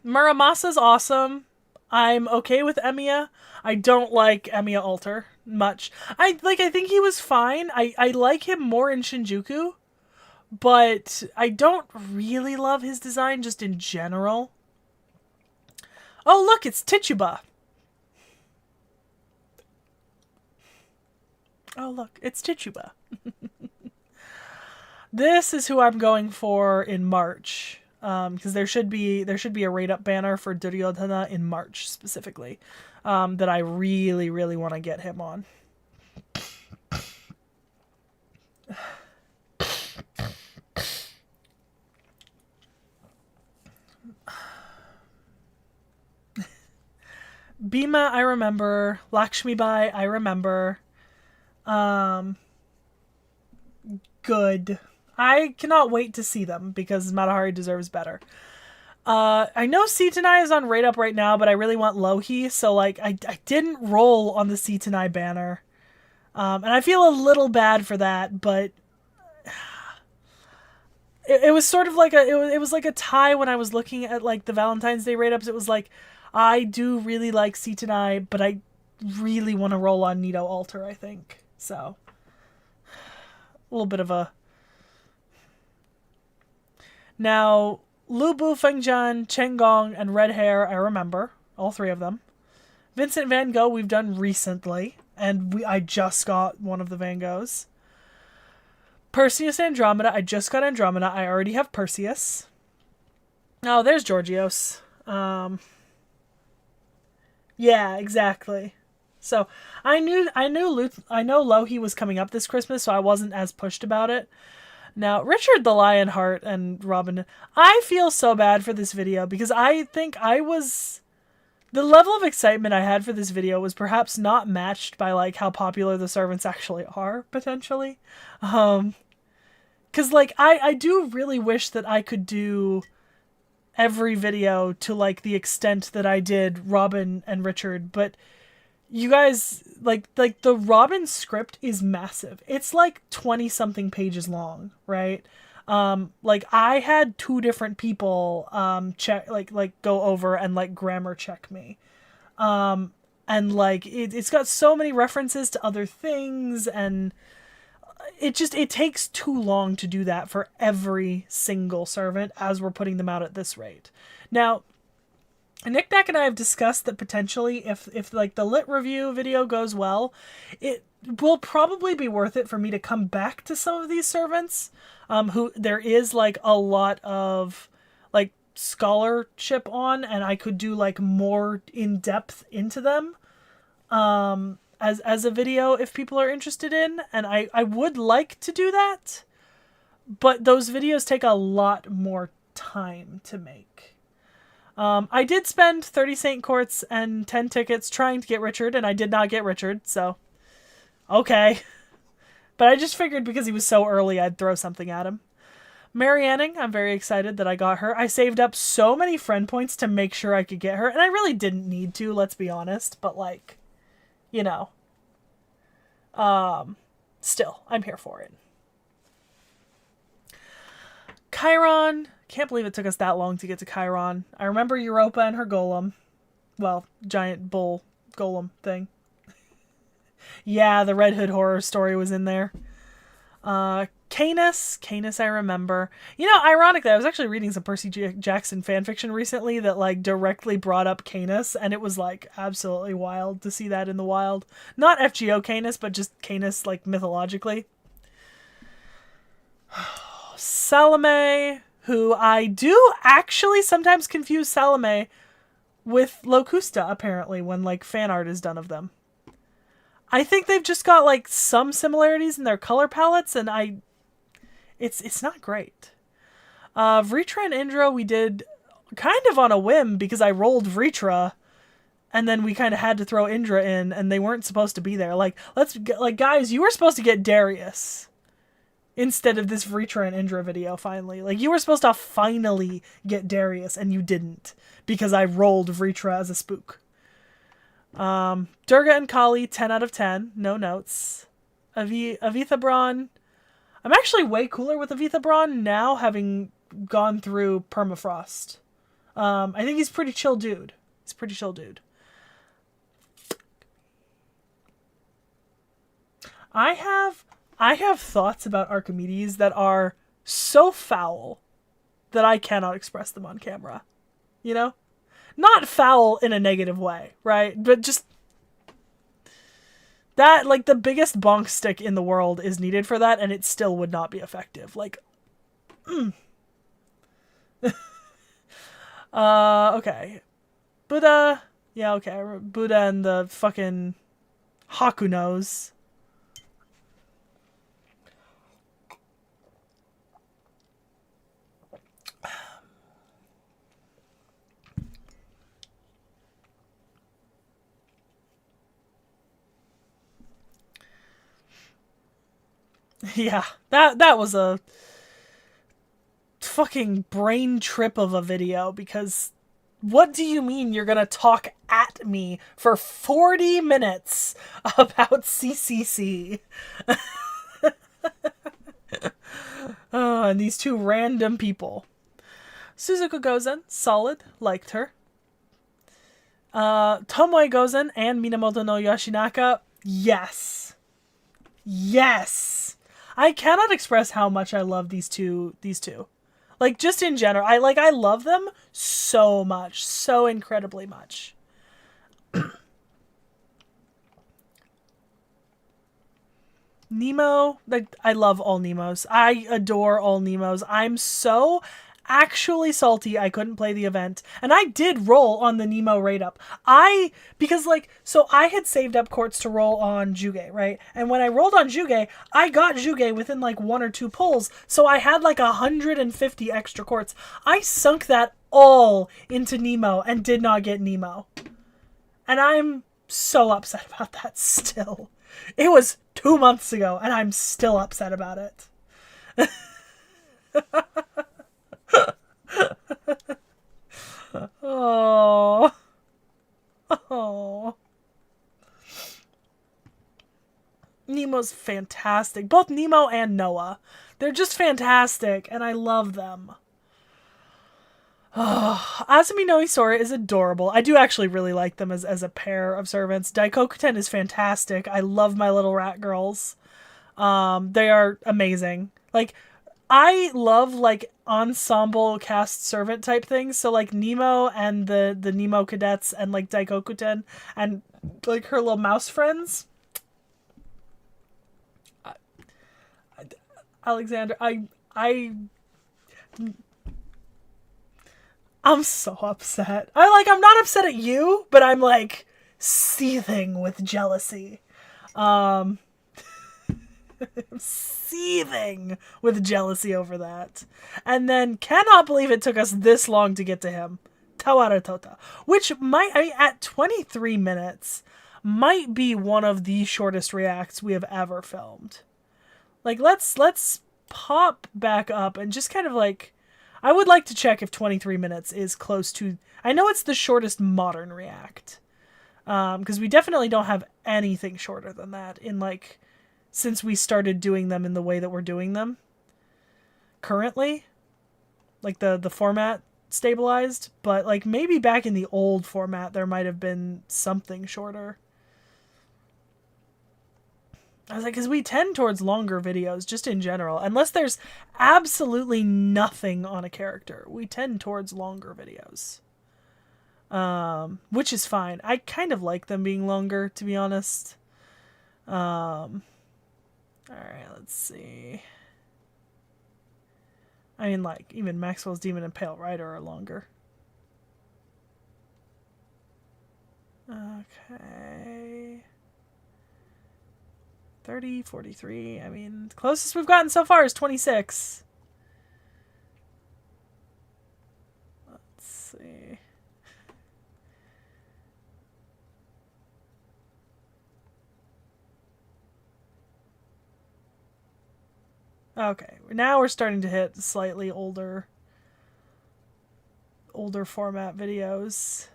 Muramasa's awesome. I'm okay with Emiya. I don't like Emiya Alter much. I think he was fine. I like him more in Shinjuku, but I don't really love his design just in general. Oh, look, it's T.H.E. Oh, look, it's T.H.E. This is who I'm going for in March. Because there should be a rate up banner for Duryodhana in March specifically, that I really want to get him on. Bhima, I remember. Lakshmi Bai, I remember. Good. I cannot wait to see them because Matahari deserves better. I know Sekhie is on rate up right now, but I really want Lohi, so like I didn't roll on the Sekhie banner. And I feel a little bad for that, but it was sort of like it was like a tie when I was looking at like the Valentine's Day rate ups. It was like I do really like Sekhie, but I really want to roll on Nito Alter, I think. So a little bit of a now Lubu Fengjian, Chenggong, and Red Hair, I remember. All three of them. Vincent Van Gogh, we've done recently. And I just got one of the Van Goghs. Perseus Andromeda, I just got Andromeda. I already have Perseus. Oh, there's Georgios. Yeah, exactly. So, I know Lohi was coming up this Christmas, so I wasn't as pushed about it. Now, Richard the Lionheart and Robin, I feel so bad for this video because I think the level of excitement I had for this video was perhaps not matched by like how popular the servants actually are, potentially. Cause like I do really wish that I could do every video to like the extent that I did Robin and Richard, but you guys, like the Robin script is massive. It's like 20 something pages long, right? Like I had two different people check like go over and like grammar check me. And like it's got so many references to other things, and it takes too long to do that for every single servant as we're putting them out at this rate. Now, Nick Nack and I have discussed that potentially if like the lit review video goes well, it will probably be worth it for me to come back to some of these servants, who there is like a lot of like scholarship on, and I could do like more in depth into them, as a video if people are interested in, and I would like to do that, but those videos take a lot more time to make. I did spend 30 Saint Courts and 10 tickets trying to get Richard, and I did not get Richard, so okay. But I just figured because he was so early, I'd throw something at him. Mary Anning, I'm very excited that I got her. I saved up so many friend points to make sure I could get her, and I really didn't need to, let's be honest, but like, you know. Still, I'm here for it. Chiron, can't believe it took us that long to get to Chiron. I remember Europa and her golem. Well, giant bull golem thing. Yeah, the Red Hood horror story was in there. Canis, I remember. You know, ironically, I was actually reading some Percy Jackson fanfiction recently that like directly brought up Canis, and it was like absolutely wild to see that in the wild. Not FGO Canis, but just Canis like mythologically. Salome, who I do actually sometimes confuse Salome with Locusta, apparently, when like fan art is done of them. I think they've just got like some similarities in their color palettes, and I It's not great. Vritra and Indra we did kind of on a whim because I rolled Vritra, and then we kind of had to throw Indra in, and they weren't supposed to be there. Like, guys, you were supposed to get Darius instead of this Vritra and Indra video, finally. Like, you were supposed to finally get Darius, and you didn't, because I rolled Vritra as a spook. Durga and Kali, 10 out of 10. No notes. Avitha Braun. I'm actually way cooler with Avitha Braun now, having gone through Permafrost. I think he's pretty chill dude. He's a pretty chill dude. I have thoughts about Archimedes that are so foul that I cannot express them on camera. You know? Not foul in a negative way, right? But just that, like, the biggest bonk stick in the world is needed for that, and it still would not be effective. Like, okay. Buddha. Yeah, okay. Buddha and the fucking Haku nose. Yeah, that was a fucking brain trip of a video, because what do you mean you're gonna talk at me for 40 minutes about CCC? Oh, and these two random people. Suzuka Gozen, solid, liked her. Tomoe Gozen and Minamoto no Yoshinaka, yes. Yes! I cannot express how much I love these two. Like, just in general, I love them so much, so incredibly much. Nemo, like, I love all Nemos. I adore all Nemos. I'm so actually salty I couldn't play the event. And I did roll on the Nemo rate up. Because, like, so I had saved up courts to roll on Juge, right? And when I rolled on Juge, I got Juge within, like, 1 or 2 pulls. So I had, like, 150 extra courts. I sunk that all into Nemo and did not get Nemo. And I'm so upset about that still. It was 2 months ago, and I'm still upset about it. Oh. Oh. Nemo's fantastic. Both Nemo and Noah. They're just fantastic, and I love them. Oh, Asumi no Isora is adorable. I do actually really like them as a pair of servants. Daikokuten is fantastic. I love my little rat girls. They are amazing. Like, I love, like, ensemble cast servant type things. So, like, Nemo and the Nemo cadets and, like, Daikokuten and, like, her little mouse friends. Alexander, I'm so upset. I'm not upset at you, but I'm, like, seething with jealousy. I'm seething with jealousy over that. And then cannot believe it took us this long to get to him. Tawara Tota. Which at 23 minutes, might be one of the shortest reacts we have ever filmed. Like, let's pop back up and just kind of, like, I would like to check if 23 minutes is close to... I know it's the shortest modern react. Because we definitely don't have anything shorter than that in, like, since we started doing them in the way that we're doing them. Currently. Like, the format stabilized. But, like, maybe back in the old format there might have been something shorter. I was like, because we tend towards longer videos, just in general. Unless there's absolutely nothing on a character, we tend towards longer videos. Which is fine. I kind of like them being longer, to be honest. Alright, let's see. I mean, like, even Maxwell's Demon and Pale Rider are longer. Okay... 30, 43. I mean, the closest we've gotten so far is 26. Let's see. Okay, now we're starting to hit slightly older format videos.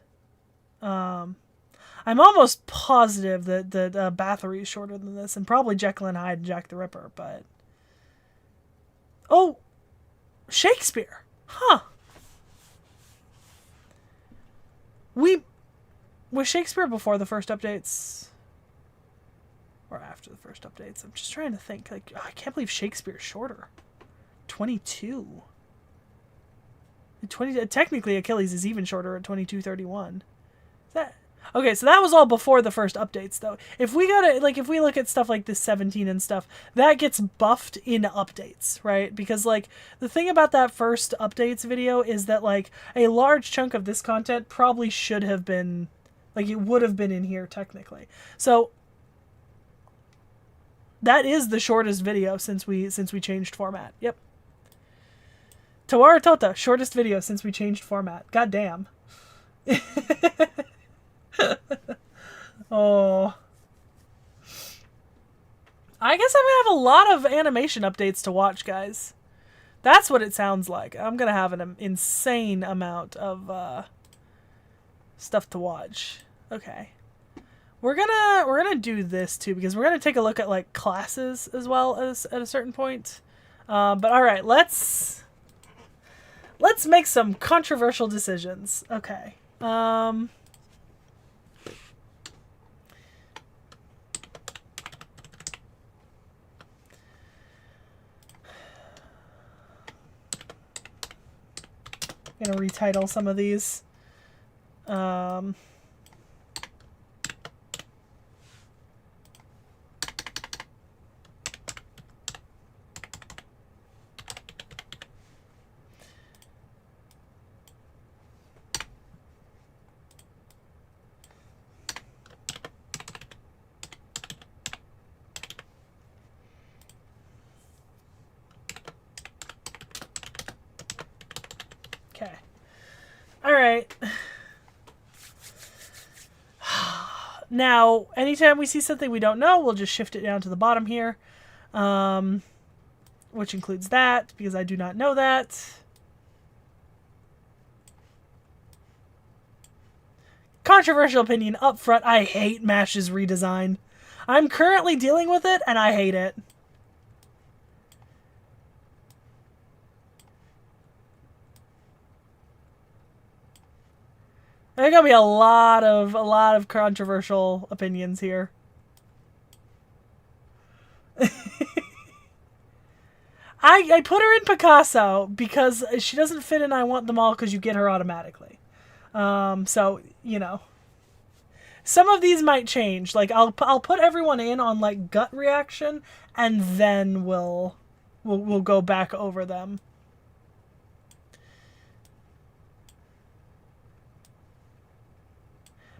I'm almost positive that Bathory is shorter than this, and probably Jekyll and Hyde and Jack the Ripper, but... Oh! Shakespeare! Huh. Was Shakespeare before the first updates? Or after the first updates? I'm just trying to think. Like, I can't believe Shakespeare's shorter. 22. Technically, Achilles is even shorter at 22:31. Is that... Okay, so that was all before the first updates, though. If we look at stuff like this 17 and stuff, that gets buffed in updates, right? Because, like, the thing about that first updates video is that, like, a large chunk of this content probably should have been, like, it would have been in here, technically. So, that is the shortest video since we changed format. Yep. Tawara Tota, shortest video since we changed format. God damn. Oh. I guess I'm gonna have a lot of animation updates to watch, guys. That's what it sounds like. I'm gonna have an insane amount of stuff to watch. Okay. We're gonna do this too, because we're gonna take a look at like classes as well as at a certain point. But all right, let's make some controversial decisions. Okay. I'm gonna retitle some of these. Okay. All right. Now, anytime we see something we don't know, we'll just shift it down to the bottom here, which includes that, because I do not know that. Controversial opinion up front, I hate MASH's redesign. I'm currently dealing with it, and I hate it. There's gonna be a lot of controversial opinions here. I put her in Picasso because she doesn't fit in I Want Them All because you get her automatically. So, you know. Some of these might change. Like, I'll put everyone in on, like, gut reaction, and then we'll go back over them.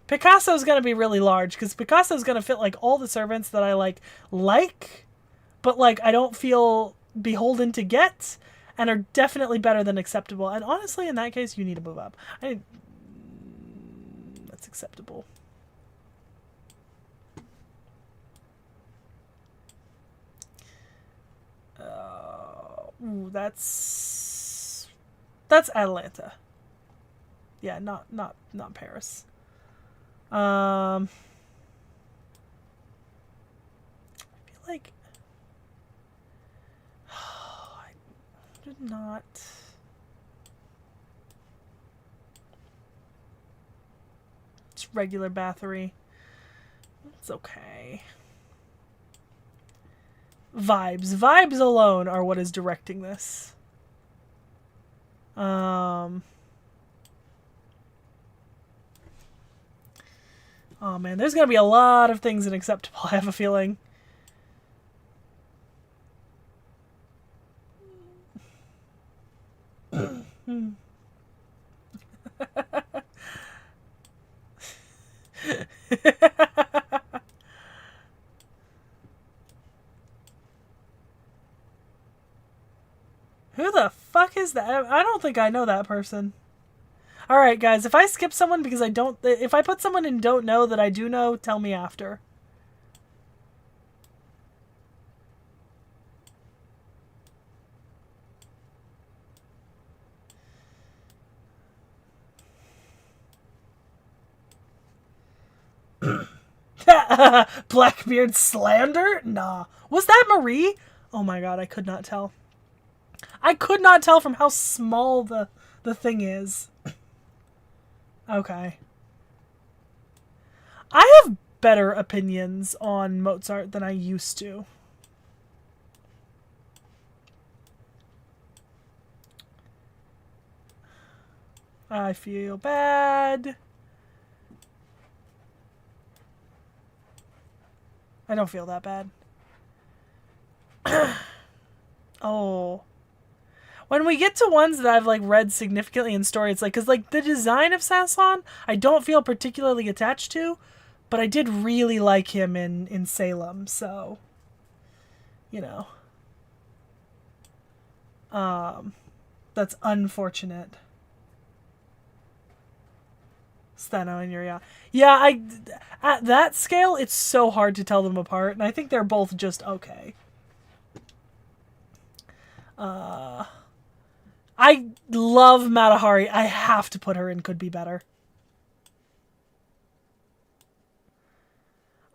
Picasso's gonna be really large, because Picasso's gonna fit, like, all the servants that I, like, but, like, I don't feel beholden to get, and are definitely better than acceptable. And honestly, in that case, you need to move up. That's acceptable. Ooh, that's Atalanta. Yeah, not Paris. I feel like I did not. Just regular Bathory. It's okay. Vibes alone are what is directing this. Oh man, there's gonna be a lot of things unacceptable, I have a feeling. the fuck is that? I don't think I know that person. Alright, guys, if I skip someone because I don't... If I put someone in don't know that I do know, tell me after. Blackbeard slander? Nah. Was that Marie? Oh my god, I could not tell. I could not tell from how small the thing is. Okay. I have better opinions on Mozart than I used to. I feel bad. I don't feel that bad. Oh. When we get to ones that I've, like, read significantly in story, it's like... Because, like, the design of Sasson, I don't feel particularly attached to. But I did really like him in Salem, so... You know. That's unfortunate. Steno and Yuria. Yeah, at that scale, it's so hard to tell them apart, and I think they're both just okay. I love Matahari. I have to put her in Could Be Better.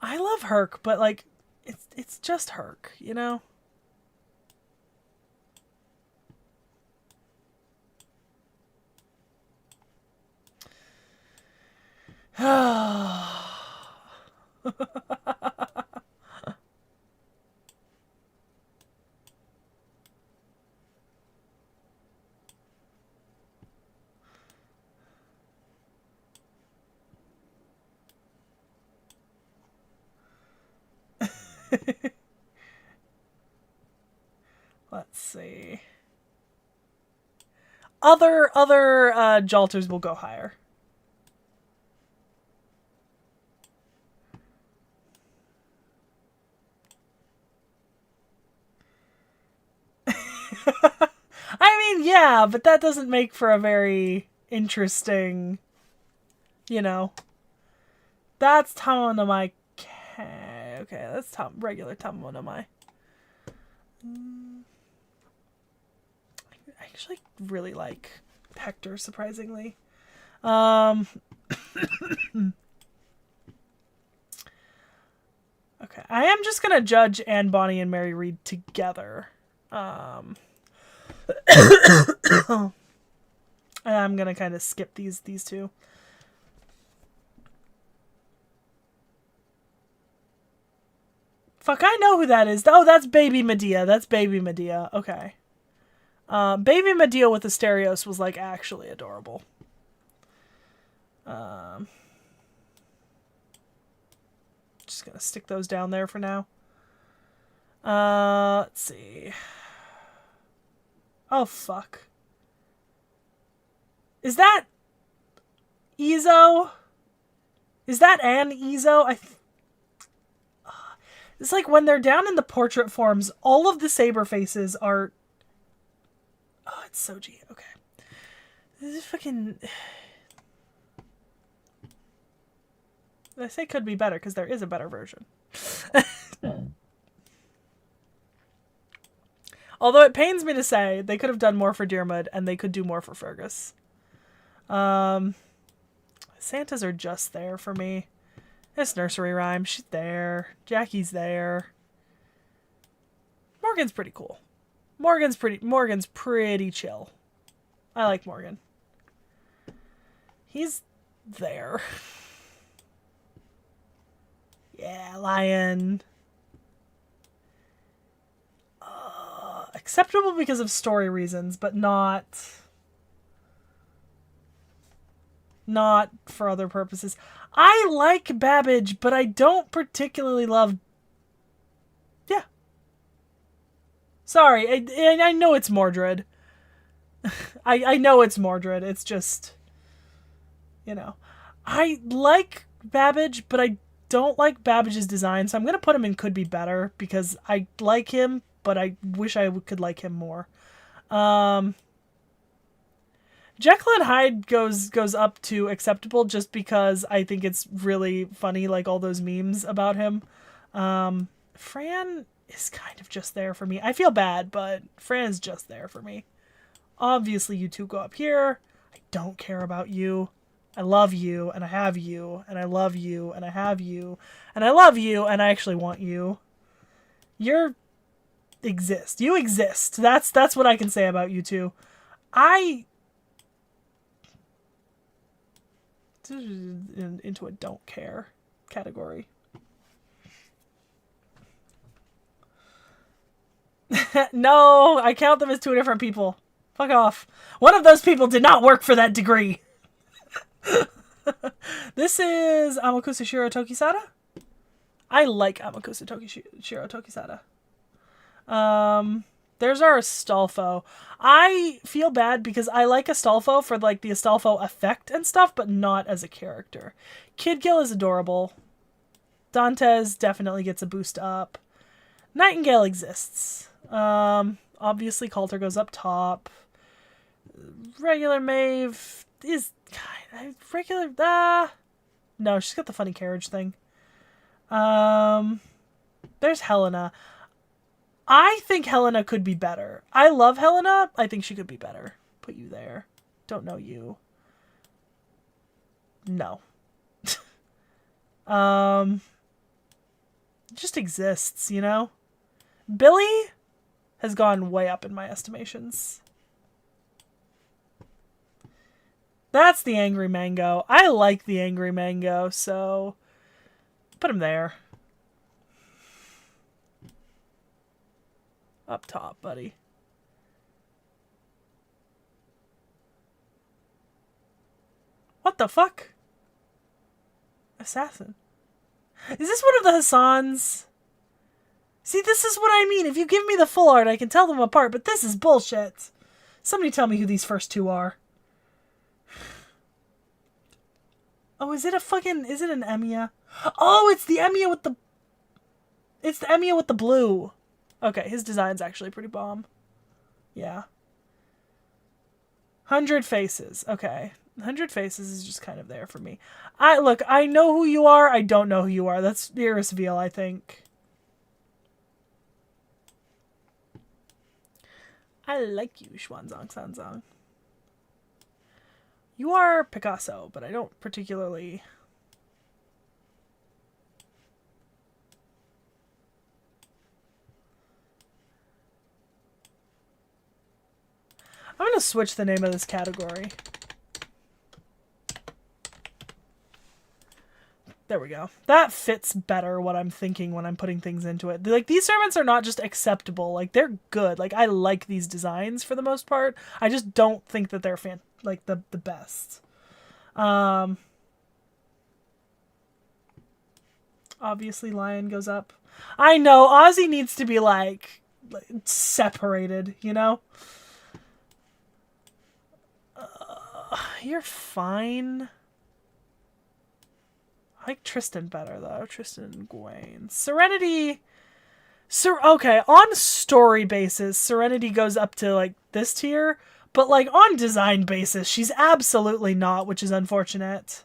I love Herc, but, like, it's just Herc, you know? Let's see. Other Jalters will go higher. I mean, yeah, but that doesn't make for a very interesting, you know. That's Tamonamai. Okay, that's regular Tamonamai. I actually really like Hector, surprisingly. Okay, I am just gonna judge Anne Bonny and Mary Read together. And I'm gonna kind of skip these two. Fuck, I know who that is. Oh, that's Baby Medea. That's Baby Medea. Okay. Baby Medea with Asterios was, like, actually adorable. Just gonna stick those down there for now. Let's see. Oh, fuck. Is that Izo? Is that Anne Izo? It's like when they're down in the portrait forms, all of the saber faces are... Oh, it's Soji. Okay. This is fucking... I say Could Be Better because there is a better version. Although it pains me to say, they could have done more for Diarmuid and they could do more for Fergus. Santas are just there for me. It's nursery rhyme. She's there. Jackie's there. Morgan's pretty cool. Morgan's pretty chill. I like Morgan. He's there. Yeah, Lion. Acceptable because of story reasons, but not for other purposes. I like Babbage, but I don't particularly love... Yeah. Sorry, I know it's Mordred. I know it's Mordred, it's just... You know. I like Babbage, but I don't like Babbage's design, so I'm going to put him in Could Be Better, because I like him, but I wish I could like him more. Jekyll and Hyde goes up to acceptable just because I think it's really funny, like all those memes about him. Fran is kind of just there for me. I feel bad, but Fran is just there for me. Obviously, you two go up here. I don't care about you. I love you, and I have you, and I love you, and I have you, and I love you, and I actually want you. You exist. You exist. That's what I can say about you two. Into a don't care category. No, I count them as two different people. Fuck off. One of those people did not work for that degree. This is Amakusa Shiro Tokisada. I like Amakusa Shiro Tokisada. There's our Astolfo. I feel bad because I like Astolfo for like the Astolfo effect and stuff, but not as a character. Kid Gill is adorable. Dantes definitely gets a boost up. Nightingale exists. Obviously Coulter goes up top. Regular Maeve is regular. No, she's got the funny carriage thing. There's Helena. I think Helena could be better. I love Helena. I think she could be better. Put you there. Don't know you. No. Just exists, you know? Billy has gone way up in my estimations. That's the Angry Mango. I like the Angry Mango, so put him there. Up top, buddy. What the fuck? Assassin. Is this one of the Hassans? See, this is what I mean. If you give me the full art, I can tell them apart, but this is bullshit. Somebody tell me who these first two are. Oh, is it an Emiya? Oh, it's the Emiya with the... It's the Emiya with the blue. Okay, his design's actually pretty bomb. Yeah. 100 Faces. Okay. 100 Faces is just kind of there for me. Look, I know who you are. I don't know who you are. That's Iris Veal, I think. I like you, Xuanzang Sanzang. You are Picasso, but I don't particularly... I'm going to switch the name of this category. There we go. That fits better what I'm thinking when I'm putting things into it. Like, these servants are not just acceptable. Like, they're good. Like, I like these designs for the most part. I just don't think that they're the best. Obviously, Lion goes up. I know, Ozzy needs to be, like separated, you know? You're fine. I like Tristan better, though. Tristan and Gwaine. Serenity... okay, on story basis, Serenity goes up to, like, this tier. But, like, on design basis, she's absolutely not, which is unfortunate.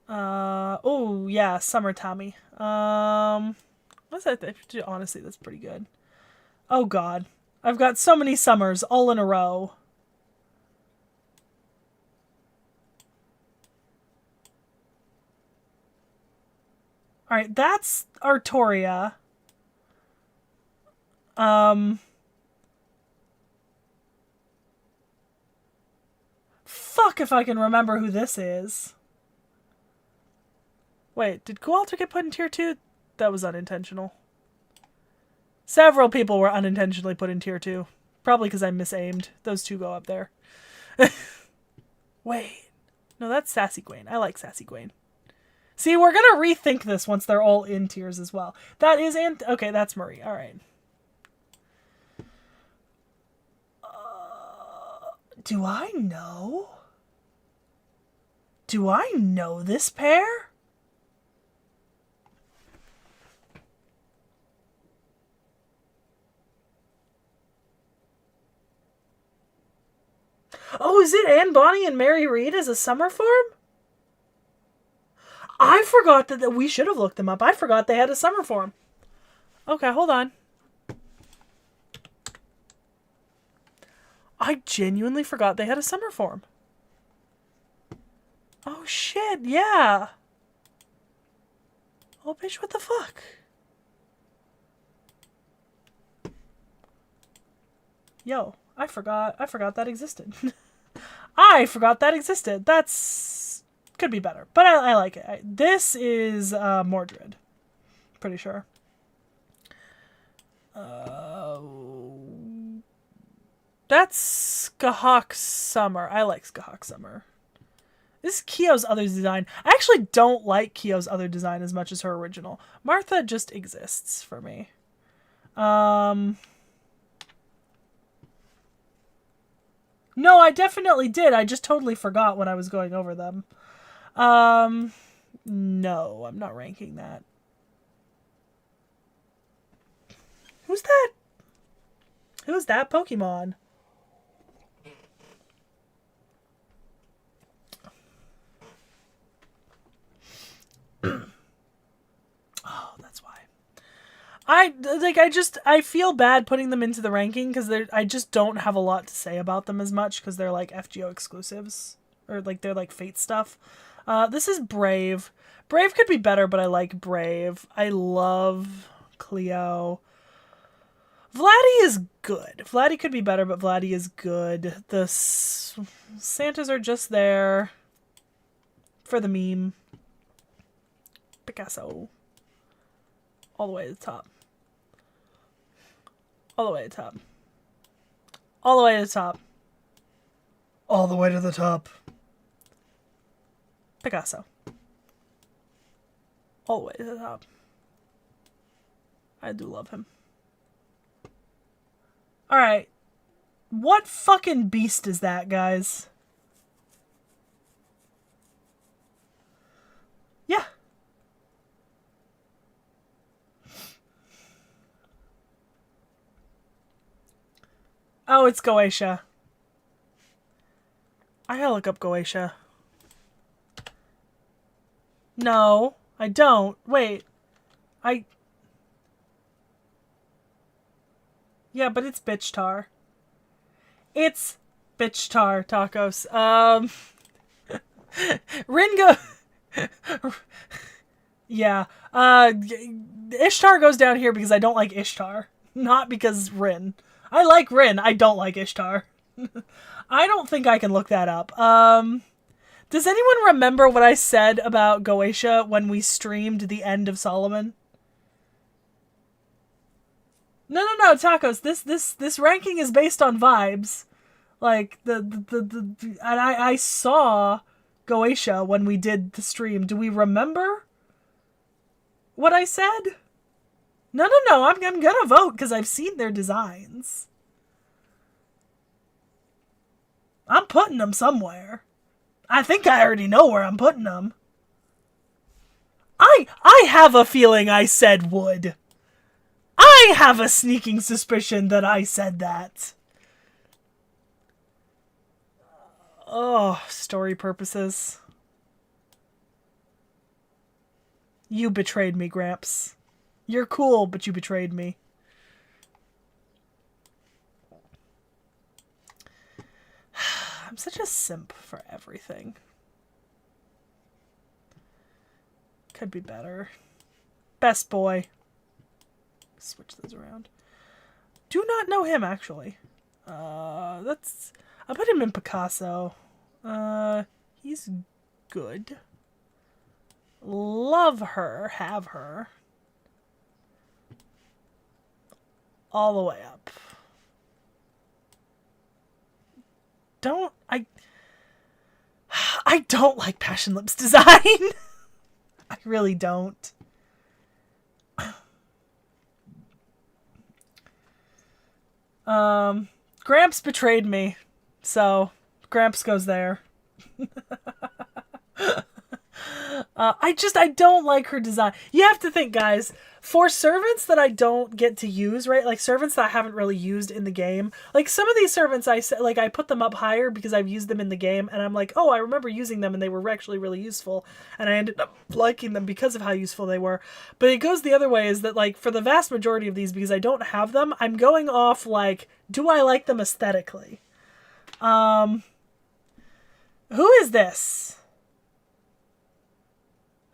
Oh, yeah, Summer Tommy. What's that? Honestly, that's pretty good. Oh, God. I've got so many summers all in a row. Alright, that's Artoria. Fuck if I can remember who this is. Wait, did Kualter get put in tier 2? That was unintentional. Several people were unintentionally put in tier 2. Probably because I misaimed. Those two go up there. Wait. No, that's Sassy Gwaine. I like Sassy Gwaine. See, we're going to rethink this once they're all in tiers as well. That is... okay, that's Marie. All right. Do I know? Do I know this pair? Oh, is it Anne Bonny and Mary Read as a summer form? I forgot that we should have looked them up. I forgot they had a summer form. Okay, hold on. I genuinely forgot they had a summer form. Oh shit, yeah. Oh bitch, what the fuck? Yo, I forgot that existed. I forgot that existed. That's could be better, but I like it. This is Mordred. Pretty sure. That's Skahak Summer. I like Skahak Summer. This is Kyo's other design. I actually don't like Kyo's other design as much as her original. Martha just exists for me. No, I definitely did. I just totally forgot when I was going over them. No, I'm not ranking that. Who's that? Who's that Pokemon? Oh, that's why. I feel bad putting them into the ranking because I just don't have a lot to say about them as much because they're like FGO exclusives or like they're like Fate stuff. This is Brave. Brave could be better, but I like Brave. I love Cleo. Vladdy is good. Vladdy could be better, but Vladdy is good. The Santas are just there for the meme. Picasso. All the way to the top. All the way to the top. All the way to the top. All the way to the top. Picasso. All the way to the top. I do love him. Alright. What fucking beast is that, guys? Yeah. Oh, it's Goetia. I gotta look up Goetia. No, I don't. Wait. Yeah, but it's bitch tar. It's bitch tar tacos. Ringo. Yeah. Ishtar goes down here because I don't like Ishtar. Not because Rin. I like Rin. I don't like Ishtar. I don't think I can look that up. Does anyone remember what I said about Goetia when we streamed the end of Solomon? No, tacos. This ranking is based on vibes. Like and I saw Goetia when we did the stream. Do we remember what I said? No. I'm gonna vote because I've seen their designs. I'm putting them somewhere. I think I already know where I'm putting them. I have a feeling I said wood. I have a sneaking suspicion that I said that. Oh, story purposes. You betrayed me, Gramps. You're cool, but you betrayed me. I'm such a simp for everything. Could be better. Best boy. Switch those around. Do not know him, actually. I put him in Picasso. He's good. Love her. Have her. All the way up. I don't like Passion Lips design. I really don't. Gramps betrayed me, so Gramps goes there. I don't like her design. You have to think, guys, for servants that I don't get to use, right? Like servants that I haven't really used in the game. Like some of these servants, I put them up higher because I've used them in the game, and I'm like, oh, I remember using them, and they were actually really useful, and I ended up liking them because of how useful they were. But it goes the other way, is that like for the vast majority of these, because I don't have them, I'm going off like, do I like them aesthetically? Who is this?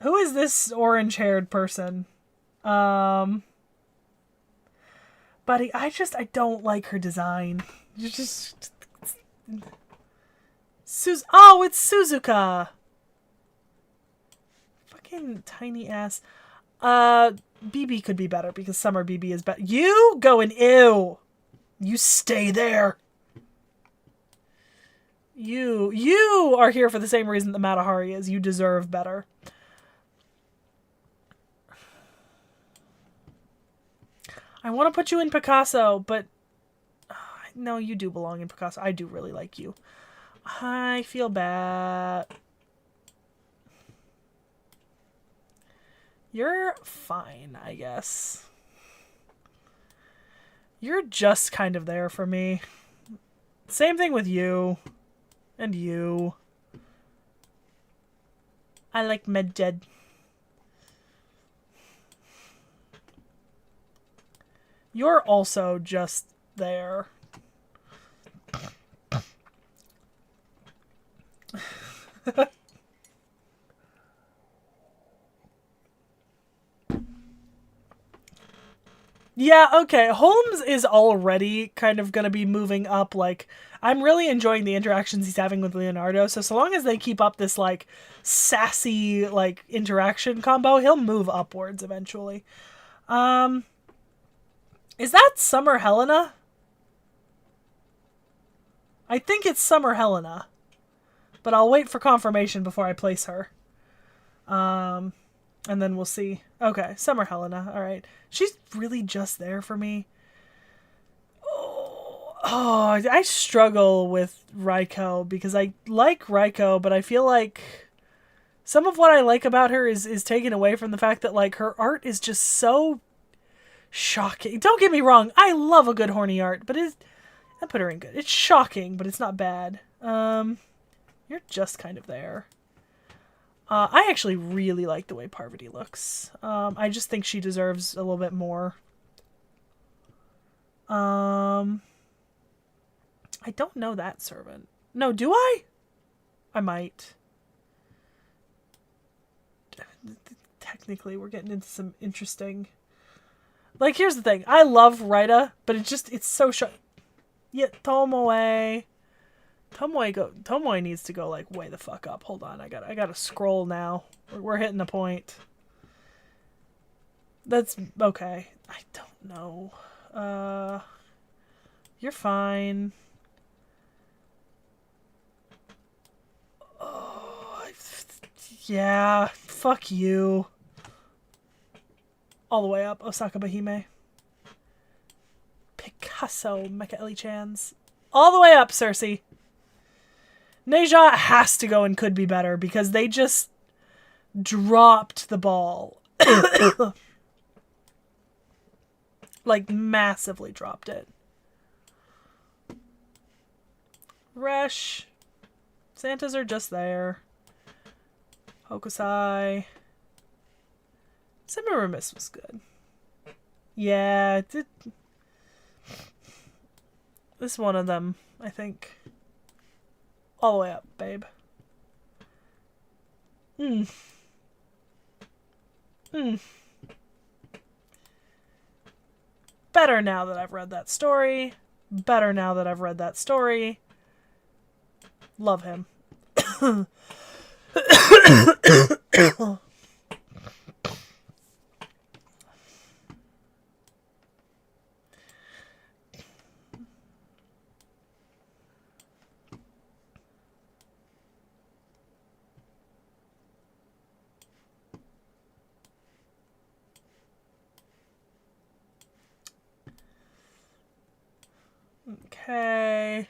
Who is this orange-haired person? Buddy, I don't like her design. You just... Oh, it's Suzuka! Fucking tiny ass. BB could be better, because Summer BB is better. You going ew! You stay there! You are here for the same reason that Matahari is. You deserve better. I want to put you in Picasso, but... no, you do belong in Picasso. I do really like you. I feel bad. You're fine, I guess. You're just kind of there for me. Same thing with you. And you. I like Medjed. You're also just there. Yeah, okay. Holmes is already kind of going to be moving up. Like, I'm really enjoying the interactions he's having with Leonardo. So long as they keep up this, like, sassy, like, interaction combo, he'll move upwards eventually. Is that Summer Helena? I think it's Summer Helena. But I'll wait for confirmation before I place her. And then we'll see. Okay, Summer Helena. All right. She's really just there for me. Oh, I struggle with Raiko because I like Raiko, but I feel like some of what I like about her is taken away from the fact that, like, her art is just so shocking. Don't get me wrong. I love a good horny art, but I put her in good. It's shocking, but it's not bad. You're just kind of there. I actually really like the way Parvati looks. I just think she deserves a little bit more. I don't know that servant. No, do I? I might. Technically, we're getting into some interesting... Like, here's the thing. I love Raida, but it's so Yeah, Tomoe. Tomoe needs to go, like, way the fuck up. Hold on, I gotta scroll now. We're hitting a point. That's okay. I don't know. You're fine. Oh, yeah, fuck you. All the way up, Osaka Bahime. Picasso, Mecha Ellie-chans. All the way up, Cersei. Neja has to go and could be better because they just dropped the ball. Like, massively dropped it. Resh. Santas are just there. Hokusai. Semiramis was good. Yeah, this one of them, I think. All the way up, babe. Better now that I've read that story. Better now that I've read that story. Love him. Okay.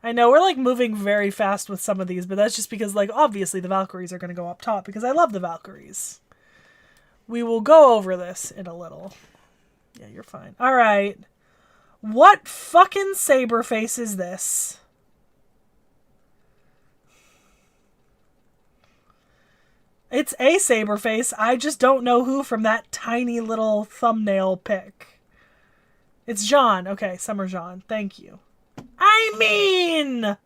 I know we're like moving very fast with some of these, but that's just because like obviously the Valkyries are going to go up top because I love the Valkyries. We will go over this in a little. Yeah, you're fine. All right. What fucking saber face is this? It's a saber face. I just don't know who from that tiny little thumbnail pic. It's Jean. Okay, Summer Jean. Thank you. I mean,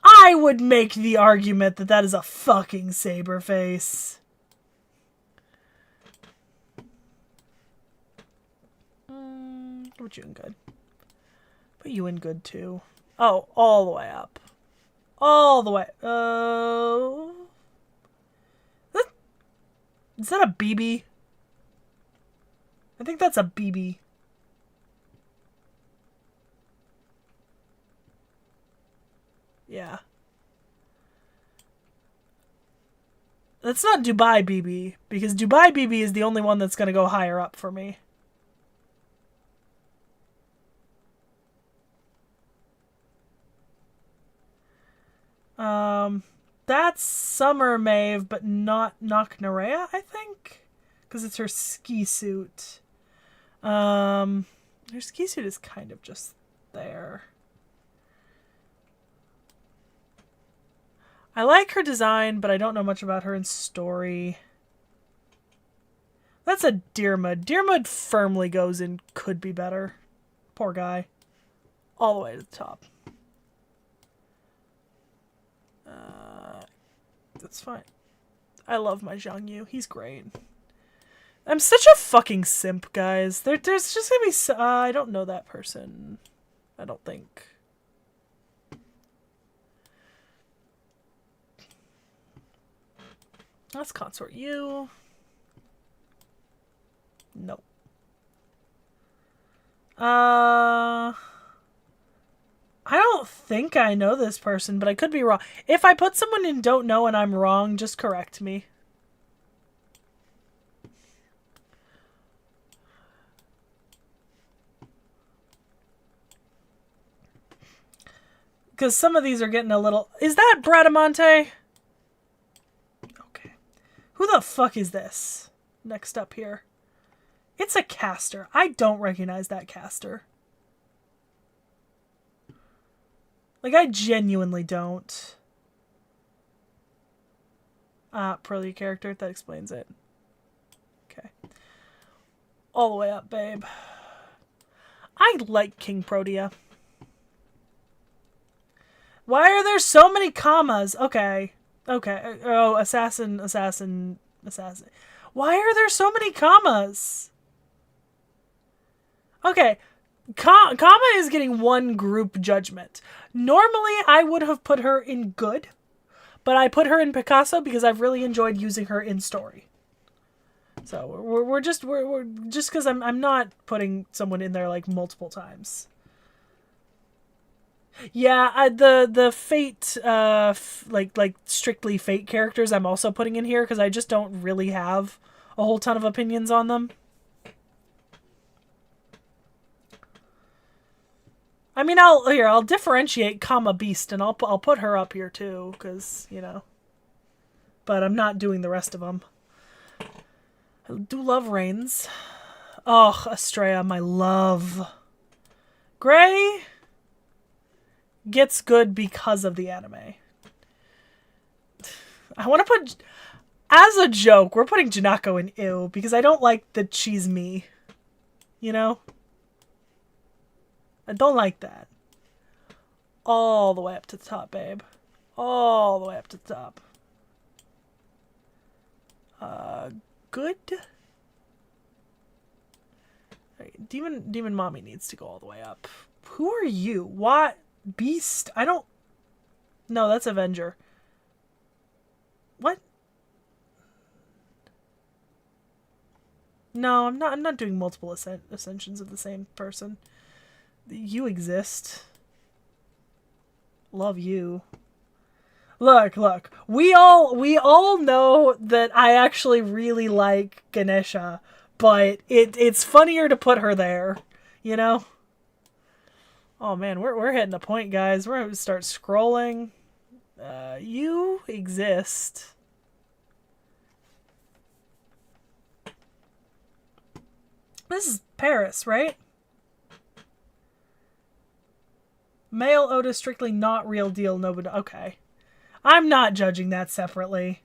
I would make the argument that that is a fucking saber face. Put you in good. Put you in good too. Oh, all the way up. All the way. Is that a BB? I think that's a BB. Yeah. That's not Dubai BB, because Dubai BB is the only one that's going to go higher up for me. That's Summer Maeve, but not Naknarea, I think? Because it's her ski suit. Her ski suit is kind of just there. I like her design, but I don't know much about her in story. That's a Deermud. Deermud firmly goes in could be better. Poor guy. All the way to the top. That's fine. I love my Zhang Yu. He's great. I'm such a fucking simp, guys. There's just gonna be... I don't know that person. I don't think. Let's consort you. Nope. I don't think I know this person, but I could be wrong. If I put someone in don't know and I'm wrong, just correct me. Because some of these are getting a little... Is that Bradamante? Okay. Who the fuck is this? Next up here. It's a caster. I don't recognize that caster. Like, I genuinely don't. Pearly character. That explains it. Okay. All the way up, babe. I like King Protea. Why are there so many commas? Okay. Okay. Oh, assassin. Why are there so many commas? Okay. Comma is getting one group judgment. Normally, I would have put her in good, but I put her in Picasso because I've really enjoyed using her in story. So we're just because I'm not putting someone in there like multiple times. Yeah, the Fate like strictly Fate characters I'm also putting in here because I just don't really have a whole ton of opinions on them. I mean, I'll differentiate comma beast and I'll put her up here too cuz, you know. But I'm not doing the rest of them. I do love Reigns. Oh, Estrella, my love. Gray gets good because of the anime. I want to put... As a joke, we're putting Janako in ew because I don't like that she's me. You know? I don't like that. All the way up to the top, babe. All the way up to the top. Good. Right, Demon Mommy needs to go all the way up. Who are you? What? Beast? I don't... No, that's Avenger. What? No, I'm not doing multiple ascensions of the same person. You exist. Love you. Look. We all know that I actually really like Ganesha, but it's funnier to put her there, you know? Oh man, we're hitting the point, guys. We're gonna start scrolling. You exist. This is Paris, right? Male Otis strictly not real deal. Nobody. Okay, I'm not judging that separately.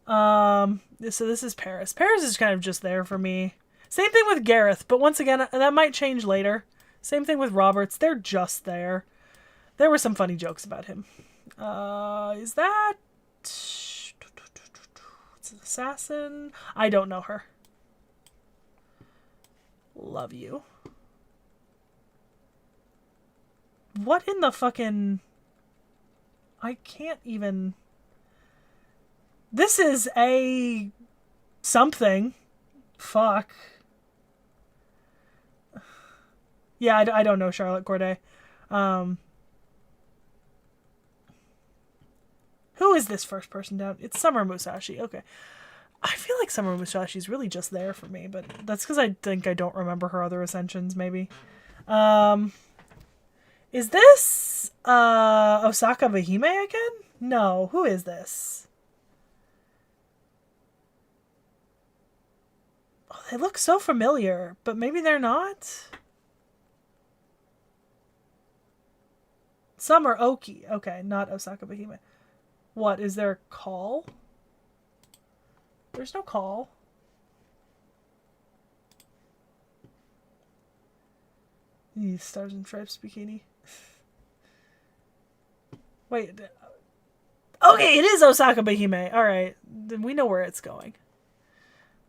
So this is Paris. Paris is kind of just there for me. Same thing with Gareth, but once again, that might change later. Same thing with Roberts. They're just there. There were some funny jokes about him. Is that... It's an assassin? I don't know her. Love you. What in the fucking... I can't even... This is a... something. Fuck. Yeah, I don't know Charlotte Corday. Who is this first person down? It's Summer Musashi. Okay. I feel like Summer Musashi is really just there for me, but that's because I think I don't remember her other ascensions, maybe. Is this Osaka Behime again? No. Who is this? Oh, they look so familiar, but maybe they're not. Summer Oki. Okay, not Osaka Behime. What, is there a call? There's no call. Stars and Stripes bikini. Wait. Okay, it is Osaka Behime. Alright, then we know where it's going.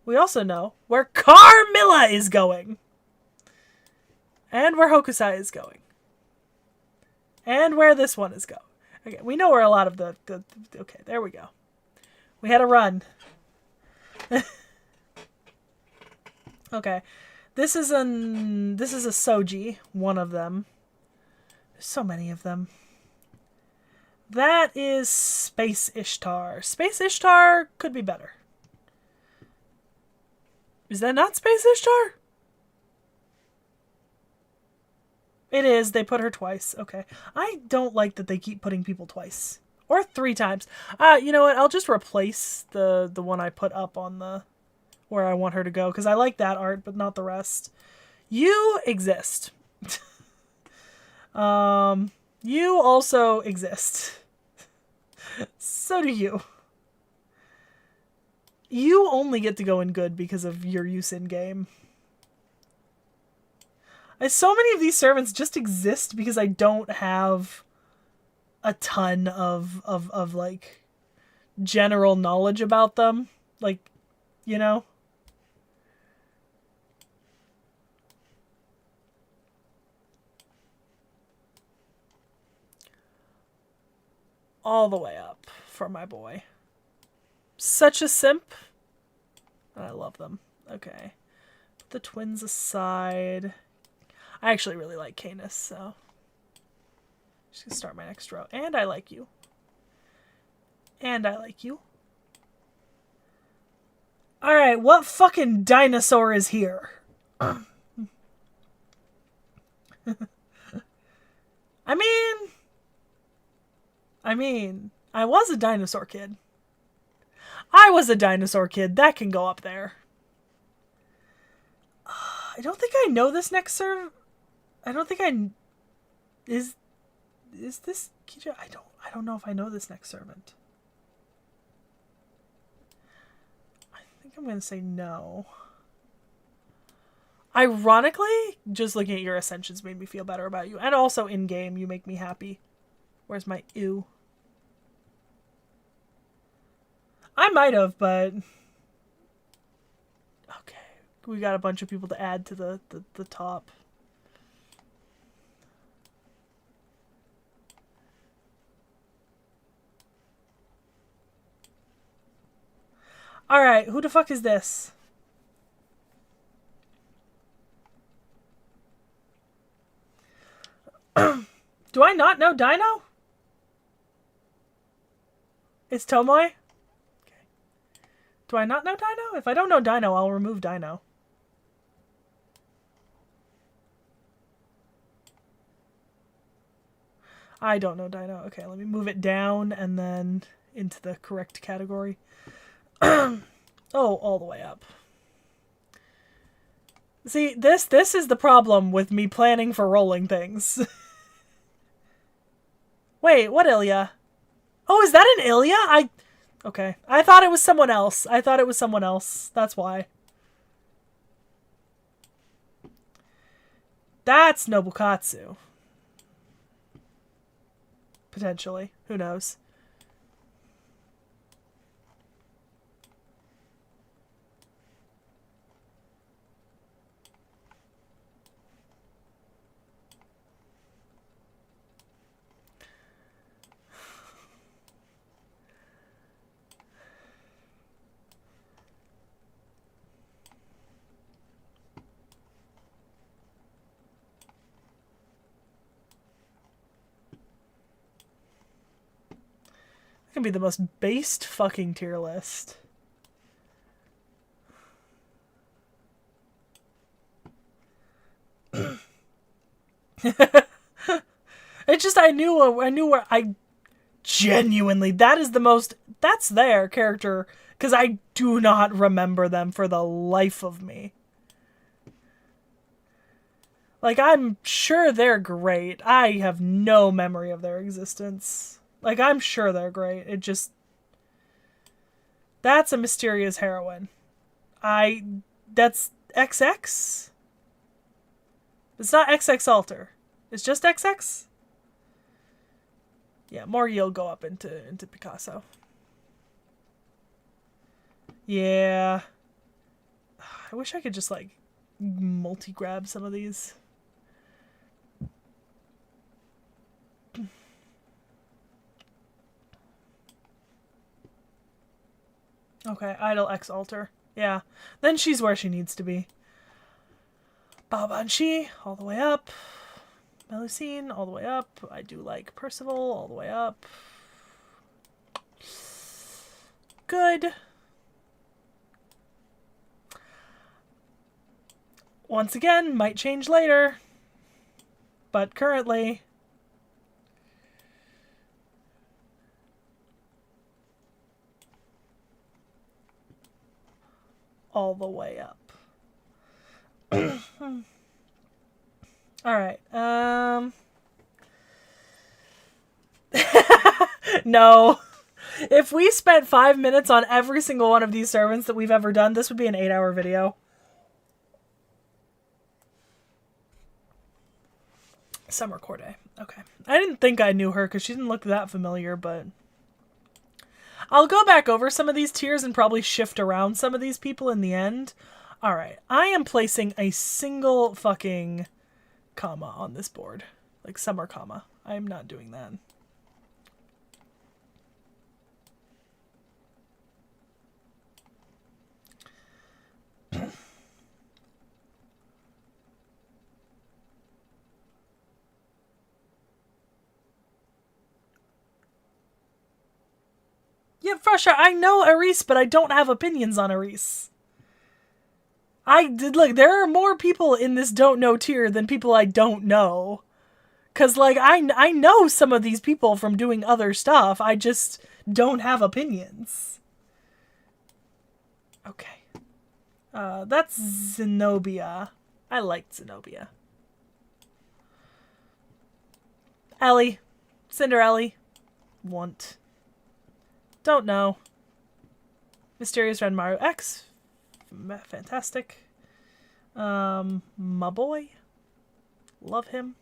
We also know where Carmilla is going. And where Hokusai is going. And where this one is going. Okay, we know where a lot of the okay, there we go. We had a run. Okay. This is a Soji, one of them. There's so many of them. That is Space Ishtar. Space Ishtar could be better. Is that not Space Ishtar? It is. They put her twice. Okay. I don't like that they keep putting people twice. Or 3 times. You know what? I'll just replace the one I put up on the... where I want her to go. Because I like that art, but not the rest. You exist. You also exist. So do you. You only get to go in good because of your use in game. So many of these servants just exist because I don't have a ton of like general knowledge about them. Like, you know? All the way up for my boy. Such a simp. I love them. Okay. Put the twins aside. I actually really like Canis, so... just gonna start my next row. And I like you. And I like you. Alright, what fucking dinosaur is here? I mean, I was a dinosaur kid. I was a dinosaur kid. That can go up there. I don't think I know this next serve. I don't think I... Is this Kija? I don't know if I know this next servant. I think I'm going to say no. Ironically, just looking at your ascensions made me feel better about you. And also in-game, you make me happy. Where's my ew? I might have, but... okay. We got a bunch of people to add to the top. Alright, who the fuck is this? Do I not know Dino? It's Tomoe? Okay. Do I not know Dino? If I don't know Dino, I'll remove Dino. I don't know Dino. Okay, let me move it down and then into the correct category. Oh, all the way up. See, this is the problem with me planning for rolling things. Wait, what Ilya? Oh, is that an Ilya? Okay. I thought it was someone else. That's why. That's Nobukatsu. Potentially. Who knows? It can be the most based fucking tier list. It's just I knew where I genuinely that is the most that's their character because I do not remember them for the life of me. Like, I'm sure they're great. I have no memory of their existence. Like, I'm sure they're great. It just... That's a mysterious heroine. That's XX? It's not XX Alter. It's just XX? Yeah, more yield go up into Picasso. Yeah. I wish I could just, like, multi-grab some of these. Okay, Idol X Alter. Yeah. Then she's where she needs to be. Babanshi, all the way up. Melusine, all the way up. I do like Percival, all the way up. Good. Once again, might change later. But currently... all the way up. Alright, no. If we spent 5 minutes on every single one of these servants that we've ever done, this would be an 8-hour video. Summer Corday. Okay. I didn't think I knew her because she didn't look that familiar, but... I'll go back over some of these tiers and probably shift around some of these people in the end. Alright, I am placing a single fucking comma on this board. Like, summer comma. I am not doing that. Yeah, Frusha, I know Aris, but I don't have opinions on Aris. Look, there are more people in this don't know tier than people I don't know. Cause, like, I know some of these people from doing other stuff, I just don't have opinions. Okay. That's Zenobia. I liked Zenobia. Ellie. Cinderella. Want. Don't know. Mysterious Renmaru X. Fantastic. My boy. Love him.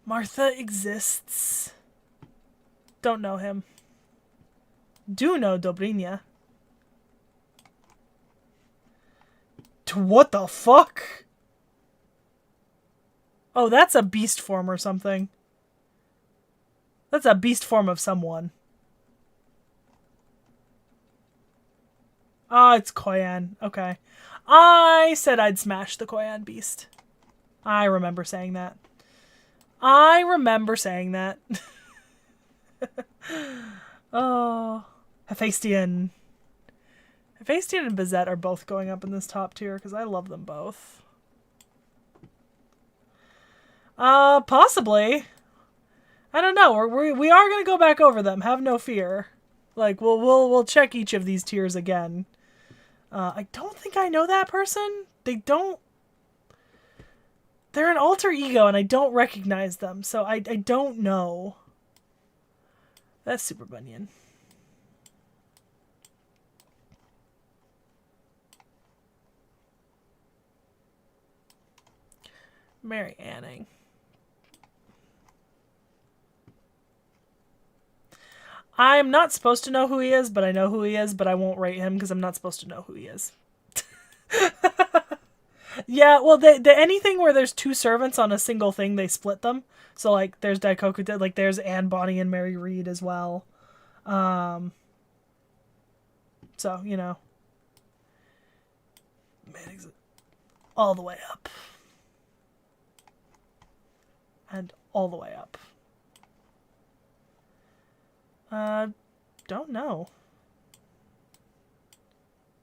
Martha exists. Don't know him. Do know Dobrynia. What the fuck? Oh, that's a beast form or something. That's a beast form of someone. Ah, it's Koyan. Okay. I said I'd smash the Koyan beast. I remember saying that. Oh. Hephaestion. Hephaestion and Bizette are both going up in this top tier because I love them both. Possibly. I don't know. We are gonna go back over them. Have no fear. Like we'll check each of these tiers again. I don't think I know that person. They don't. They're an alter ego, and I don't recognize them, so I don't know. That's Super Bunyan. Mary Anning. I'm not supposed to know who he is, but I know who he is, but I won't rate him because I'm not supposed to know who he is. Yeah, well, anything where there's two servants on a single thing, they split them. So, like, there's Daikoku, like, there's Anne Bonny and Mary Read as well. So, you know. Man, all the way up. And all the way up. Don't know.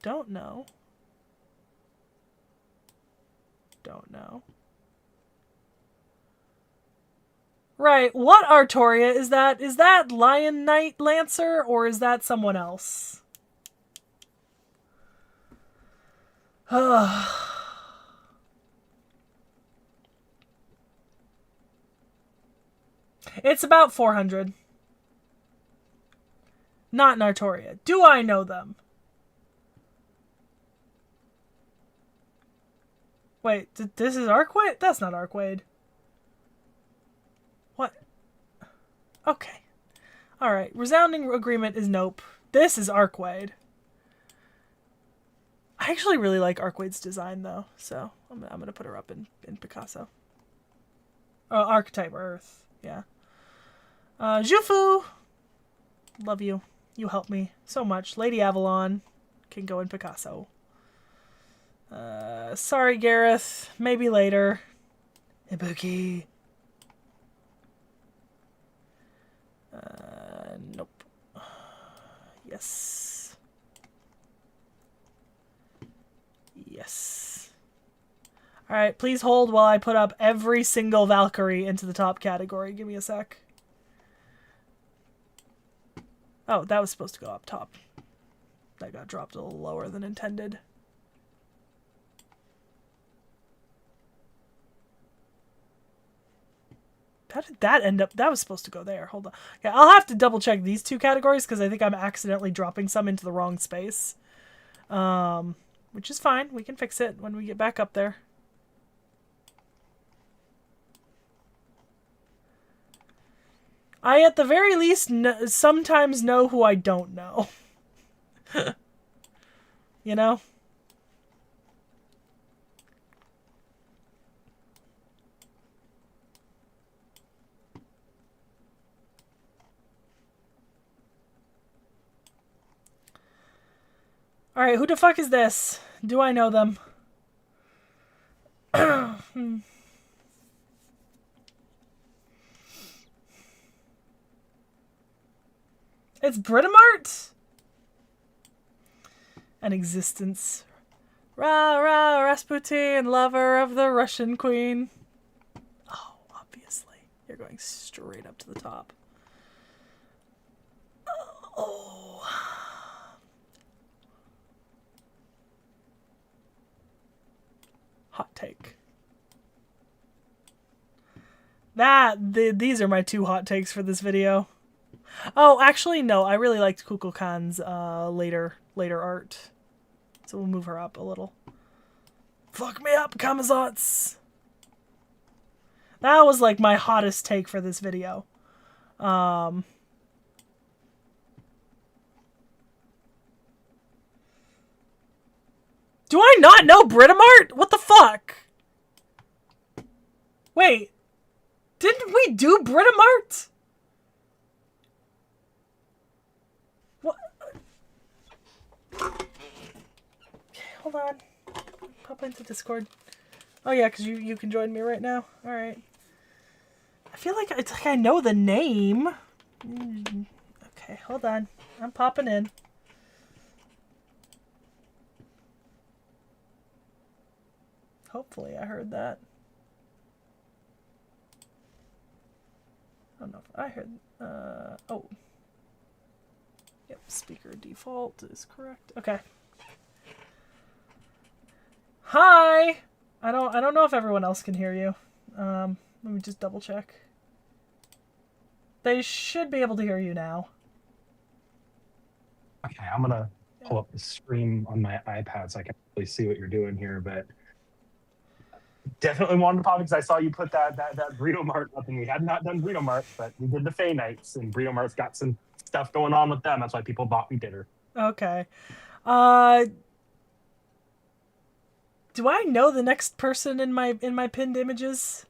Don't know. Don't know. Right, what Artoria is that? Is that Lion Knight Lancer, or is that someone else? It's about 400. Not Nartoria. Do I know them? Wait, this is Arkwade? That's not Arkwade. What? Okay. Alright, resounding agreement is nope. This is Arkwade. I actually really like Arkwade's design, though, so I'm going to put her up in Picasso. Oh, Archetype Earth, yeah. Jufu! Love you. You helped me so much. Lady Avalon can go in Picasso. Sorry, Gareth. Maybe later. Ibuki. Nope. Yes. Yes. Alright, please hold while I put up every single Valkyrie into the top category. Give me a sec. Oh, that was supposed to go up top. That got dropped a little lower than intended. How did that end up? That was supposed to go there. Hold on. Okay, I'll have to double check these two categories because I think I'm accidentally dropping some into the wrong space. Which is fine. We can fix it when we get back up there. I, at the very least, sometimes know who I don't know. You know? Alright, who the fuck is this? Do I know them? It's Britomart? An existence. Rah, rah, Rasputin, lover of the Russian queen. Oh, obviously. You're going straight up to the top. Oh. Hot take. These are my two hot takes for this video. Oh, actually, no. I really liked Kukulkan's later art. So we'll move her up a little. Fuck me up, Kamazotz! That was like my hottest take for this video. Do I not know Britomart? What the fuck? Wait. Didn't we do Britomart? What? Okay, hold on. Pop into Discord. Oh yeah, because you can join me right now. Alright. I feel like it's like I know the name. Okay, hold on. I'm popping in. Hopefully I heard that. I heard. Oh. Yep. Speaker default is correct. Okay. Hi. I don't know if everyone else can hear you. Let me just double check. They should be able to hear you now. Okay, I'm gonna pull up the stream on my iPad so I can really see what you're doing here, but definitely wanted to pop because I saw you put that Burrito Mart up, and we had not done Burrito Mart, but we did the Fae Nights, and Burrito Mart's got some stuff going on with them. That's why people bought me dinner. Okay. Do I know the next person in my pinned images?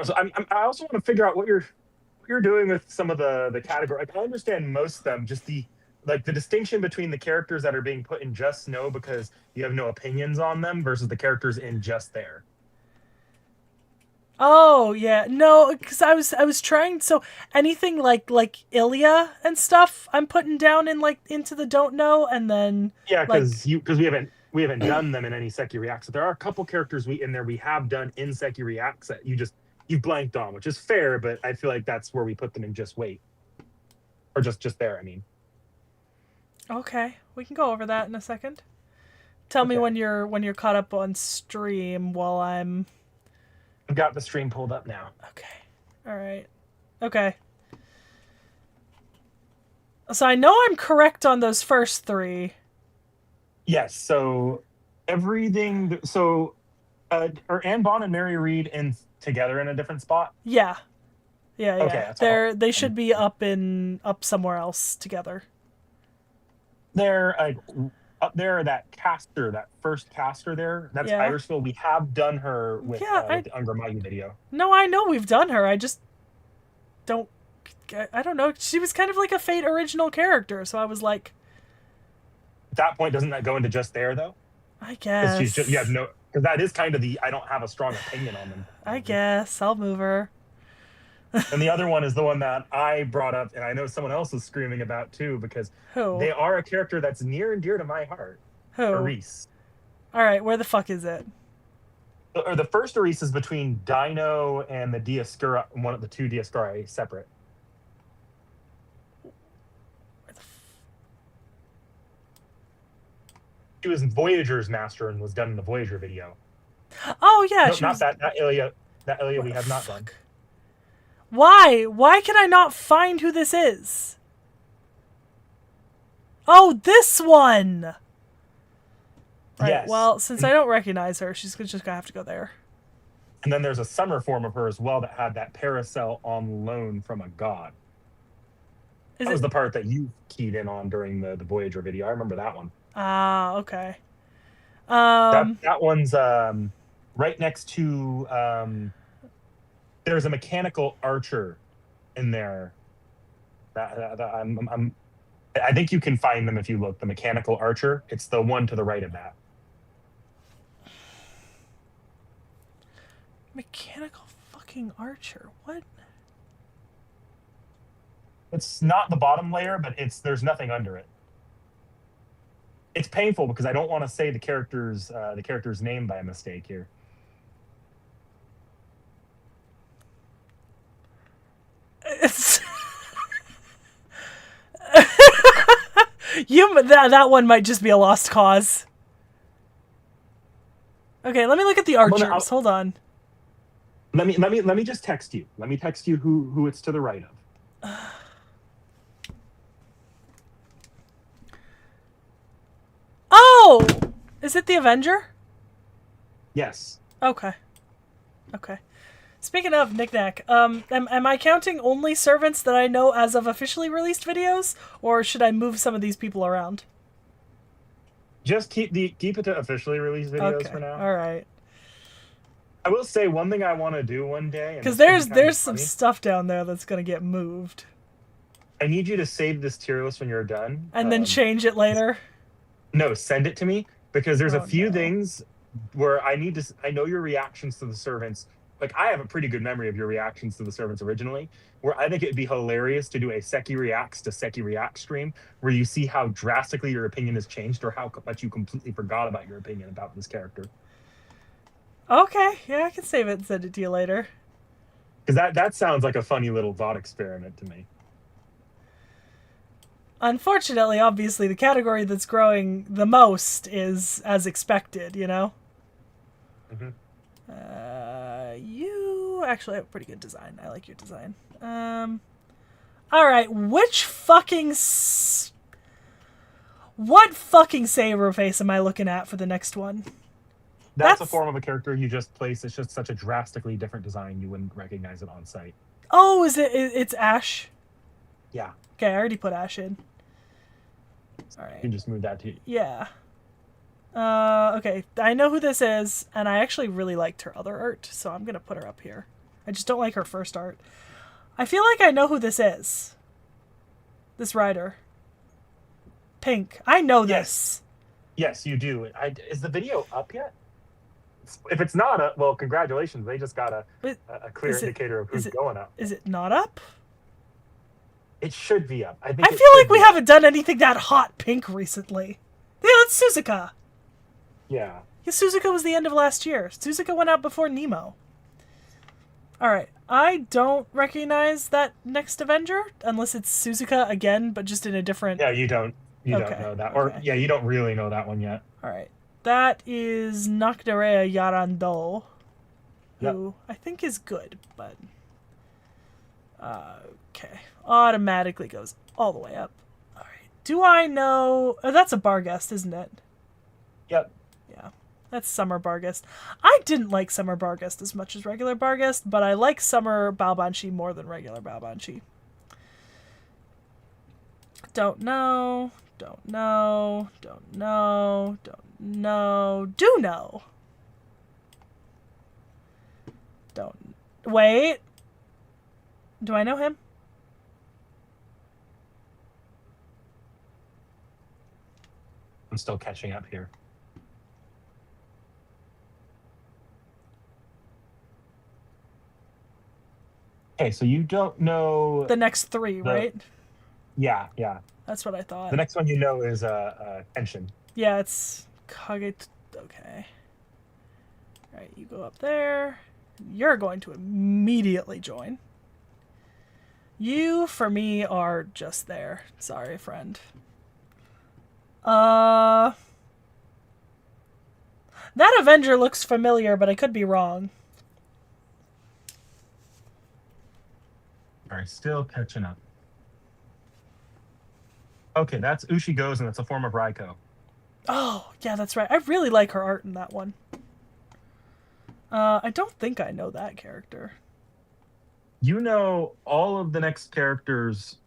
So I also want to figure out what you're doing with some of the category. Like, I understand most of them, just the distinction between the characters that are being put in just no because you have no opinions on them versus the characters in just there. Oh yeah, no, because I was trying. So anything like Ilya and stuff, I'm putting down in into the don't know, and then yeah, because we haven't done them in any Sekhie Reacts. So there are a couple characters we have done in Sekhie Reacts that you blanked on, which is fair, but I feel like that's where we put them in just wait. Or just there, I mean. Okay, we can go over that in a second. Tell me when you're caught up on stream while I'm... I've got the stream pulled up now. Okay. Alright. Okay. So I know I'm correct on those first three. Yes, so everything... So, are Anne Bon and Mary Reed together in a different spot? Yeah. Yeah, yeah. Okay, they should be up somewhere else together. They're up there, that first caster there, that's Irisville. We have done her with the Ungramayu video. No, I know we've done her. I just don't... I don't know. She was kind of like a Fate original character, so I was like... At that point, doesn't that go into just there, though? I guess. You have no... Because that is kind of I don't have a strong opinion on them. I guess. I'll move her. And the other one is the one that I brought up, and I know someone else is screaming about, too, because they are a character that's near and dear to my heart. Who? Aris. All right, where the fuck is it? Or the first Aris is between Dino and the Dioscura, one of the two Dioscuri separate. She was Voyager's master and was done in the Voyager video. Oh yeah, no, not that Ilya. That Ilya we have not done. Why? Why can I not find who this is? Oh, this one! Right, yes. Well, since I don't recognize her, she's just gonna have to go there. And then there's a summer form of her as well that had that paracel on loan from a god. That was the part that you keyed in on during the Voyager video. I remember that one. Ah, okay. That one's right next to... there's a mechanical archer in there. I think you can find them if you look. The mechanical archer. It's the one to the right of that. Mechanical fucking archer. What? It's not the bottom layer, but there's nothing under it. It's painful because I don't want to say the character's name by mistake here. It's that one might just be a lost cause. Okay, let me look at the archers. Hold on. Let me just text you. Let me text you who it's to the right of. Oh! Is it the Avenger? Yes. Okay. Okay. Speaking of knickknack, am I counting only servants that I know as of officially released videos, or should I move some of these people around? Just keep it to officially released videos for now. All right. I will say one thing I want to do one day, because there's some stuff down there that's gonna get moved. I need you to save this tier list when you're done, and then change it later. No, send it to me because there's a few things where I know your reactions to the servants. Like, I have a pretty good memory of your reactions to the servants originally, where I think it'd be hilarious to do a Sekhie Reacts to Sekhie React stream where you see how drastically your opinion has changed or how much you completely forgot about your opinion about this character. Okay, yeah, I can save it and send it to you later. Because that sounds like a funny little thought experiment to me. Unfortunately, obviously, the category that's growing the most is as expected, you know? Mm-hmm. You actually have a pretty good design. I like your design. Alright, which fucking... What fucking saber face am I looking at for the next one? That's a form of a character you just place. It's just such a drastically different design you wouldn't recognize it on site. Oh, it's Ash? Yeah. Okay, I already put Ash in. Alright. You can just move that to... Yeah. Okay, I know who this is, and I actually really liked her other art, so I'm gonna put her up here. I just don't like her first art. I feel like I know who this is. This rider. Pink. I know this. Yes, you do. Is the video up yet? If it's not up, well, congratulations. They just got a clear indicator of who's going up. Is it not up? It should be up. I feel like we haven't done anything that hot pink recently. Yeah, that's Suzuka. Yeah. Suzuka was the end of last year. Suzuka went out before Nemo. Alright, I don't recognize that next Avenger, unless it's Suzuka again, but just in a different... Yeah, you don't know that. Or, yeah, you don't really know that one yet. Alright. That is Nakdarea Yarando, who I think is good, but... okay. Automatically goes all the way up. Alright. Do I know... Oh, that's a Barghest, isn't it? Yep. Yeah. That's Summer Barghest. I didn't like Summer Barghest as much as regular Barghest, but I like Summer Balbanshi more than regular Balbanshi. Don't know. Don't know. Don't know. Don't know. Do know. Don't. Wait. Do I know him? I'm still catching up here. Okay, so you don't know... The next three, right? Yeah, yeah. That's what I thought. The next one you know is Kenshin. Yeah, it's Kage... Okay. Alright, you go up there. You're going to immediately join. You, for me, are just there. Sorry, friend. That Avenger looks familiar, but I could be wrong. Alright, still catching up. Okay, that's Ushi Goes, and that's a form of Raiko. Oh, yeah, that's right. I really like her art in that one. I don't think I know that character. You know all of the next characters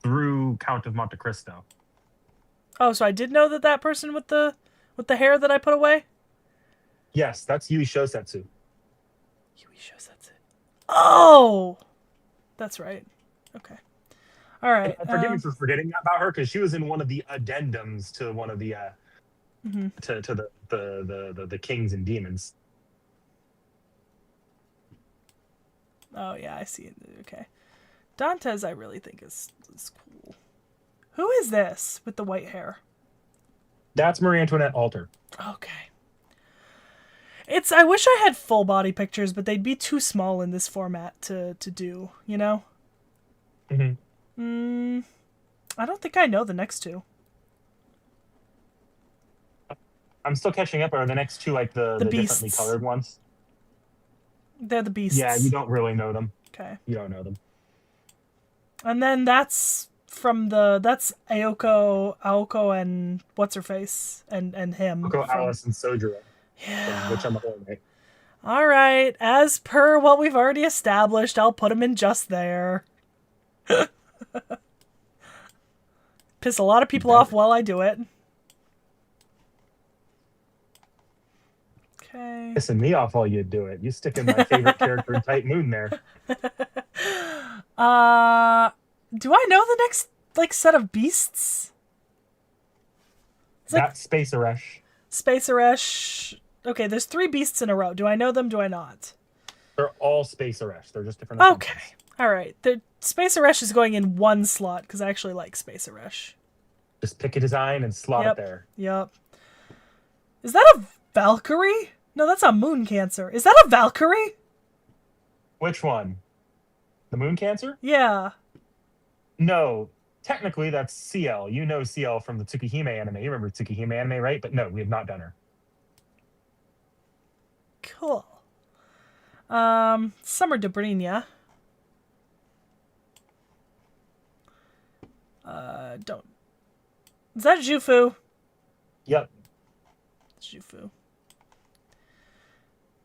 through Count of Monte Cristo. Oh, so I did know that person with the hair that I put away? Yes, that's Yui Shosetsu. Yui Shosetsu. Oh! That's right. Okay. All right. And forgive me for forgetting about her, because she was in one of the addendums to one of the to the Kings and Demons. Oh yeah, I see it. Okay. Dantes I really think is cool. Who is this with the white hair? That's Marie Antoinette Alter. Okay. I wish I had full body pictures, but they'd be too small in this format to do, you know? Mm-hmm. I don't think I know the next two. I'm still catching up. Are the next two like the differently colored ones? They're the beasts. Yeah, you don't really know them. Okay. You don't know them. And then that's that's Aoko and what's her face and him. Aoko, Alice, and Sojiro. Yeah. Which I'm a whole right. All right, as per what we've already established, I'll put him in just there. Piss a lot of people off while I do it. Okay. Pissing me off while you do it. You stick in my favorite character in Type Moon there. Do I know the next set of beasts? That's Space Aresh. Space Aresh. Okay, there's 3 beasts in a row. Do I know them? Do I not? They're all Space Aresh. They're just different. Okay. All right. Space Aresh is going in one slot because I actually like Space Aresh. Just pick a design and slot it there. Yep. Is that a Valkyrie? No, that's a Moon Cancer. Is that a Valkyrie? Which one? The moon cancer? Yeah. No, technically that's CL. You know CL from the Tsukihime anime. You remember Tsukihime anime, right? But no, we have not done her. Cool. Summer Dobrina. Don't. Is that Jufu? Yep. Jufu.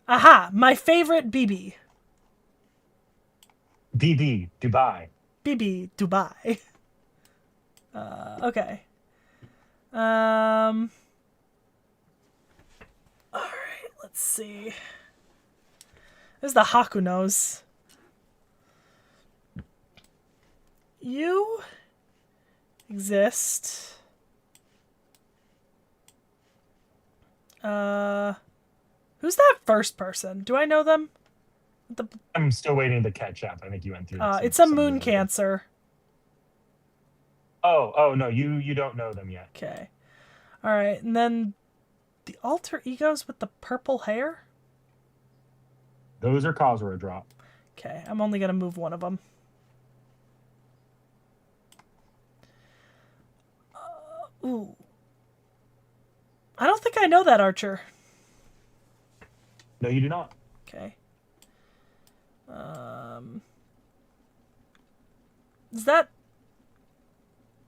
Aha! My favorite BB. BB, Dubai. BB Dubai. Okay. All right. Let's see. There's the Hakunos. You exist. Who's that first person? Do I know them? I'm still waiting to catch up. I think you went through this. It's a moon cancer. Oh no, you don't know them yet. Okay. All right, and then the alter egos with the purple hair. Those are Kazura drop. Okay, I'm only gonna move one of them. Ooh. I don't think I know that archer. No, you do not. Okay. Is that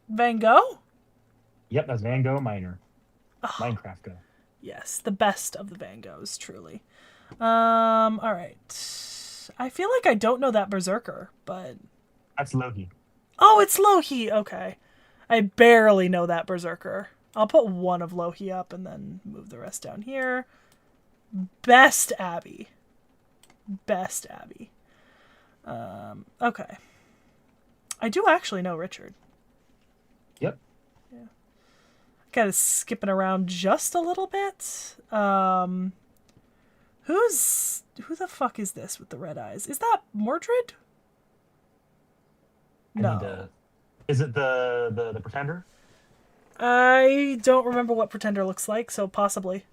Van Gogh? Yep, that's Van Gogh Minor. Oh. Minecraft Go. Yes, the best of the Van Goghs, truly. All right. I feel like I don't know that Berserker, but... That's Loki. Oh, it's Loki! Okay. I barely know that Berserker. I'll put one of Loki up and then move the rest down here. Best Abby. Best Abby. Okay. I do actually know Richard. Yep. Yeah. Kind of skipping around just a little bit. Who the fuck is this with the red eyes? Is that Mordred? No. Is it the Pretender? I don't remember what Pretender looks like, so possibly.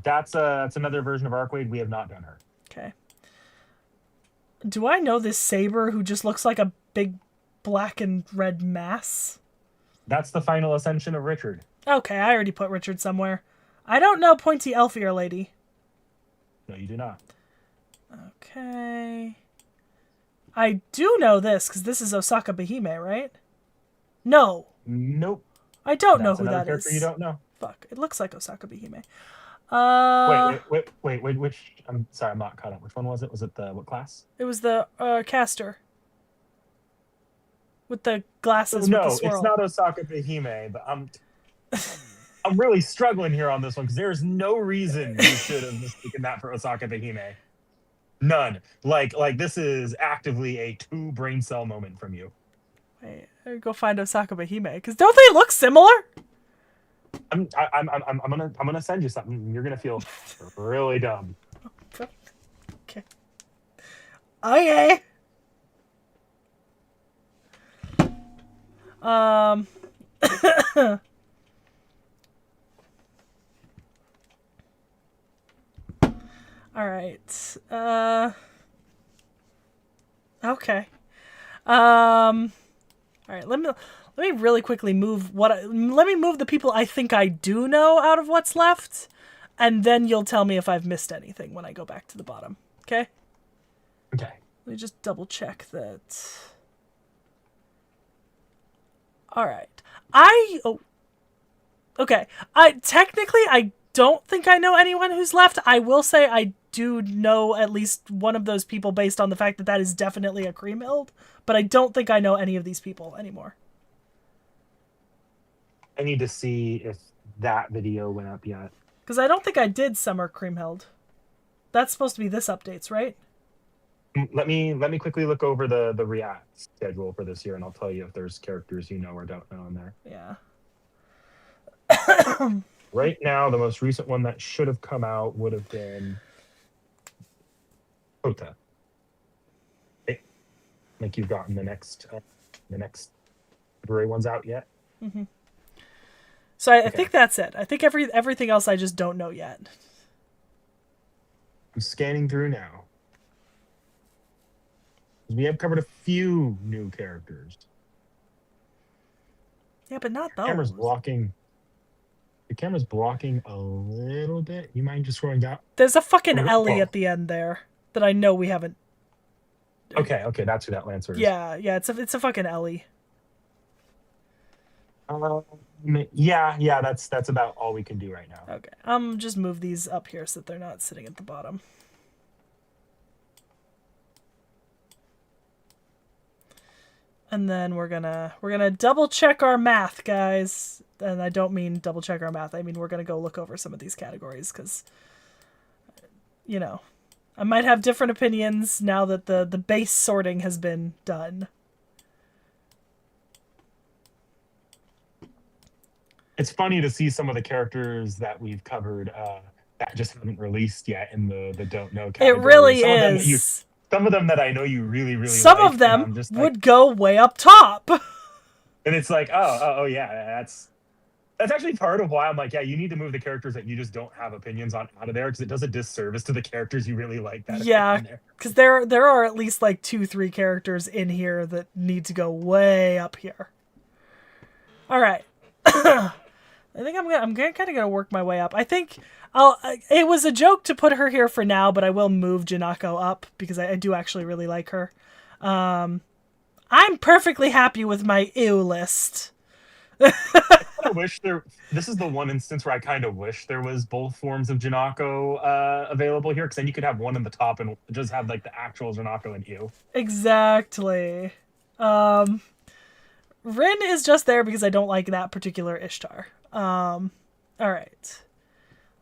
That's another version of Arcwade. We have not done her. Okay. Do I know this Saber who just looks like a big black and red mass? That's the final ascension of Richard. Okay, I already put Richard somewhere. I don't know Pointy Elfier Lady. No, you do not. Okay. I do know this, because this is Osaka Behime, right? No. Nope. I don't know who that character is. You don't know. Fuck. It looks like Osaka Behime. Wait. Which? I'm sorry, I'm not caught up. Which one was it? Was it what class? It was the caster. With the glasses No, with the swirl. it's not Osaka Behime, but I'm really struggling here on this one because there's no reason you should have mistaken that for Osaka Behime. None. Like this is actively a 2 brain cell moment from you. Wait, I gotta go find Osaka Behime, because don't they look similar? I'm gonna send you something. You're gonna feel really dumb. Okay. Okay. All right. Okay. All right. Let me really quickly move let me move the people I think I do know out of what's left, and then you'll tell me if I've missed anything when I go back to the bottom. Okay? Okay. Let me just double check that. All right. Okay. I don't think I know anyone who's left. I will say I do know at least one of those people based on the fact that that is definitely a Kriemhild, but I don't think I know any of these people anymore. I need to see if that video went up yet. Because I don't think I did Summer Kriemhild. That's supposed to be this updates, right? Let me quickly look over the React schedule for this year, and I'll tell you if there's characters you know or don't know in there. Yeah. Right now, the most recent one that should have come out would have been Ota. I think you've gotten the next February one's out yet. Mm-hmm. So I think that's it. I think everything else I just don't know yet. I'm scanning through now. We have covered a few new characters. Yeah, but not those. Camera's blocking. The camera's blocking a little bit. You mind just scrolling down? There's a fucking Oh, Ellie oh. at the end there that I know we haven't. Okay, that's who that Lancer is. Yeah, it's a fucking Ellie. Yeah, that's about all we can do right now. Okay, just move these up here so that they're not sitting at the bottom. And then we're gonna double check our math, guys. And I don't mean double check our math. I mean we're gonna go look over some of these categories because, you know, I might have different opinions now that the base sorting has been done. It's funny to see some of the characters that we've covered that just haven't released yet in the don't know category. It really is. Some of them that I know you really some like, of them just would go way up top. And it's like, oh yeah, that's actually part of why I'm like, yeah, you need to move the characters that you just don't have opinions on out of there because it does a disservice to the characters you really like. That yeah, because there are at least like 2-3 characters in here that need to go way up here. All right. I think I'm kind of gonna work my way up. I think it was a joke to put her here for now, but I will move Janako up because I do actually really like her. I'm perfectly happy with my ew list. I wish this is the one instance where I kind of wish there was both forms of Janako available here, because then you could have one in the top and just have like the actual Janako and ew. Exactly. Rin is just there because I don't like that particular Ishtar. All right.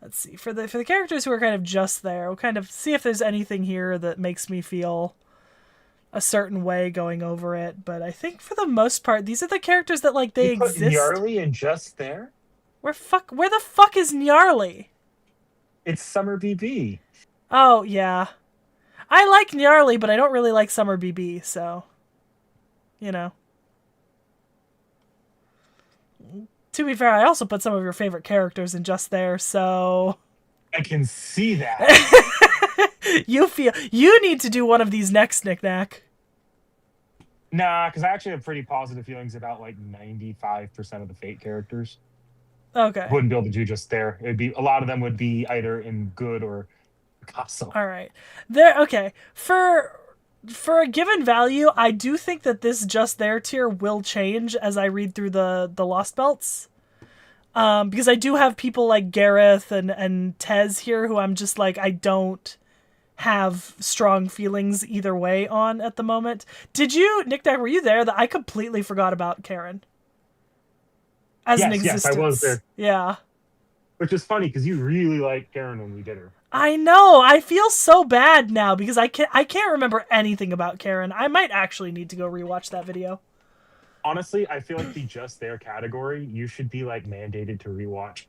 Let's see. For the characters who are kind of just there, we'll kind of see if there's anything here that makes me feel a certain way going over it. But I think for the most part, these are the characters that like they exist. Gnarly and just there? Where the fuck is Gnarly? It's Summer BB. Oh yeah. I like Gnarly, but I don't really like Summer BB, so you know. To be fair, I also put some of your favorite characters in just there, so I can see that. you need to do one of these next, Knick-Knack. Nah, because I actually have pretty positive feelings about like 95% of the Fate characters. Okay. Wouldn't be able to do just there. It'd be a lot of them would be either in good or Picasso. All right. Okay. For a given value, I do think that this just there tier will change as I read through the Lost Belts. Because I do have people like Gareth and T.H.E here who I'm just like, I don't have strong feelings either way on at the moment. Did you, Knick-Knack, were you there? That I completely forgot about Karen. As an existence. Yes, I was there. Yeah. Which is funny because you really liked Karen when we did her. I know. I feel so bad now because I can't remember anything about Karen. I might actually need to go rewatch that video. Honestly, I feel like the just there category, you should be like mandated to rewatch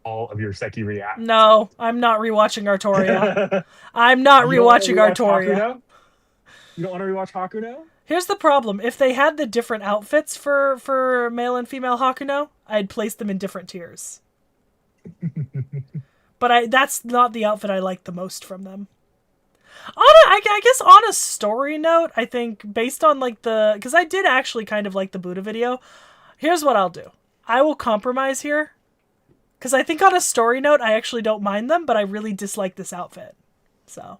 all of your Sekhie reacts. No, I'm not rewatching Artoria. I'm not rewatching Artoria. Hakuno? You don't want to rewatch Hakuno? Here's the problem. If they had the different outfits for male and female Hakuno, I'd place them in different tiers. But that's not the outfit I like the most from them. I guess on a story note, I think based on like because I did actually kind of like the Buddha video. Here's what I'll do. I will compromise here. Because I think on a story note, I actually don't mind them, but I really dislike this outfit. So.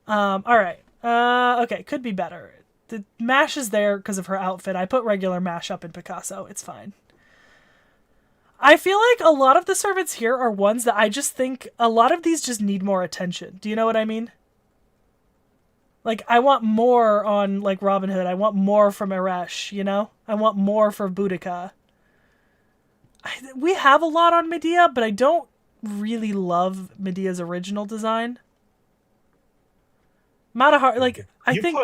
All right. Okay, could be better. The Mash is there because of her outfit. I put regular Mash up in Picasso. It's fine. I feel like a lot of the servants here are ones that I just think a lot of these just need more attention. Do you know what I mean? Like, I want more on, like, Robin Hood. I want more from Eresh, you know? I want more for Boudica. We have a lot on Medea, but I don't really love Medea's original design. Matahar, like, I think...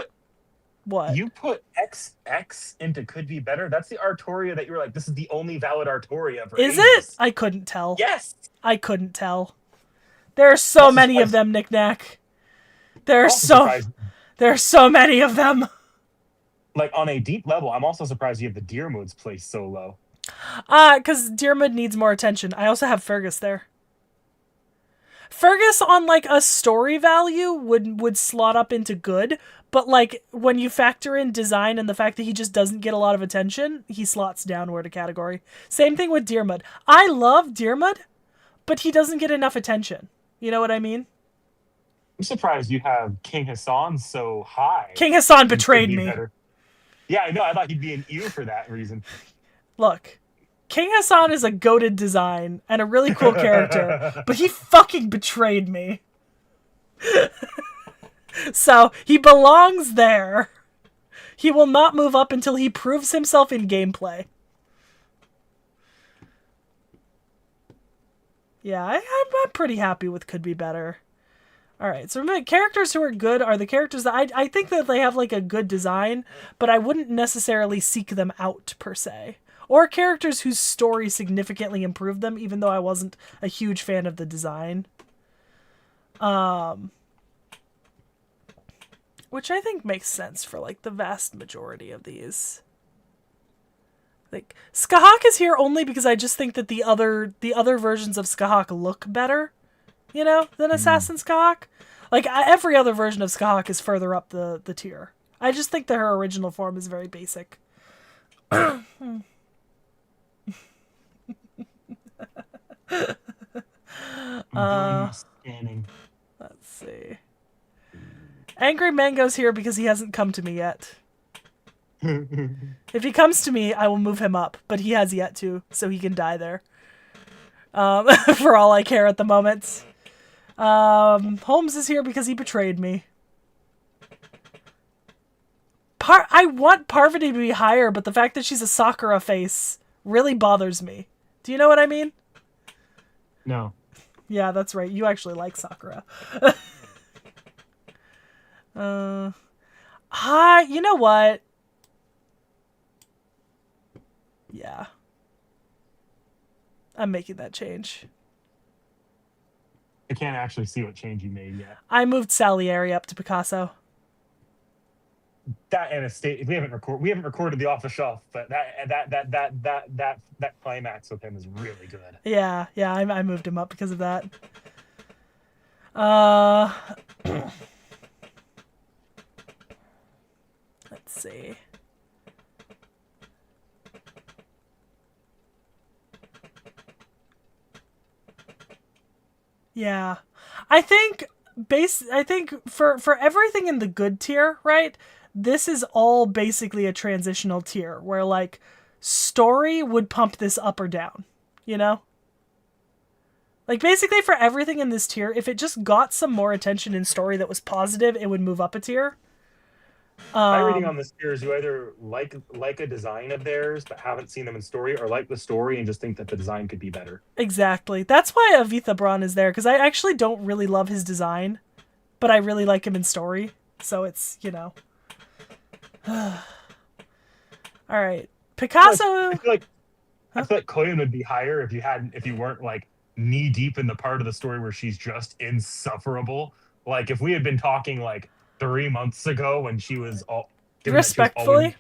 What? You put XX into could be better? That's the Artoria that you were like, this is the only valid Artoria for Is ages. it? I couldn't tell. Yes! I couldn't tell. There are so many of them, Knick-Knack. There are so many of them. Like, on a deep level, I'm also surprised you have the Deermoods placed so low. Because Deermood needs more attention. I also have Fergus there. Fergus on like a story value would slot up into good, but like when you factor in design and the fact that he just doesn't get a lot of attention, he slots downward a category. Same thing with Deermud. I love Deermud, but he doesn't get enough attention. You know what I mean? I'm surprised you have King Hassan so high. King Hassan He could betrayed be me. better. Yeah, I know. I thought he'd be an ew for that reason. Look, King Hassan is a goated design and a really cool character, but he fucking betrayed me. So, he belongs there. He will not move up until he proves himself in gameplay. Yeah, I'm pretty happy with could be better. Alright, so remember, characters who are good are the characters that I think that they have like a good design, but I wouldn't necessarily seek them out per se. Or characters whose story significantly improved them, even though I wasn't a huge fan of the design. Which I think makes sense for like the vast majority of these. Like Skahak is here only because I just think that the other versions of Skahak look better, you know, than Assassin Skahak. Like every other version of Skahak is further up the tier. I just think that her original form is very basic. Scanning. Let's see. Angry Mango's here because he hasn't come to me yet. If he comes to me, I will move him up, but he has yet to, so he can die there. For all I care at the moment. Holmes is here because he betrayed me. I want Parvati to be higher, but the fact that she's a Sakura face really bothers me. Do you know what I mean? No. Yeah, that's right. You actually like Sakura. You know what? Yeah. I'm making that change. I can't actually see what change you made yet. I moved Salieri up to Picasso. That and a state. We haven't recorded the off the shelf, but that climax with him is really good. Yeah, I moved him up because of that. Let's see. Yeah. I think for everything in the good tier, right? This is all basically a transitional tier where like story would pump this up or down, you know? Like basically for everything in this tier, if it just got some more attention in story that was positive, it would move up a tier. My reading on this tier is you either like a design of theirs but haven't seen them in story, or like the story and just think that the design could be better. Exactly. That's why Avitha Braun is there, because I actually don't really love his design, but I really like him in story. So it's, you know. Alright. Picasso. I feel like Koyan would be higher if you weren't like knee deep in the part of the story where she's just insufferable. Like if we had been talking like 3 months ago when she was all respectfully,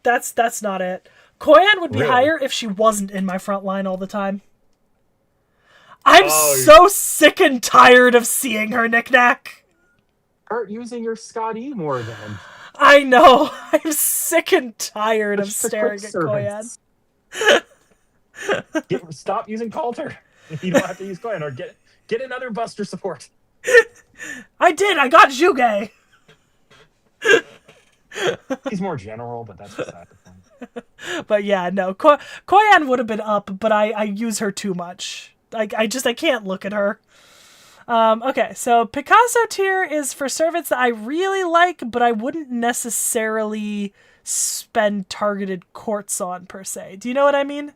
that's not it. Koyan would be higher if she wasn't in my front line all the time. I'm so sick and tired of seeing her knick-knack. Start using your Scott E more then. I know. I'm sick and tired of staring at Koyan. Stop using Coulter. You don't have to use Koyan, or get another Buster support. I did. I got Juge. He's more general, but that's beside the point. But yeah, no. Koyan would have been up, but I use her too much. I can't look at her. Okay, so Picasso tier is for servants that I really like, but I wouldn't necessarily spend targeted courts on per se. Do you know what I mean?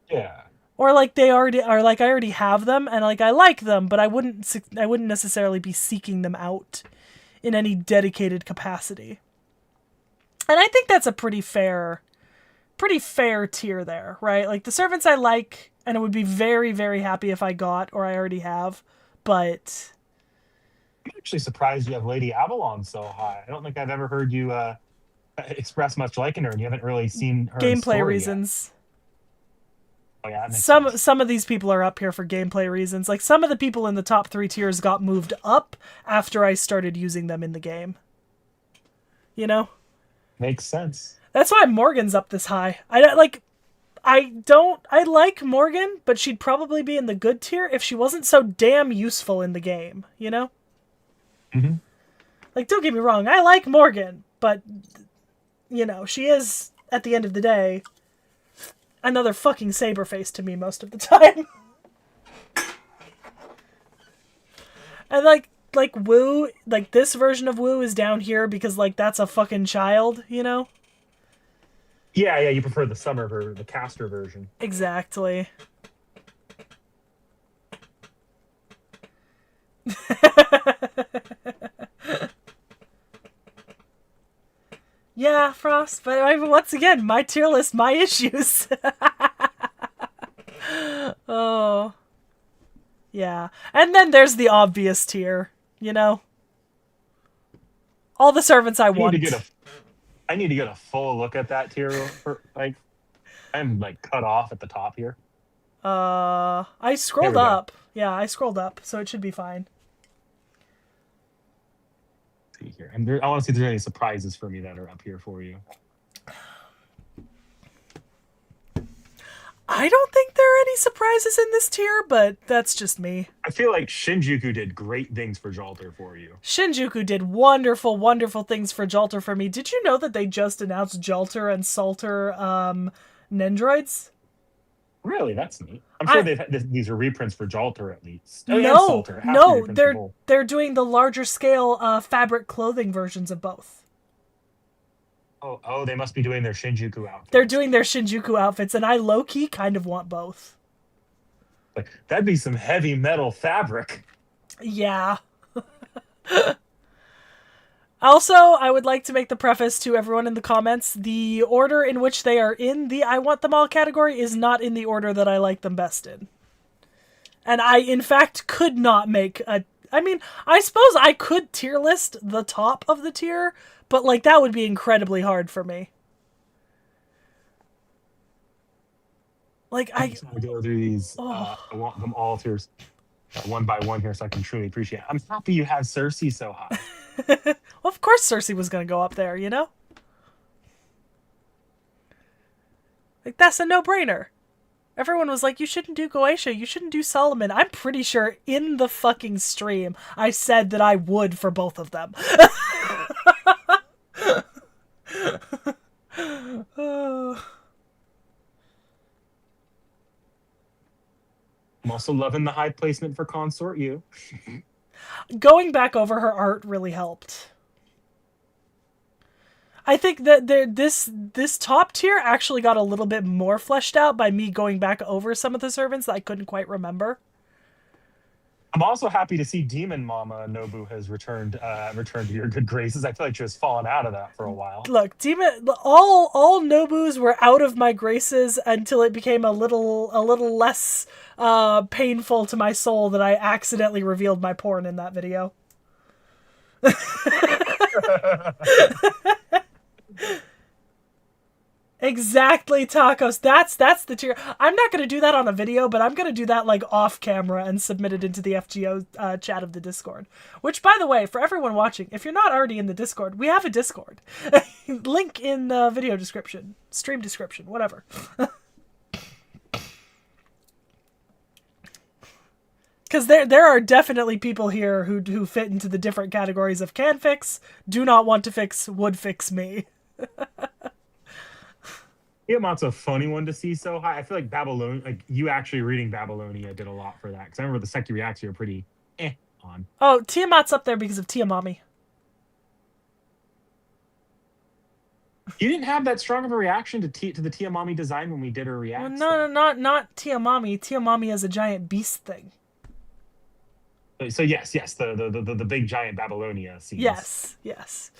Yeah. Or like they already are, like I already have them and like I like them, but I wouldn't necessarily be seeking them out in any dedicated capacity. And I think that's a pretty fair tier there, right? Like the servants I like and I would be very, very happy if I got or I already have, but I'm actually surprised you have Lady Avalon so high. I don't think I've ever heard you express much liking her, and you haven't really seen her gameplay reasons. Oh yeah, that makes sense. Some of these people are up here for gameplay reasons. Like some of the people in the top 3 tiers got moved up after I started using them in the game. You know? Makes sense. That's why Morgan's up this high. I like Morgan, but she'd probably be in the good tier if she wasn't so damn useful in the game, you know? Mm-hmm. Like, don't get me wrong, I like Morgan, but, you know, she is, at the end of the day, another fucking saber face to me most of the time. And, like, Wu, like, this version of Wu is down here because, like, that's a fucking child, you know? Yeah, yeah, you prefer the the caster version. Exactly. Yeah, Frost, but once again, my tier list, my issues. Oh. Yeah. And then there's the obvious tier, you know? All the servants I want. I need to get a full look at that tier. Like, I'm like cut off at the top here. I scrolled up. Yeah, I scrolled up, so it should be fine. Let's see here, and I want to see if there's any surprises for me that are up here for you. I don't think there are any surprises in this tier, but that's just me. I feel like Shinjuku did great things for Jalter for you. Shinjuku did wonderful, wonderful things for Jalter for me. Did you know that they just announced Jalter and Salter Nendroids? Really, that's neat. I'm sure these are reprints for Jalter at least. Oh, no, Salter. no, they're doing the larger scale fabric clothing versions of both. Oh, they must be doing their Shinjuku outfits. They're doing their Shinjuku outfits, and I low-key kind of want both. Like, that'd be some heavy metal fabric. Yeah. Also, I would like to make the preface to everyone in the comments, the order in which they are in the I want them all category is not in the order that I like them best in. And I, in fact, could not make a... I mean, I suppose I could tier list the top of the tier, but, like, that would be incredibly hard for me. Like, I'm just gonna go through these. I want them all tiers one by one here so I can truly appreciate it. I'm happy you have Cersei so high. Well, of course Cersei was going to go up there, you know? Like, that's a no-brainer. Everyone was like, you shouldn't do Goetia, you shouldn't do Solomon. I'm pretty sure in the fucking stream I said that I would for both of them. I'm also loving the high placement for Consort U. Going back over her art really helped. I think that this top tier actually got a little bit more fleshed out by me going back over some of the servants that I couldn't quite remember. I'm also happy to see Demon Mama Nobu has returned to your good graces. I feel like she was falling out of that for a while. Look, all Nobus were out of my graces until it became a little less painful to my soul that I accidentally revealed my porn in that video. Exactly, Tacos. That's the tier. I'm not going to do that on a video, but I'm going to do that like off camera and submit it into the FGO chat of the Discord. Which, by the way, for everyone watching, if you're not already in the Discord, we have a Discord. Link in the video description, stream description, whatever. Because there are definitely people here who fit into the different categories of can fix, do not want to fix, would fix me. Tiamat's a funny one to see so high. I feel like you actually reading Babylonia did a lot for that. Because I remember the Sekhie reacts were pretty on. Oh, Tiamat's up there because of Tiamami. You didn't have that strong of a reaction to the Tiamami design when we did her react. Well, no, not Tiamami. Tiamami is a giant beast thing. So yes, the big giant Babylonia scenes. Yes.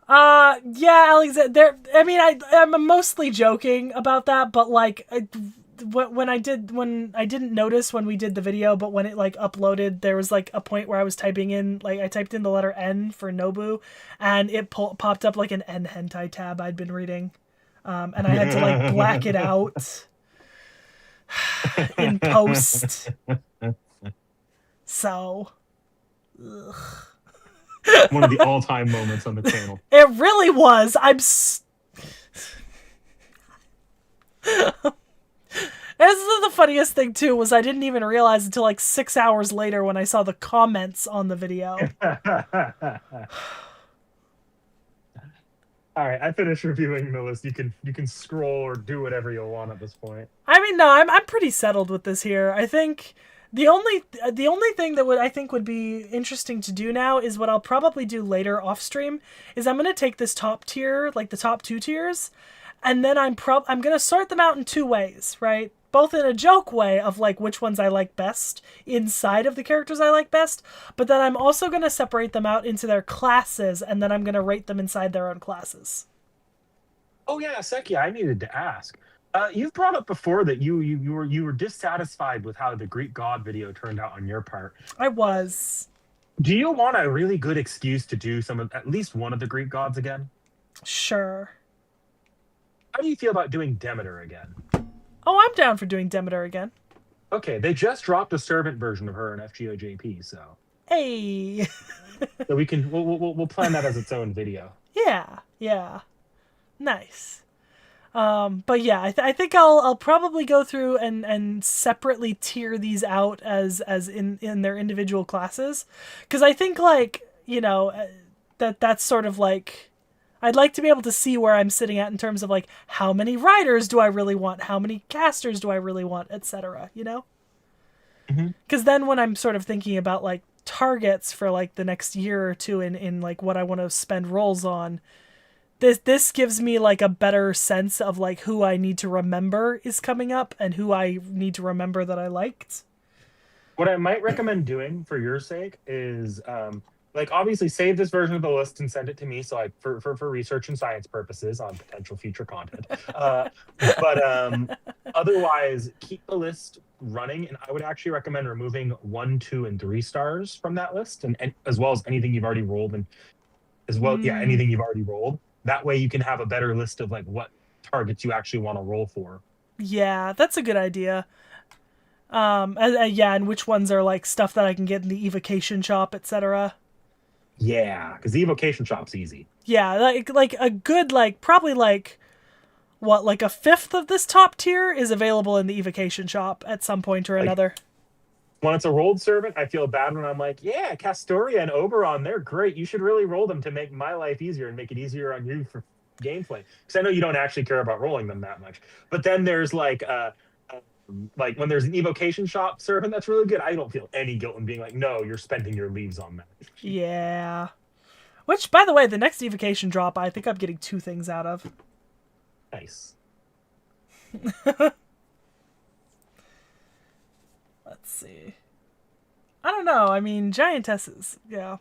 Yeah, Alexander. I mean, I'm mostly joking about that, but like, when I didn't notice when we did the video, but when it like uploaded, there was like a point where I was typing in, like, I typed in the letter N for Nobu, and it popped up like an N hentai tab I'd been reading, and I had to like black it out. in post. So, ugh. One of the all-time moments on the channel. It really was. This is the funniest thing too, was I didn't even realize until like 6 hours later when I saw the comments on the video. All right, I finished reviewing the list. You can scroll or do whatever you'll want at this point. I mean, no, I'm pretty settled with this here. I think the only thing that I think would be interesting to do now is what I'll probably do later off stream is I'm gonna take this top tier, like the top 2 tiers, and then I'm gonna sort them out in 2 ways, right? Both in a joke way of like which ones I like best inside of the characters I like best, but then I'm also gonna separate them out into their classes, and then I'm gonna rate them inside their own classes. Oh yeah, Sekhie, I needed to ask. You've brought up before that you were dissatisfied with how the Greek god video turned out on your part. I was. Do you want a really good excuse to do at least one of the Greek gods again? Sure. How do you feel about doing Demeter again? Oh, I'm down for doing Demeter again. Okay, they just dropped a servant version of her in FGOJP, so. Hey. So we'll plan that as its own video. Yeah. Nice. But yeah, I think I'll probably go through and separately tier these out as in their individual classes, because I think like that's sort of like I'd like to be able to see where I'm sitting at in terms of like how many riders do I really want, how many casters do I really want, etc. Because then when I'm sort of thinking about like targets for like the next year or two in like what I want to spend rolls on. This gives me like a better sense of like who I need to remember is coming up and who I need to remember that I liked. What I might recommend doing for your sake is like obviously save this version of the list and send it to me so for research and science purposes on potential future content. But otherwise keep the list running, and I would actually recommend removing 1, 2, and 3 stars from that list, and as well as anything you've already rolled, and as well anything you've already rolled. That way you can have a better list of like what targets you actually want to roll for. Yeah, that's a good idea. Yeah, and which ones are like stuff that I can get in the evocation shop, etc. Yeah, because the evocation shop's easy. Yeah, like a good like probably like what like a fifth of this top tier is available in the evocation shop at some point or another. When it's a rolled servant, I feel bad when I'm like, yeah, Castoria and Oberon, they're great. You should really roll them to make my life easier and make it easier on you for gameplay. Because I know you don't actually care about rolling them that much. But then there's like when there's an evocation shop servant that's really good, I don't feel any guilt in being like, no, you're spending your leaves on that. Yeah. Which, by the way, the next evocation drop, I think I'm getting 2 things out of. Nice. Let's see. I don't know. I mean, giantesses. Yeah.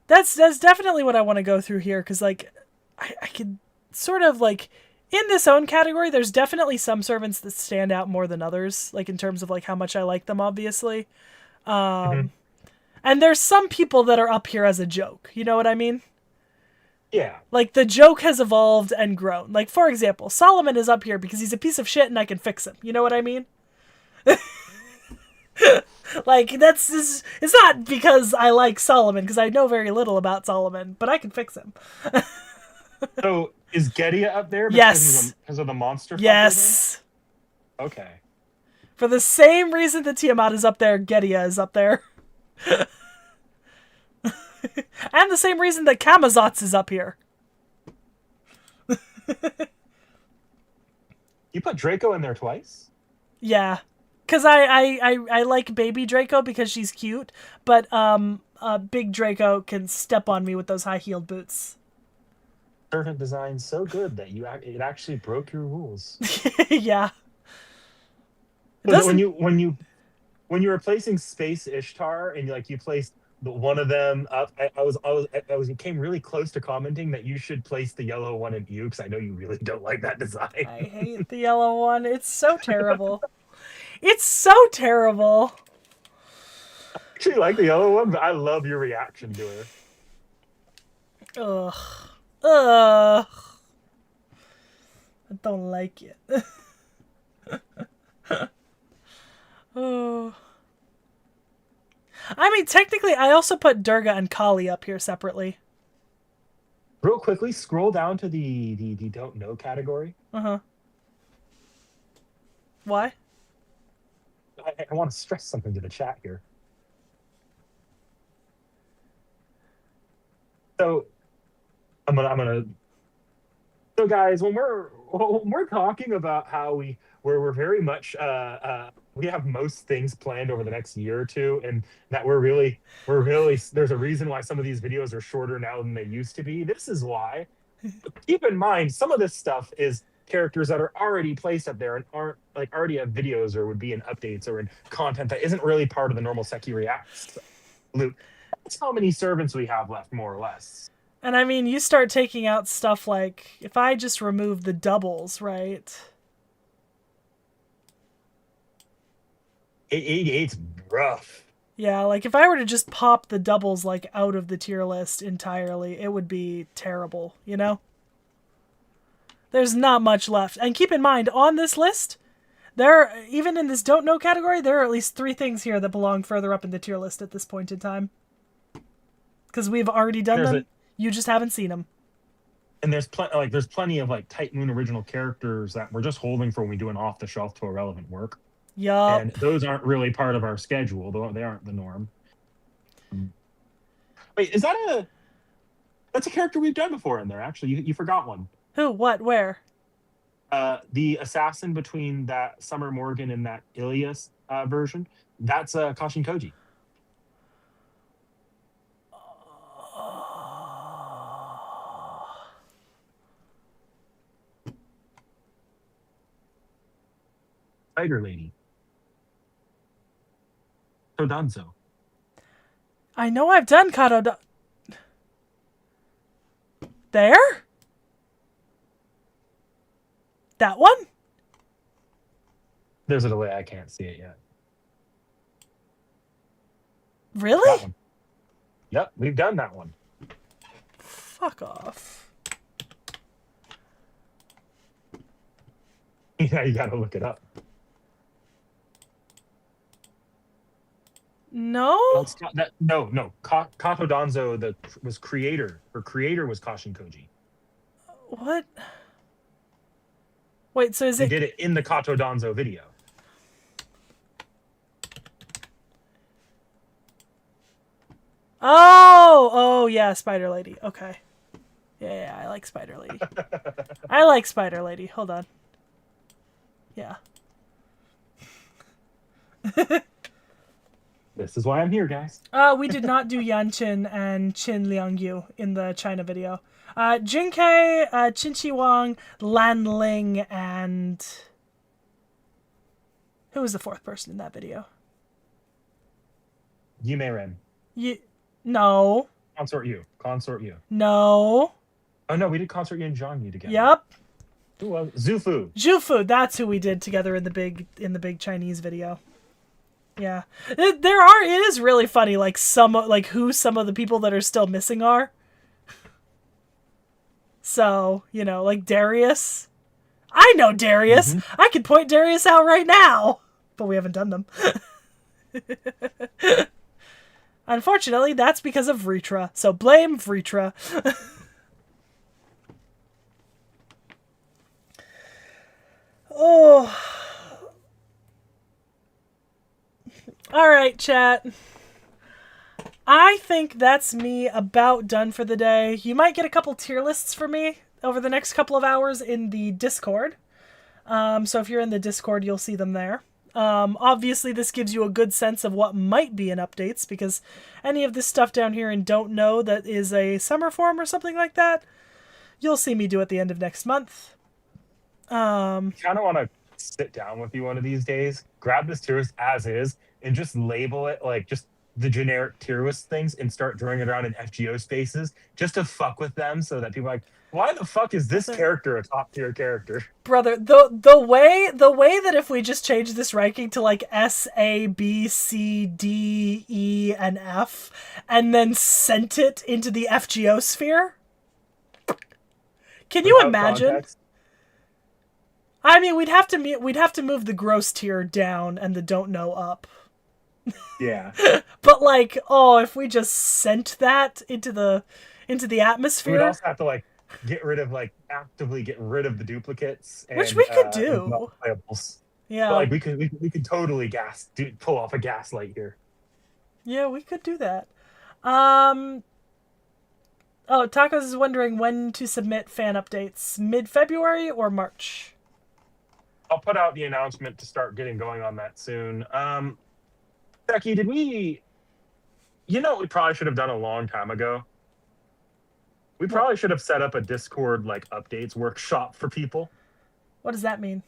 That's definitely what I want to go through here, because, like, I could sort of, like, in this own category, there's definitely some servants that stand out more than others, like, in terms of, like, how much I like them, obviously. And there's some people that are up here as a joke. You know what I mean? Yeah. Like, the joke has evolved and grown. Like, for example, Solomon is up here because he's a piece of shit and I can fix him. You know what I mean? Like, it's not because I like Solomon, because I know very little about Solomon, but I can fix him. So, is Gedia up there because of the monster? Yes. Okay. For the same reason that Tiamat is up there, Gedia is up there. And the same reason that Camazotz is up here. You put Draco in there twice? Yeah. Because I like baby Draco because she's cute, but big Draco can step on me with those high-heeled boots. Servant design so good that it actually broke your rules. Yeah. When you're replacing Space Ishtar and you placed one of them up, I came really close to commenting that you should place the yellow one in you, because I know you really don't like that design. I hate the yellow one. It's so terrible. It's so terrible. I actually like the yellow one, but I love your reaction to her. Ugh. I don't like it. Oh. I mean, technically, I also put Durga and Kali up here separately. Real quickly, scroll down to the don't know category. Uh-huh. Why? I want to stress something to the chat here. So I'm gonna so guys, when we're talking about how we're very much we have most things planned over the next year or two, and that we're really there's a reason why some of these videos are shorter now than they used to be. This is why. Keep in mind, some of this stuff is characters that are already placed up there and aren't like already have videos or would be in updates or in content that isn't really part of the normal Sekhie Reacts loop. That's how many servants we have left, more or less. And I mean, you start taking out stuff like, if I just remove the doubles, right? It's rough. Yeah, like if I were to just pop the doubles like out of the tier list entirely, it would be terrible, you know? There's not much left. And keep in mind, on this list, even in this don't know category, there are at least 3 things here that belong further up in the tier list at this point in time. Because we've already done them. You just haven't seen them. And there's plenty of like Type Moon original characters that we're just holding for when we do an off the shelf to irrelevant work. Yup. And those aren't really part of our schedule, though they aren't the norm. Wait, that's a character we've done before in there, actually. You forgot one. Who? What? Where? The assassin between that Summer Morgan and that Ilias version. That's Kashin Koji. Spider Lady. Todanzo. I know I've done Kato. There? That one? There's a delay. I can't see it yet. Really? That one. Yep, we've done that one. Fuck off. Yeah, you gotta look it up. No? No. Kato Danzo was creator. Her creator was Kashin Koji. What? Wait, so They did it in the Kato Danzo video. Oh, yeah, Spider Lady. Okay. Yeah, I like Spider Lady. I like Spider Lady. Hold on. Yeah. This is why I'm here, guys. We did not do Yanqin and Qin Liangyu in the China video. Jinkei, Qin Wang, Lan Ling, and... Who was the 4th person in that video? Yume Ren. No. Consort you. No. Oh no, we did Consort you and Zhang Yu together. Yep. Who was Zufu? Zhufu, that's who we did together in the big Chinese video. Yeah. It is really funny, like who some of the people that are still missing are. So, like Darius. I know Darius. Mm-hmm. I could point Darius out right now. But we haven't done them. Unfortunately, that's because of Vritra. So blame Vritra. Oh. Alright, chat. I think that's me about done for the day. You might get a couple tier lists for me over the next couple of hours in the Discord. So if you're in the Discord, you'll see them there. Obviously, this gives you a good sense of what might be in updates, because any of this stuff down here in Don't Know that is a summer form or something like that, you'll see me do at the end of next month. I kind of want to sit down with you one of these days, grab this tier list as is, and just label it like just the generic tier list things and start drawing it around in FGO spaces just to fuck with them so that people are like, why the fuck is this character a top tier character? Brother, the way that if we just change this ranking to like S, A, B, C, D, E, and F, and then sent it into the FGO sphere? Can you imagine? Context? I mean, we'd have to move the gross tier down and the don't know up. Yeah. But like, oh, if we just sent that into the atmosphere, We'd also have to like actively get rid of the duplicates which and we could and do. non-playables. Yeah. But like we could totally pull off a gaslight here. Yeah, we could do that. Oh, Tacos is wondering when to submit fan updates. Mid-February or March? I'll put out the announcement to start getting going on that soon. Sekhie, did we... we probably should have done a long time ago? We probably should have set up a Discord, like, updates workshop for people. What does that mean?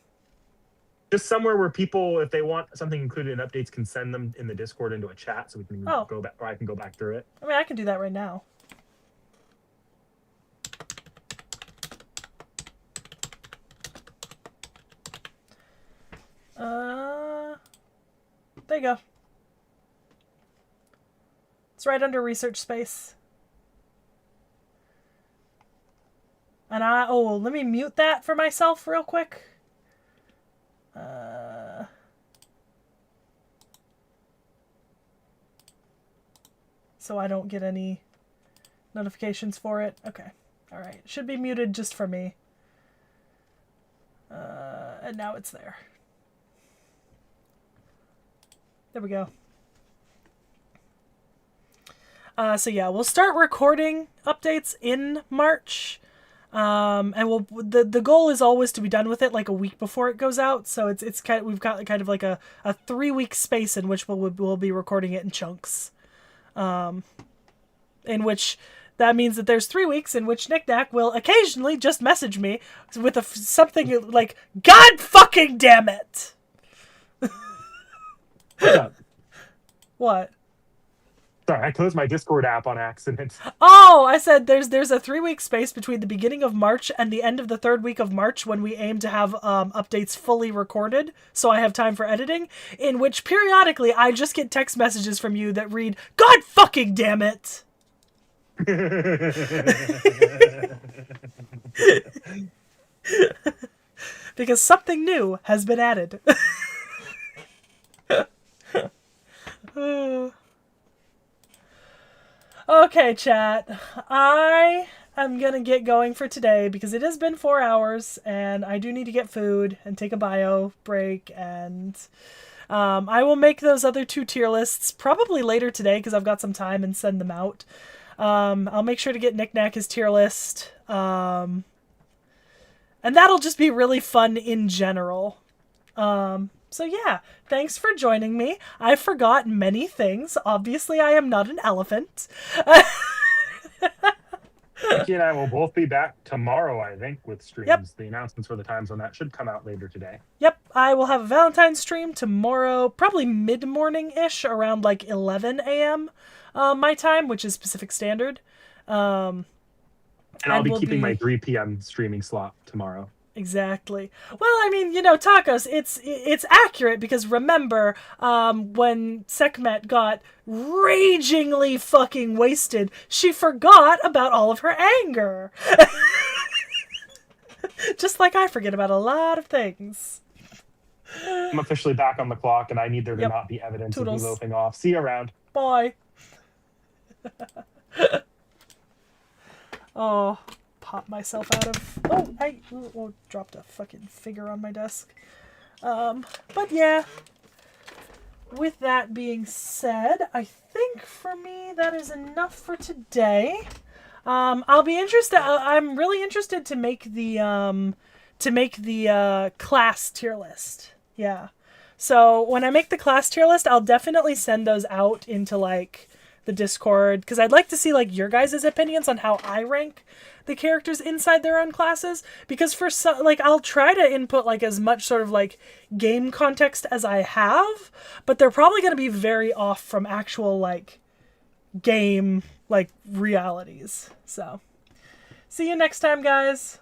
Just somewhere where people, if they want something included in updates, can send them in the Discord into a chat so we can go back, or I can go back through it. I mean, I can do that right now. There you go. It's right under research space. And let me mute that for myself real quick. So I don't get any notifications for it. Okay. Alright. Should be muted just for me. And now it's there. There we go. So yeah, we'll start recording updates in March. And the goal is always to be done with it like a week before it goes out. So it's kind of, we've got kind of like a 3-week space in which we'll be recording it in chunks. In which that means that there's 3 weeks in which Knick-Knack will occasionally just message me with something like, God fucking damn it! What's up? What? Sorry, I closed my Discord app on accident. Oh, I said there's a 3-week space between the beginning of March and the end of the 3rd week of March when we aim to have updates fully recorded, so I have time for editing, in which periodically I just get text messages from you that read, God fucking damn it! Because something new has been added. Okay, chat. I am gonna get going for today because it has been 4 hours and I do need to get food and take a bio break, and I will make those other 2 tier lists probably later today because I've got some time and send them out. I'll make sure to get Knick-Knack his tier list. And that'll just be really fun in general. So yeah, thanks for joining me. I forgot many things. Obviously, I am not an elephant. Sekhie and I will both be back tomorrow, I think, with streams. Yep. The announcements for the times on that should come out later today. Yep, I will have a Valentine's stream tomorrow, probably mid-morning-ish, around like 11 a.m. My time, which is Pacific Standard. And I'll be keeping my 3 p.m. streaming slot tomorrow. Exactly. Well, I mean, Tacos, it's accurate because remember, when Sekhmet got ragingly fucking wasted, she forgot about all of her anger. Just like I forget about a lot of things. I'm officially back on the clock, and I need there to not be evidence of me loafing off. See you around. Bye. Oh, pop myself out of... Oh, I dropped a fucking figure on my desk. But yeah. With that being said, I think for me that is enough for today. I'll be interested... I'm really interested to make the class tier list. Yeah. So when I make the class tier list, I'll definitely send those out into, like, the Discord, because I'd like to see, like, your guys' opinions on how I rank the characters inside their own classes, because for some, like, I'll try to input, like, as much sort of, like, game context as I have, but they're probably going to be very off from actual, like, game, like, realities. So, see you next time, guys.